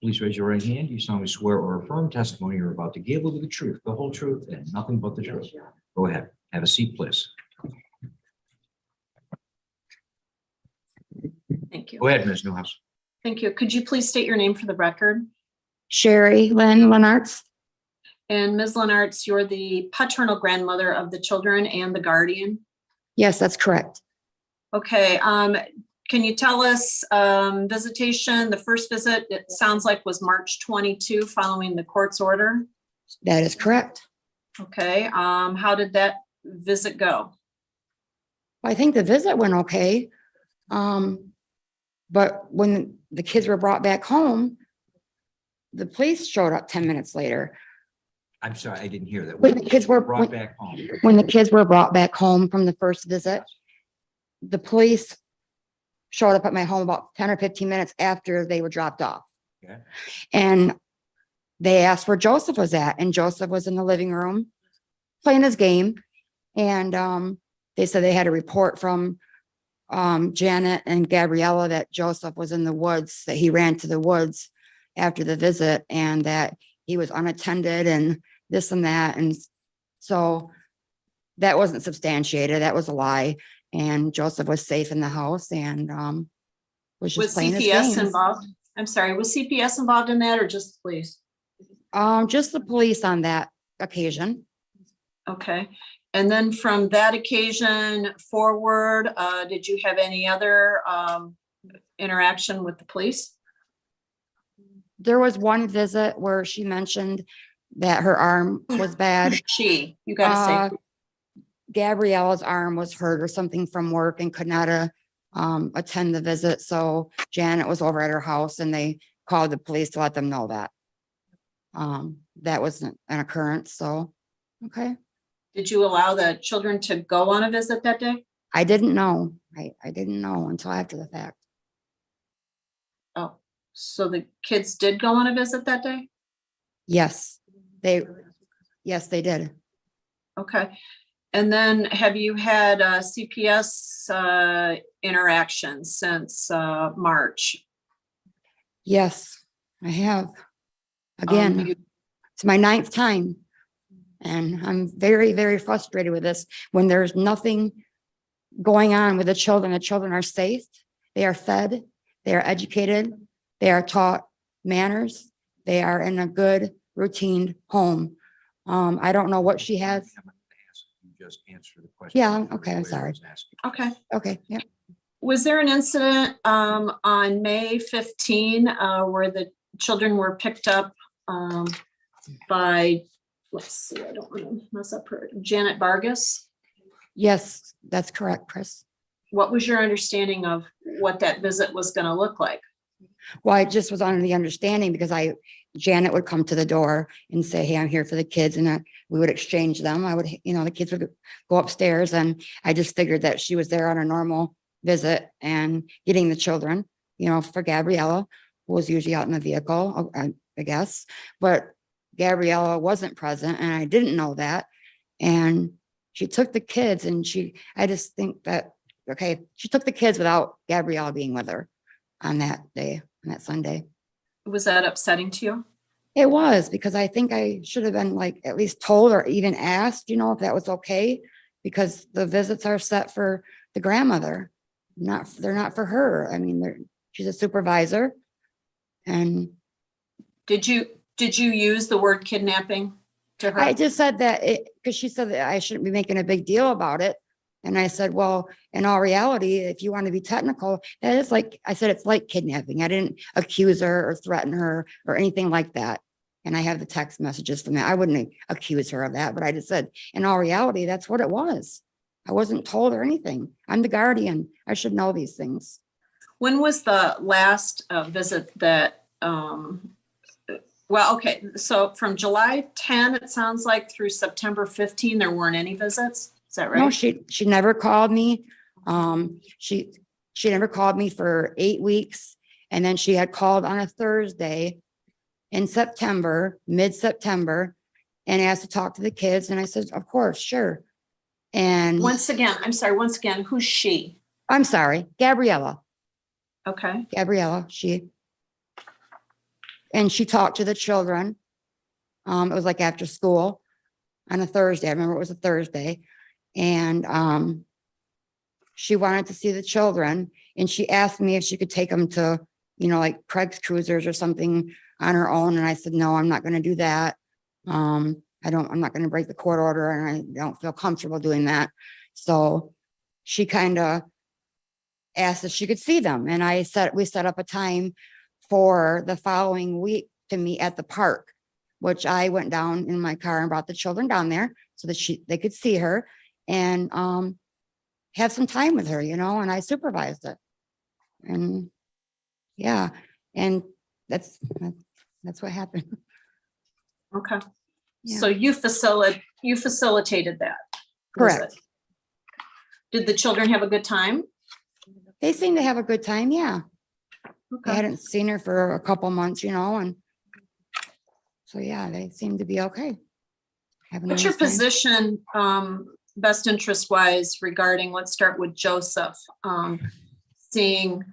Please raise your right hand. You solemnly swear or affirm testimony you're about to give will be the truth, the whole truth, and nothing but the truth. Go ahead. Have a seat, please. Thank you. Go ahead, Ms. Newhouse. Thank you. Could you please state your name for the record? Sherry Lynn Lenartz. And Ms. Leonards, you're the paternal grandmother of the children and the guardian? Yes, that's correct. Okay, can you tell us visitation, the first visit, it sounds like was March 22 following the court's order? That is correct. Okay, how did that visit go? I think the visit went okay. But when the kids were brought back home, the police showed up 10 minutes later. I'm sorry, I didn't hear that. When the kids were Brought back home. When the kids were brought back home from the first visit, the police showed up at my home about 10 or 15 minutes after they were dropped off. Okay. And they asked where Joseph was at, and Joseph was in the living room playing his game. And they said they had a report from Janet and Gabriella that Joseph was in the woods, that he ran to the woods after the visit, and that he was unattended and this and that. And so that wasn't substantiated. That was a lie. And Joseph was safe in the house and was just Was playing his CPS games. involved? I'm sorry, was CPS involved in that or just the police? Just the police on that occasion. Okay, and then from that occasion forward, did you have any other interaction with the police? There was one visit where she mentioned that her arm was bad. You gotta say, Gabriella's arm was hurt or something from work and could not attend the visit. So Janet was over at her house and they called the police to let them know that. That wasn't an occurrence, so, okay. did you allow the children to go on a visit that day? I didn't know. I didn't know until after the fact. Oh, so the kids did go on a visit that day? Yes, they did. Okay, and then have you had CPS interactions since March? Yes, I have. Again, it's my 9th time. And I'm very, very frustrated with this when there's nothing going on with the children. The children are safe. They are fed. They are educated. They are taught manners. They are in a good routine home. I don't know what she has. You just answer the question. Yeah, okay, I'm sorry. Okay. Okay, yeah. Was there an incident on May 15 where the children were picked up by, let's see, I don't want to mess up her, Janet Vargas? Yes, that's correct, Chris. What was your understanding of what that visit was going to look like? Well, I just was under the understanding because Janet would come to the door and say, hey, I'm here for the kids, and we would exchange them. I would, the kids would go upstairs, and I just figured that she was there on a normal visit and getting the children, for Gabriella, who was usually out in the vehicle, I guess. But Gabriella wasn't present, and I didn't know that. And she took the kids, and I just think that, okay, she took the kids without Gabriella being with her on that day, on that Sunday. Was that upsetting to you? It was, because I think I should have been at least told or even asked, if that was okay, because the visits are set for the grandmother. They're not for her. I mean, she's a supervisor. And Did you use the word kidnapping to her? I just said that because she said that I shouldn't be making a big deal about it. And I said, well, in all reality, if you want to be technical, that is I said, it's like kidnapping. I didn't accuse her or threaten her or anything like that. And I have the text messages from that. I wouldn't accuse her of that, but I just said, in all reality, that's what it was. I wasn't told or anything. I'm the guardian. I should know these things. When was the last visit that, well, okay, so from July 10, it sounds like, through September 15, there weren't any visits? Is that right? No, she never called me. She never called me for 8 weeks. And then she had called on a Thursday in September, mid-September, and asked to talk to the kids. And I said, of course, sure. And Once again, who's she? I'm sorry, Gabriella. Okay. Gabriella, and she talked to the children. It was after school on a Thursday. I remember it was a Thursday. And she wanted to see the children, and she asked me if she could take them to, Craig's Cruisers or something on her own. And I said, no, I'm not going to do that. I'm not going to break the court order, and I don't feel comfortable doing that. So she kind of asked if she could see them. And we set up a time for the following week to meet at the park which I went down in my car and brought the children down there so that they could see her and have some time with her, and I supervised it. And yeah, and that's what happened. Okay. Yeah. So you facilitated that. Correct. visit. Did the children have a good time? They seem to have a good time. Yeah. I Okay. hadn't seen her for a couple months, and so yeah, they seem to be okay. Having a What's your nice time. position, best interest wise regarding, let's start with Joseph, seeing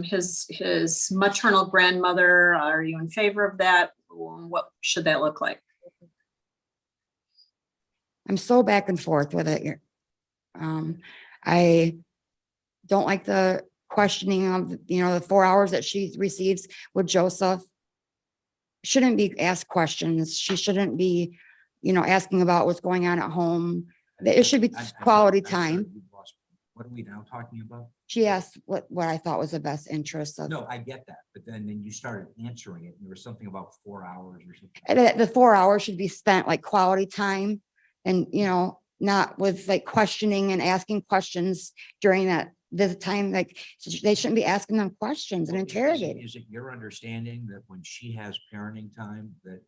his maternal grandmother? Are you in favor of that? What should that look like? I'm so back and forth with it. I don't like the questioning of, the 4 hours that she receives with Joseph. Shouldn't be asked questions. She shouldn't be, asking about what's going on at home. It should be quality time. What are we now talking about? She asked what I thought was the best interest of. No, I get that, but then you started answering it, and there was something about 4 hours or something. The 4 hours should be spent like quality time and, not with like questioning and asking questions during that visit time. Like they shouldn't be asking them questions and interrogating. Is it your understanding that when she has parenting time, that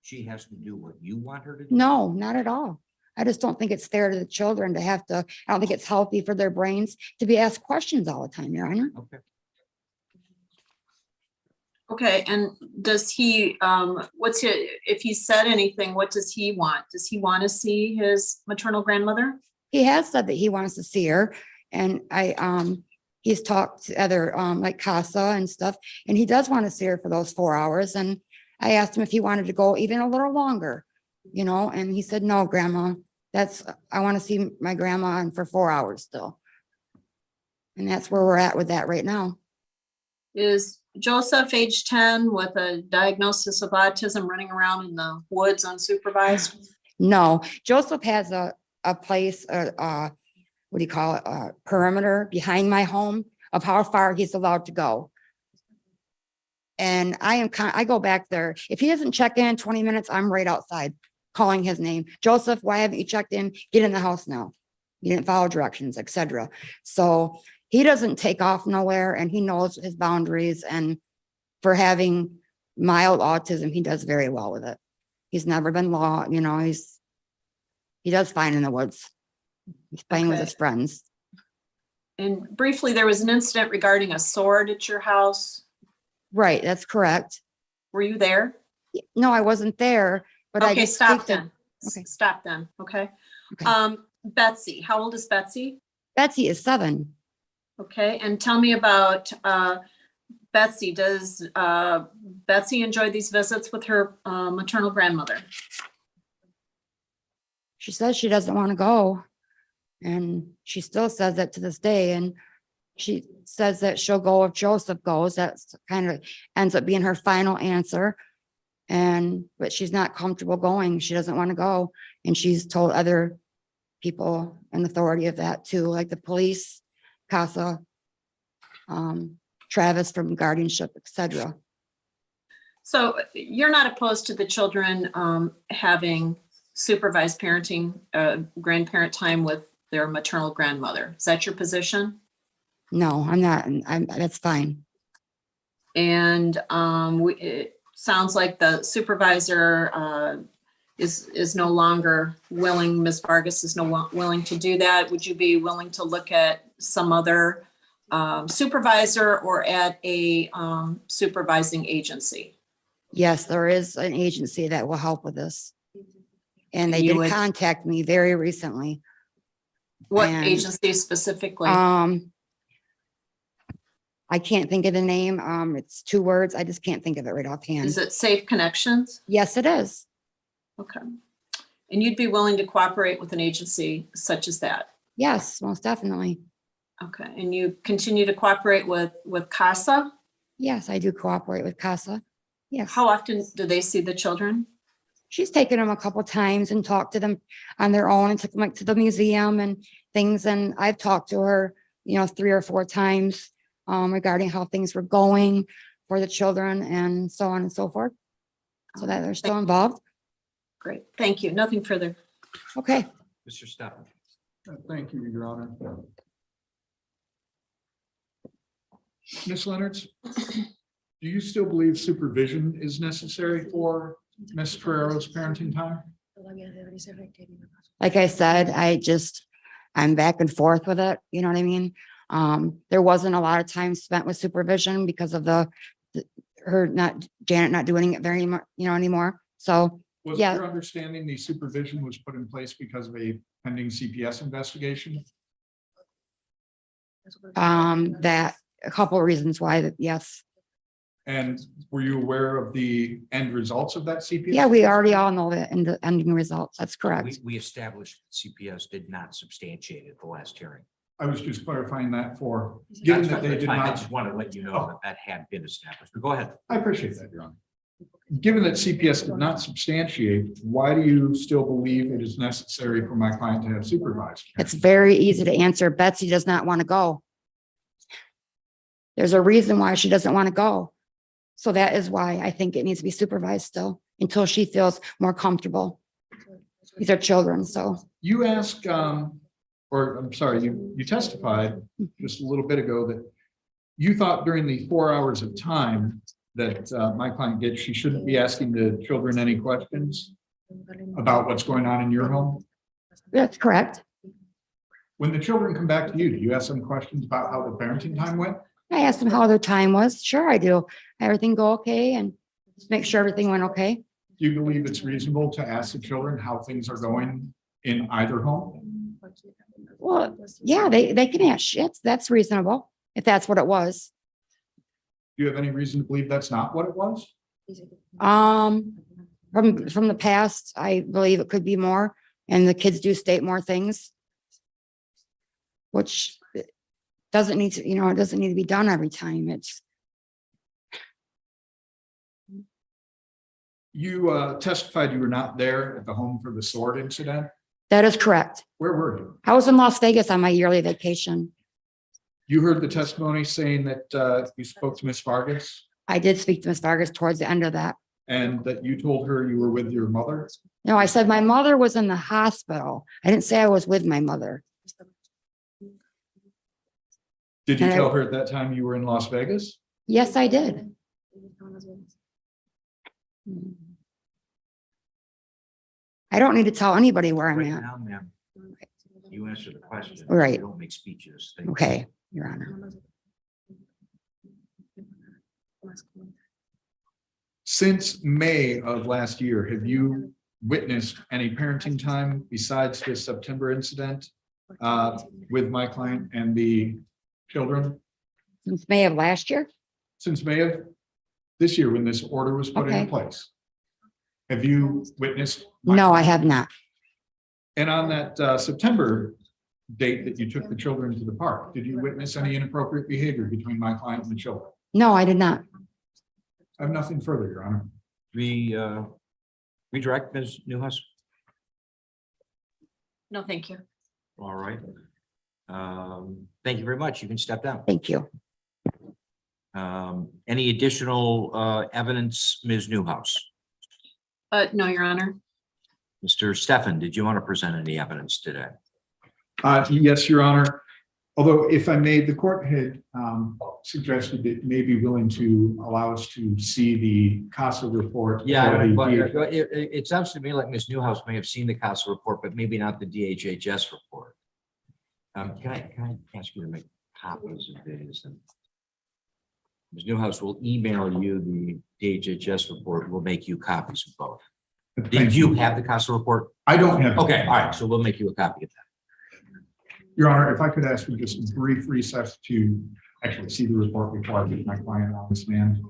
she has to do what you want her to do? No, not at all. I just don't think it's fair to the children to have to, I don't think it's healthy for their brains to be asked questions all the time, Your Honor. Okay. Okay, and does he, if he said anything, what does he want? Does he want to see his maternal grandmother? He has said that he wants to see her, and he's talked to other, like CASA and stuff, and he does want to see her for those 4 hours, and I asked him if he wanted to go even a little longer, and he said, no, Grandma, I want to see my grandma and for 4 hours still. And that's where we're at with that right now. Is Joseph age 10 with a diagnosis of autism running around in the woods unsupervised? No, Joseph has a place, what do you call it, a perimeter behind my home of how far he's allowed to go. And I go back there. If he doesn't check in 20 minutes, I'm right outside calling his name. Joseph, why haven't you checked in? Get in the house now. You didn't follow directions, etc. So he doesn't take off nowhere, and he knows his boundaries, and for having mild autism, he does very well with it. He's never been he does fine in the woods. He's playing with Okay. his friends. And briefly, there was an incident regarding a sword at your house. Right, that's correct. Were you there? No, I wasn't there, but I Okay, just stop speak to- then. Okay. Stop then, okay? Okay. Betsy, how old is Betsy? Betsy is 7. Okay, and tell me about Betsy. Does Betsy enjoy these visits with her maternal grandmother? She says she doesn't want to go. And she still says that to this day. And she says that she'll go if Joseph goes. That's kind of ends up being her final answer. But she's not comfortable going. She doesn't want to go. And she's told other people in authority of that too, like the police, CASA, Travis from guardianship, etc. So you're not opposed to the children having supervised parenting, grandparent time with their maternal grandmother. Is that your position? No, I'm not. That's fine. And it sounds like the supervisor is no longer willing, Ms. Vargas is willing to do that. Would you be willing to look at some other supervisor or at a supervising agency? Yes, there is an agency that will help with this. And they You did would- contact me very recently. What And, agency specifically? I can't think of the name. It's 2 words. I just can't think of it right offhand. Is it Safe Connections? Yes, it is. Okay. And you'd be willing to cooperate with an agency such as that? Yes, most definitely. Okay, and you continue to cooperate with CASA? Yes, I do cooperate with CASA. Yes. How often do they see the children? She's taken them a couple times and talked to them on their own and took them like to the museum and things. And I've talked to her, 3 or 4 times regarding how things were going for the children and so on and so forth. so that they're still involved. Great, thank you. Nothing further. Okay. Mr. Stefan. Thank you, Your Honor. Ms. Leonards, do you still believe supervision is necessary for Ms. Ferrero's parenting time? Like I said, I'm back and forth with it, you know what I mean? There wasn't a lot of time spent with supervision because of Janet not doing it very much, anymore. So, Was yeah. your understanding the supervision was put in place because of a pending CPS investigation? That a couple of reasons why that, yes. And were you aware of the end results of that CPS? Yeah, we already all know that in the ending results. That's correct. We established CPS did not substantiate at the last hearing. I was just clarifying that for, given That's that they fine, did I not. just want to let you know that that had been established, but go ahead. I appreciate that, Your Honor. Given that CPS did not substantiate, why do you still believe it is necessary for my client to have supervised? It's very easy to answer. Betsy does not want to go. There's a reason why she doesn't want to go. So that is why I think it needs to be supervised still until she feels more comfortable. These are children, so. You asked, or I'm sorry, you testified just a little bit ago that you thought during the 4 hours of time that my client gets, she shouldn't be asking the children any questions about what's going on in your home. That's correct. When the children come back to you, do you ask them questions about how the parenting time went? I asked them how their time was. Sure, I do. Everything go okay and just make sure everything went okay. Do you believe it's reasonable to ask the children how things are going in either home? Well, yeah, they can ask shit. That's reasonable if that's what it was. Do you have any reason to believe that's not what it was? From the past, I believe it could be more, and the kids do state more things, which doesn't need to, it doesn't need to be done every time. You testified you were not there at the home for the sword incident. That is correct. Where were you? I was in Las Vegas on my yearly vacation. You heard the testimony saying that you spoke to Miss Vargas I did speak to Ms. Vargas towards the end of that. and that you told her you were with your mother. No, I said my mother was in the hospital. I didn't say I was with my mother. Did you And I- tell her at that time you were in Las Vegas? Yes, I did. I don't need to tell anybody where I'm Right at. now, ma'am, you answer the question. Right. You don't make speeches. Thank you. Okay, Your Honor. Since May of last year, have you witnessed any parenting time besides the September incident with my client and the children? Since May of last year? Since May of this year, when this order was put Okay. in place? Have you witnessed? my No, I client? have not. And on that September date that you took the children to the park, did you witness any inappropriate behavior between my client and the children? No, I did not. I have nothing further, Your Honor. Redirect Ms. Newhouse. No, thank you. All right. Thank you very much. You can step down. Thank you. Any additional evidence, Ms. Newhouse? No, Your Honor. Mr. Stefan, did you want to present any evidence today? Yes, Your Honor. Although if I may, the court had suggested it may be willing to allow us to see the CASA report. Yeah, for the but DHS. it sounds to me like Ms. Newhouse may have seen the CASA report, but maybe not the DHHS report. Can I ask you to make copies of these? And Ms. Newhouse will email you the DHHS report. We'll make you copies of both. Thank Did you have the CASA report? I don't have. Okay, all right, so we'll make you a copy of that. Your Honor, if I could ask for just a brief recess to actually see the report before I get my client on the stand.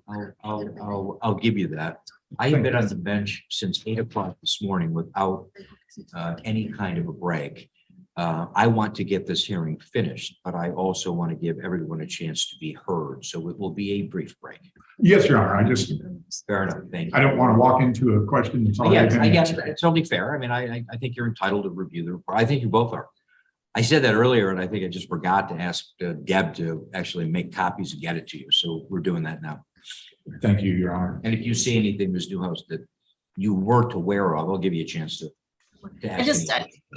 I'll give you that. I have been on the bench since 8 o'clock this morning without any kind of a break. I want to get this hearing finished, but I also want to give everyone a chance to be heard. So it will be a brief break. Yes, Your Honor. I just, Fair enough. Thank you. I don't want to walk into a question that's already been I guess answered. it's only fair. I mean, I think you're entitled to review the report. I think you both are. I said that earlier, and I think I just forgot to ask Deb to actually make copies and get it to you. So we're doing that now. Thank you, Your Honor. And if you see anything, Ms. Newhouse, that you weren't aware of, I'll give you a chance to. I just,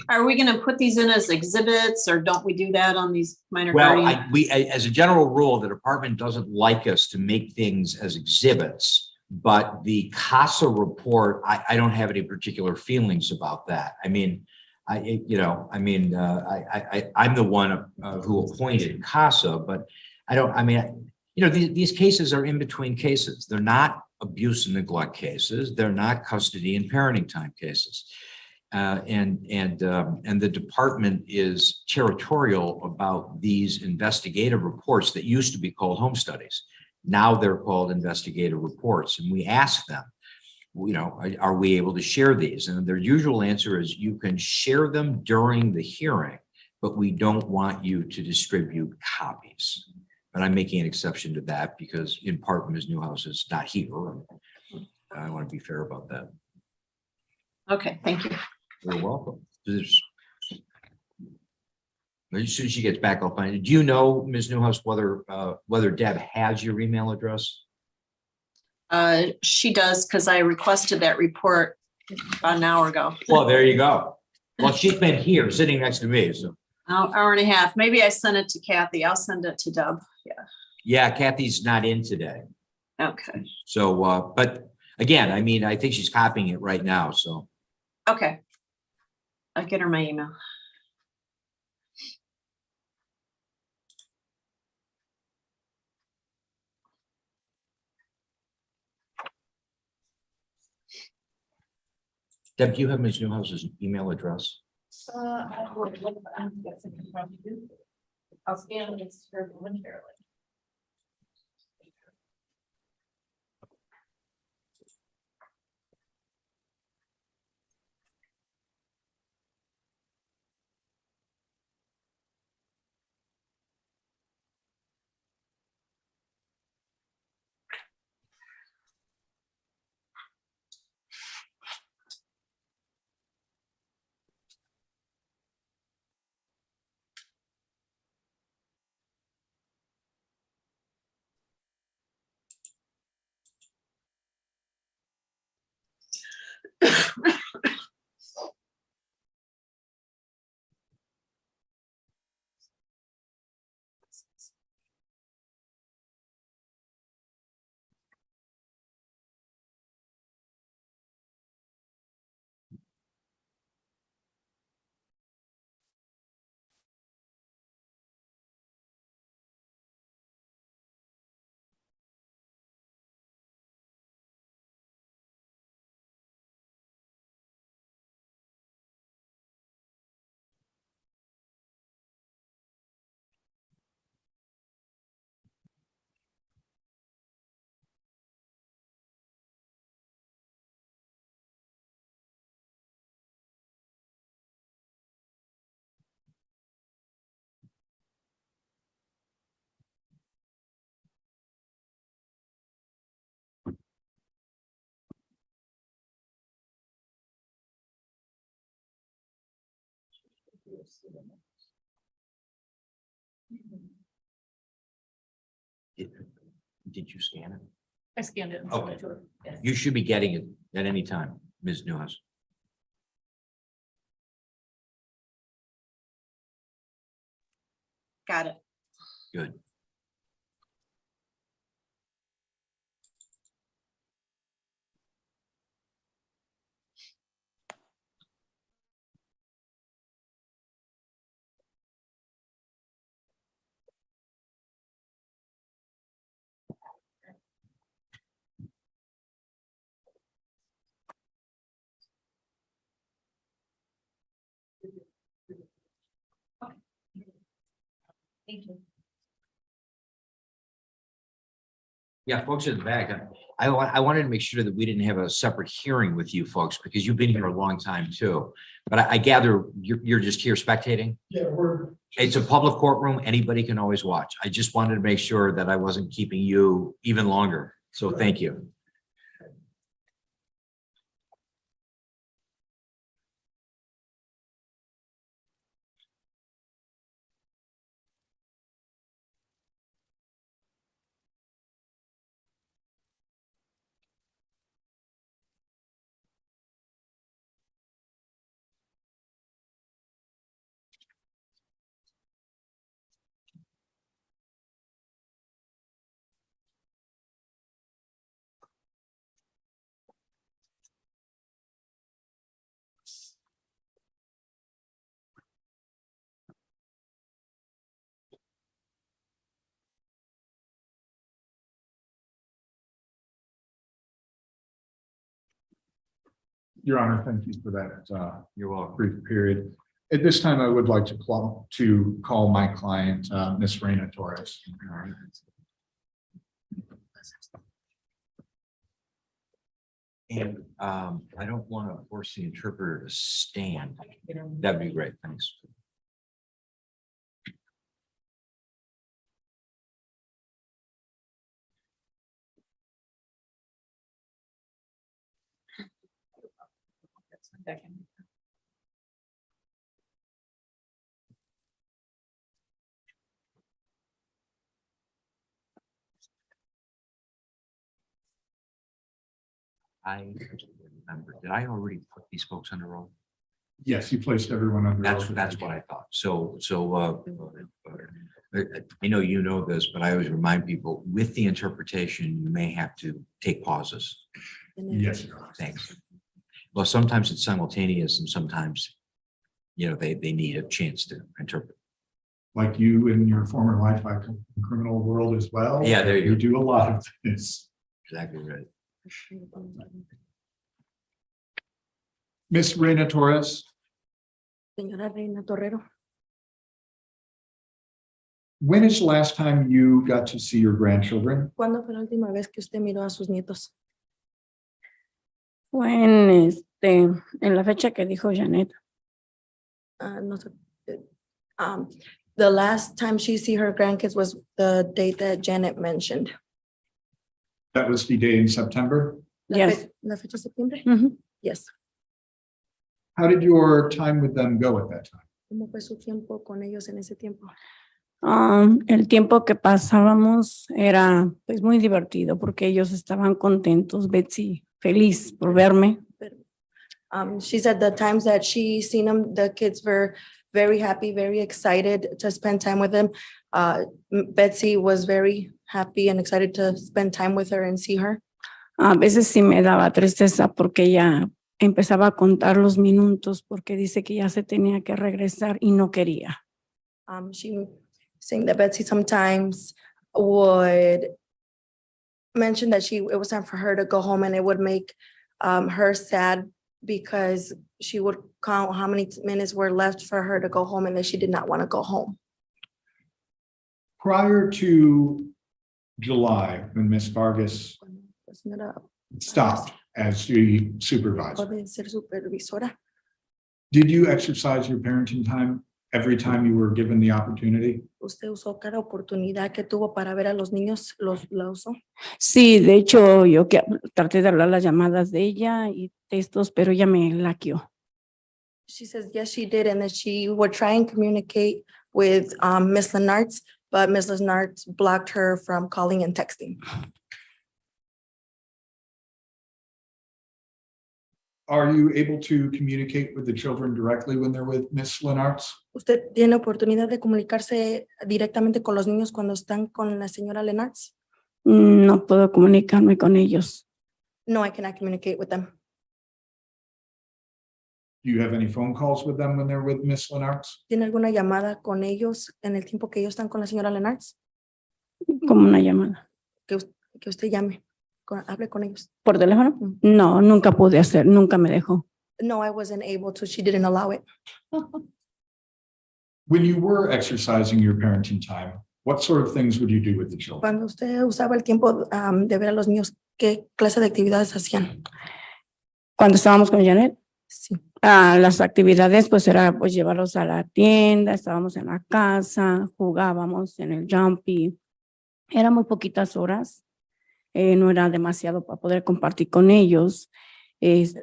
are we gonna put these in as exhibits or don't we do that on these minor Well, guardian? as a general rule, the department doesn't like us to make things as exhibits, but the CASA report, I don't have any particular feelings about that. I mean, I'm the one who appointed CASA, but these cases are in between cases. They're not abuse and neglect cases. They're not custody and parenting time cases. And the department is territorial about these investigative reports that used to be called home studies. Now they're called investigative reports, and we ask them, are we able to share these? And their usual answer is you can share them during the hearing, but we don't want you to distribute copies. But I'm making an exception to that because in part Ms. Newhouse is not here. I want to be fair about that. Okay, thank you. You're welcome. As soon as she gets back, I'll find it. Do you know, Ms. Newhouse, whether Deb has your email address? She does, because I requested that report about an hour ago. Well, there you go. Well, she's been here sitting next to me, so. Hour and a half. Maybe I sent it to Kathy. I'll send it to Deb. Yeah. Yeah, Kathy's not in today. Okay. So, but again, I think she's copying it right now, so. Okay. I'll get her my email. Deb, do you have Ms. Newhouse's email address? I'm guessing you probably do. I'll scan this here momentarily. Did you scan it? I scanned it and sent Okay. it to her. Yes. You should be getting it at any time, Ms. Newhouse. Got it. Good. Thank you. Yeah, folks in the back, I wanted to make sure that we didn't have a separate hearing with you folks because you've been here a long time too. But I gather you're just here spectating? Yeah, It's a public courtroom. Anybody can always watch. I just wanted to make sure that I wasn't keeping you even longer. So thank you. Your Honor, thank you for that You're welcome. brief period. At this time, I would like to call my client, Ms. Reina Torres. And I don't want to force the interpreter to stand. That'd be great. Thanks. I remember, did I already put these folks under oath? Yes, you placed everyone under. oath. That's what I thought. So, I know you know this, but I always remind people with the interpretation, you may have to take pauses. Yes, Your Honor. Thanks. Well, sometimes it's simultaneous and sometimes, they need a chance to interpret. Like you in your former life, like in the criminal world as well. Yeah, there you go. do a lot of this. Exactly right. Ms. Reina Torres, Señora Reina Torrero, when is the last time you got to see your grandchildren? ¿cuándo fue la última vez que usted miró a sus nietos? Fue en la fecha que dijo Janet. No sé. The last time she see her grandkids was the date that Janet mentioned. That was the day in September. Yes. La fecha de septiembre? Ujú. Yes. How did your time with them go at that time? ¿Cómo fue su tiempo con ellos en ese tiempo? El tiempo que pasábamos era pues muy divertido porque ellos estaban contentos, Betsy feliz por verme. She said the times that she seen them, the kids were very happy, very excited to spend time with them. Betsy was very happy and excited to spend time with her and see her. A veces sí me daba tristeza porque ella empezaba a contar los minutos porque dice que ya se tenía que regresar y no quería. She saying that Betsy sometimes would mention that it was time for her to go home, and it would make her sad because she would count how many minutes were left for her to go home and that she did not want to go home. Prior to July, when Ms. Vargas stopped as the supervisor, De ser supervisora. did you exercise your parenting time every time you were given the opportunity? Usted usó cada oportunidad que tuvo para ver a los niños, la usó. Sí, de hecho yo traté de hablar las llamadas de ella y textos, pero ella me laqueó. She says, yes, she did, and that she would try and communicate with Ms. Lenartz, but Ms. Lenartz blocked her from calling and texting. Are you able to communicate with the children directly when they're with Ms. Lenartz? ¿Usted tiene oportunidad de comunicarse directamente con los niños cuando están con la señora Lenartz? No puedo comunicarme con ellos. No, I cannot communicate with them. Do you have any phone calls with them when they're with Ms. Lenartz? ¿Tiene alguna llamada con ellos en el tiempo que ellos están con la señora Lenartz? Como una llamada. Que usted llame, hable con ellos. ¿Por teléfono? No, nunca pude hacer, nunca me dejó. No, I wasn't able to. She didn't allow it. When you were exercising your parenting time, what sort of things would you do with the children? Cuando usted usaba el tiempo de ver a los niños, ¿qué clase de actividades hacían? Cuando estábamos con Janet, Sí. las actividades pues era pues llevarlos a la tienda, estábamos en la casa, jugábamos en el jumpy. Eran muy poquitas horas, no era demasiado para poder compartir con ellos. She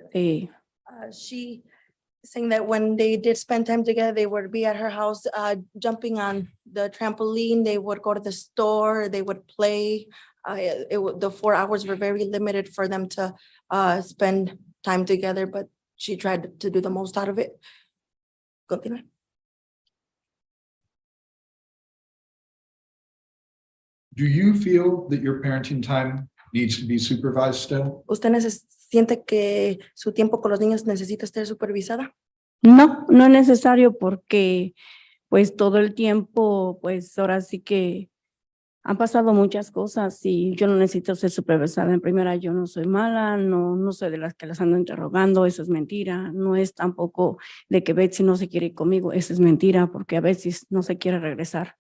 saying that when they did spend time together, they would be at her house, jumping on the trampoline. They would go to the store. They would play. The 4 hours were very limited for them to spend time together, but she tried to do the most out of it. Continúe. Do you feel that your parenting time needs to be supervised still? ¿Usted siente que su tiempo con los niños necesita ser supervisada? No, no es necesario porque pues todo el tiempo pues ahora sí que Han pasado muchas cosas y yo no necesito ser supervisada. En primera, yo no soy mala, no soy de las que las ando interrogando, eso es mentira. No es tampoco de que Betsy no se quiere ir conmigo, eso es mentira, porque a veces no se quiere regresar.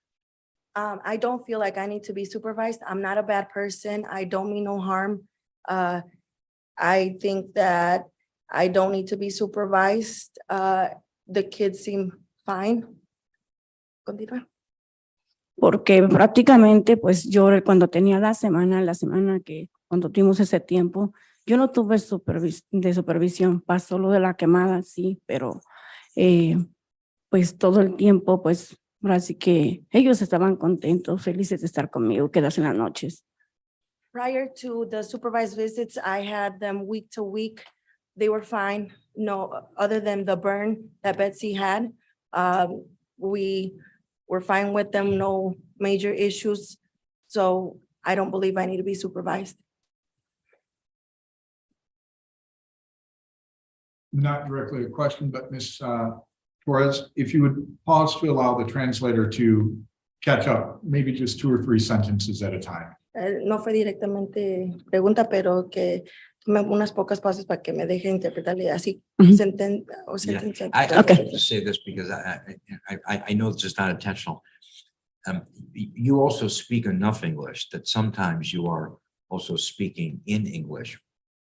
I don't feel like I need to be supervised. I'm not a bad person. I don't mean no harm. I think that I don't need to be supervised. The kids seem fine. Continúa. Porque prácticamente, pues yo cuando tenía la semana que cuando tuvimos ese tiempo, yo no tuve de supervisión, pasó lo de la quemada, sí, pero pues todo el tiempo, pues así que ellos estaban contentos, felices de estar conmigo, quedarse en las noches. Prior to the supervised visits, I had them week to week. They were fine. No, other than the burn that Betsy had, we were fine with them, no major issues. So I don't believe I need to be supervised. Not directly a question, but Ms. Torres, if you would pause to allow the translator to catch up, maybe just 2 or 3 sentences at a time. No fue directamente pregunta, pero que tome unas pocas pausas para que me deje interpretarle así. Yeah. I have to say this because I know this is not intentional. You also speak enough English that sometimes you are also speaking in English.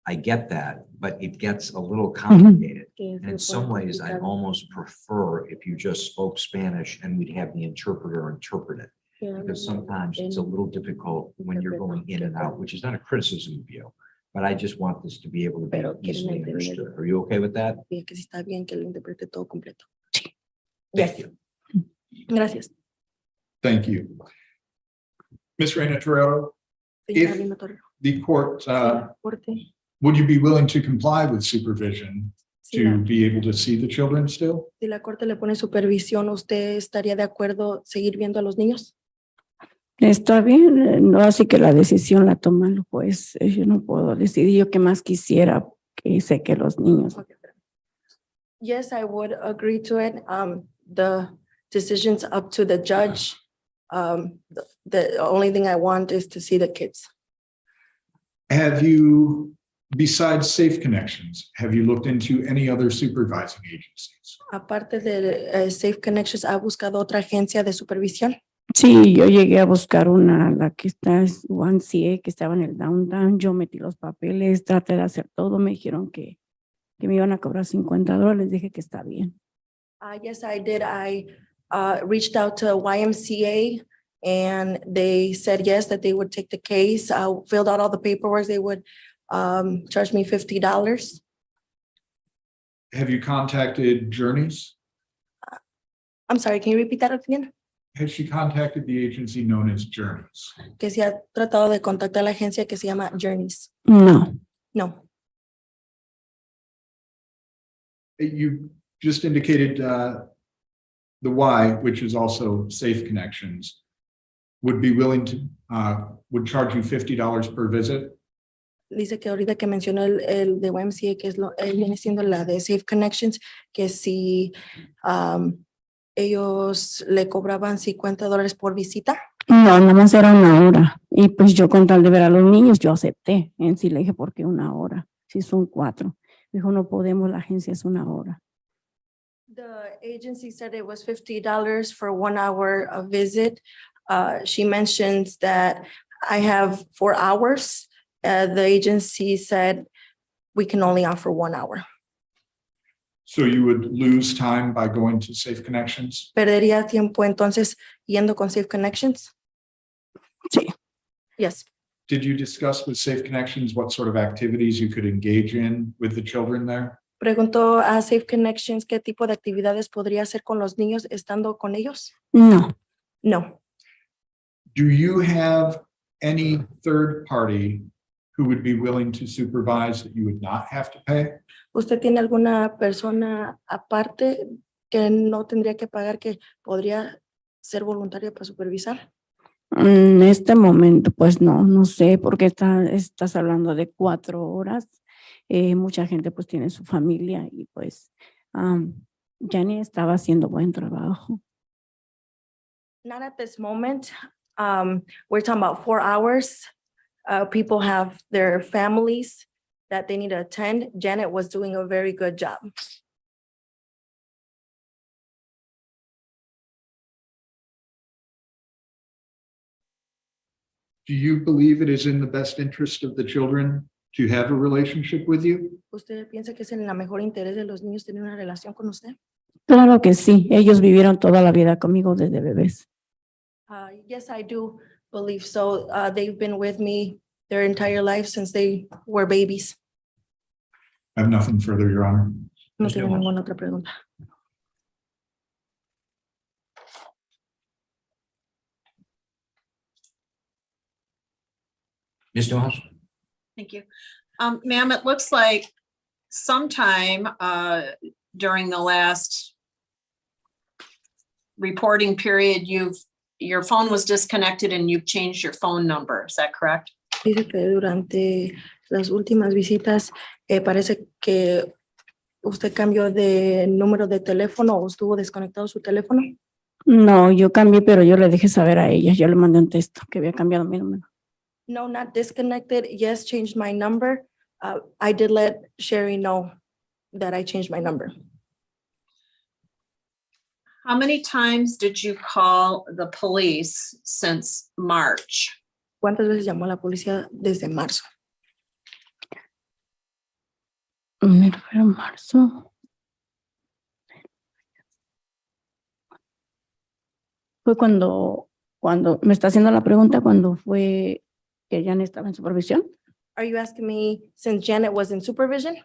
I get that, but it gets a little complicated. And in some ways, I almost prefer if you just spoke Spanish and we'd have the interpreter interpret it. Because sometimes it's a little difficult when you're going in and out, which is not a criticism of you, but I just want this to be able to be easily understood. Are you okay with that? Que si está bien que lo interprete todo completo. Thank you. Gracias. Thank you. Ms. Reina Torero, if the court, would you be willing to comply with supervision to be able to see the children still? Si la corte le pone supervisión, ¿usted estaría de acuerdo seguir viendo a los niños? Está bien, no, así que la decisión la toma el juez. Yo no puedo decidir yo qué más quisiera, que sé que los niños. Yes, I would agree to it. The decision's up to the judge. The only thing I want is to see the kids. Have you, besides Safe Connections, have you looked into any other supervising agencies? Aparte de Safe Connections, ¿ha buscado otra agencia de supervisión? Sí, yo llegué a buscar la que está es YMCA, que estaba en el downtown. Yo metí los papeles, traté de hacer todo. Me dijeron que me iban a cobrar $50. Les dije que está bien. Yes, I did. I reached out to YMCA and they said yes, that they would take the case. I filled out all the paperwork. They would charge me $50. Have you contacted Journeys? I'm sorry, can you repeat that again? Has she contacted the agency known as Journeys? Que si ha tratado de contactar a la agencia que se llama Journeys. No. No. You just indicated the Y, which is also Safe Connections, would be willing to, would charge you $50 per visit? Dice que ahorita que mencionó el de YMCA, que es viene siendo la de Safe Connections, que si ellos le cobraban $50 por visita. No, nada más era 1 hora. Y pues yo con tal de ver a los niños, yo acepté. En sí le dije, ¿por qué 1 hora? Si son 4. Dijo, no podemos, la agencia es 1 hora. The agency said it was $50 for 1 hour of visit. She mentions that I have 4 hours. The agency said we can only offer 1 hour. So you would lose time by going to Safe Connections? ¿Perdería tiempo entonces yendo con Safe Connections? Sí. Yes. Did you discuss with Safe Connections what sort of activities you could engage in with the children there? Preguntó a Safe Connections qué tipo de actividades podría hacer con los niños estando con ellos. No. No. Do you have any third party who would be willing to supervise that you would not have to pay? ¿Usted tiene alguna persona aparte que no tendría que pagar, que podría ser voluntaria para supervisar? En este momento, pues no sé, porque estás hablando de 4 horas. Mucha gente pues tiene su familia y pues Jenny estaba haciendo buen trabajo. Not at this moment. We're talking about 4 hours. People have their families that they need to attend. Janet was doing a very good job. Do you believe it is in the best interest of the children to have a relationship with you? ¿Usted piensa que es en el mejor interés de los niños tener una relación con usted? Claro que sí, ellos vivieron toda la vida conmigo desde bebés. Yes, I do believe so. They've been with me their entire life since they were babies. I have nothing further, Your Honor. No tengo ninguna otra pregunta. Ms. Newhouse? Thank you. Ma'am, it looks like sometime during the last reporting period, your phone was disconnected and you've changed your phone number. Is that correct? Dice que durante las últimas visitas parece que usted cambió de número de teléfono o estuvo desconectado su teléfono. No, yo cambié, pero yo le dejé saber a ellas, yo le mandé un texto que había cambiado mi número. No, not disconnected. Yes, changed my number. I did let Sherry know that I changed my number. How many times did you call the police since March? ¿Cuántas veces llamó a la policía desde marzo? Enero, febrero, marzo. Fue cuando me está haciendo la pregunta, cuando fue que Janet estaba en supervisión. Are you asking me since Janet was in supervision?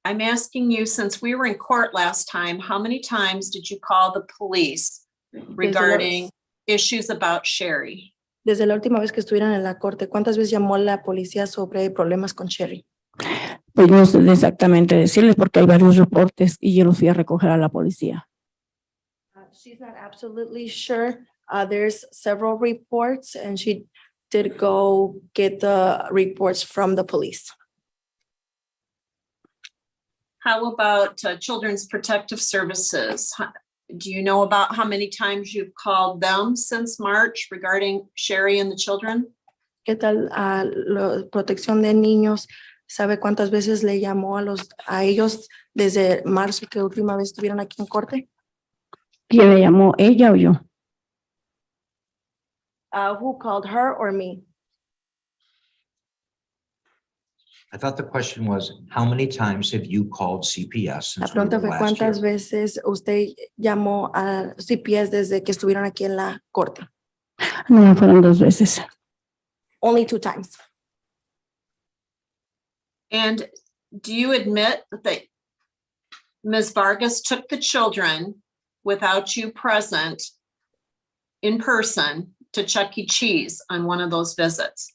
I'm asking you, since we were in court last time, how many times did you call the police regarding issues about Sherry? Desde la última vez que estuvieron en la corte, ¿cuántas veces llamó a la policía sobre problemas con Sherry? Pues no sé exactamente decirles porque hay varios reportes y yo los fui a recoger a la policía. She's not absolutely sure. There's several reports and she did go get the reports from the police. How about Children's Protective Services? Do you know about how many times you've called them since March regarding Sherry and the children? ¿Qué tal la protección de niños? ¿Sabe cuántas veces le llamó a ellos desde marzo que última vez estuvieron aquí en corte? ¿Quién le llamó, ella o yo? Who called her or me? I thought the question was, how many times have you called CPS La since we were pregunta fue last cuántas here? veces usted llamó a CPS desde que estuvieron aquí en la corte. No, fueron 2 veces. Only 2 times. And do you admit that Ms. Vargas took the children without you present in person to Chuck E. Cheese on one of those visits?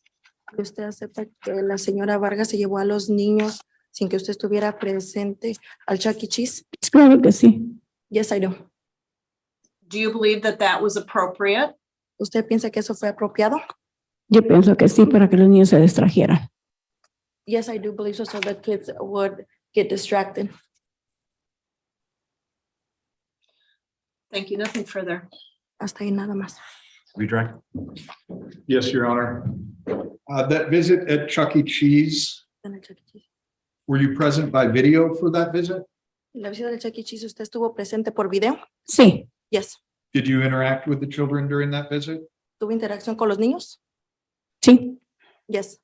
¿Usted acepta que la señora Vargas se llevó a los niños sin que usted estuviera presente al Chuck E. Cheese? Claro que sí. Yes, I do. Do you believe that that was appropriate? ¿Usted piensa que eso fue apropiado? Yo pienso que sí, para que los niños se distrajeran. Yes, I do believe so the kids would get distracted. Thank you. Nothing further. Hasta ahí nada más. Redirect? Yes, Your Honor. That visit at Chuck E. Cheese, En el Chuck E. Cheese. were you present by video for that visit? La visita del Chuck E. Cheese, ¿usted estuvo presente por video? Sí. Yes. Did you interact with the children during that visit? ¿Tuvo interacción con los niños? Sí. Yes.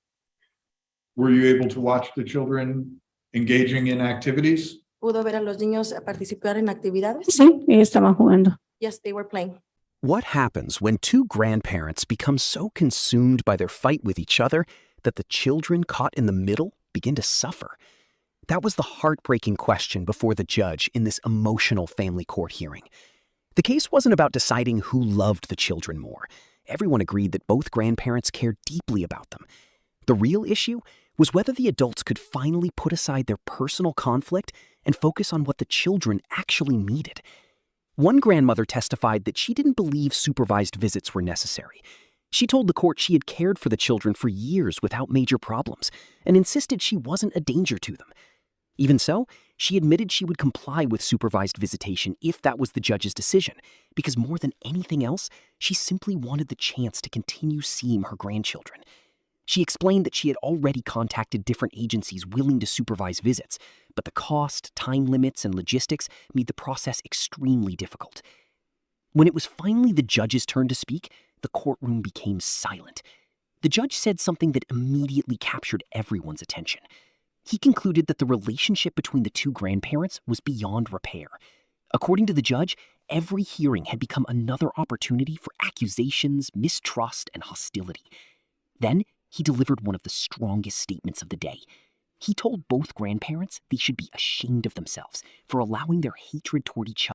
Were you able to watch the children engaging in activities? ¿Pudo ver a los niños participar en actividades? Sí, ellos estaban jugando. Yes, they were playing. What happens when 2 grandparents become so consumed by their fight with each other that the children caught in the middle begin to suffer? That was the heartbreaking question before the judge in this emotional family court hearing. The case wasn't about deciding who loved the children more. Everyone agreed that both grandparents cared deeply about them. The real issue was whether the adults could finally put aside their personal conflict and focus on what the children actually needed. One grandmother testified that she didn't believe supervised visits were necessary. She told the court she had cared for the children for years without major problems and insisted she wasn't a danger to them. Even so, She admitted she would comply with supervised visitation if that was the judge's decision, because more than anything else, she simply wanted the chance to continue seeing her grandchildren. She explained that she had already contacted different agencies willing to supervise visits, but the cost, time limits, and logistics made the process extremely difficult. When it was finally the judge's turn to speak, the courtroom became silent. The judge said something that immediately captured everyone's attention. He concluded that the relationship between the two grandparents was beyond repair. According to the judge, every hearing had become another opportunity for accusations, mistrust, and hostility. Then he delivered one of the strongest statements of the day. He told both grandparents they should be ashamed of themselves for allowing their hatred toward each other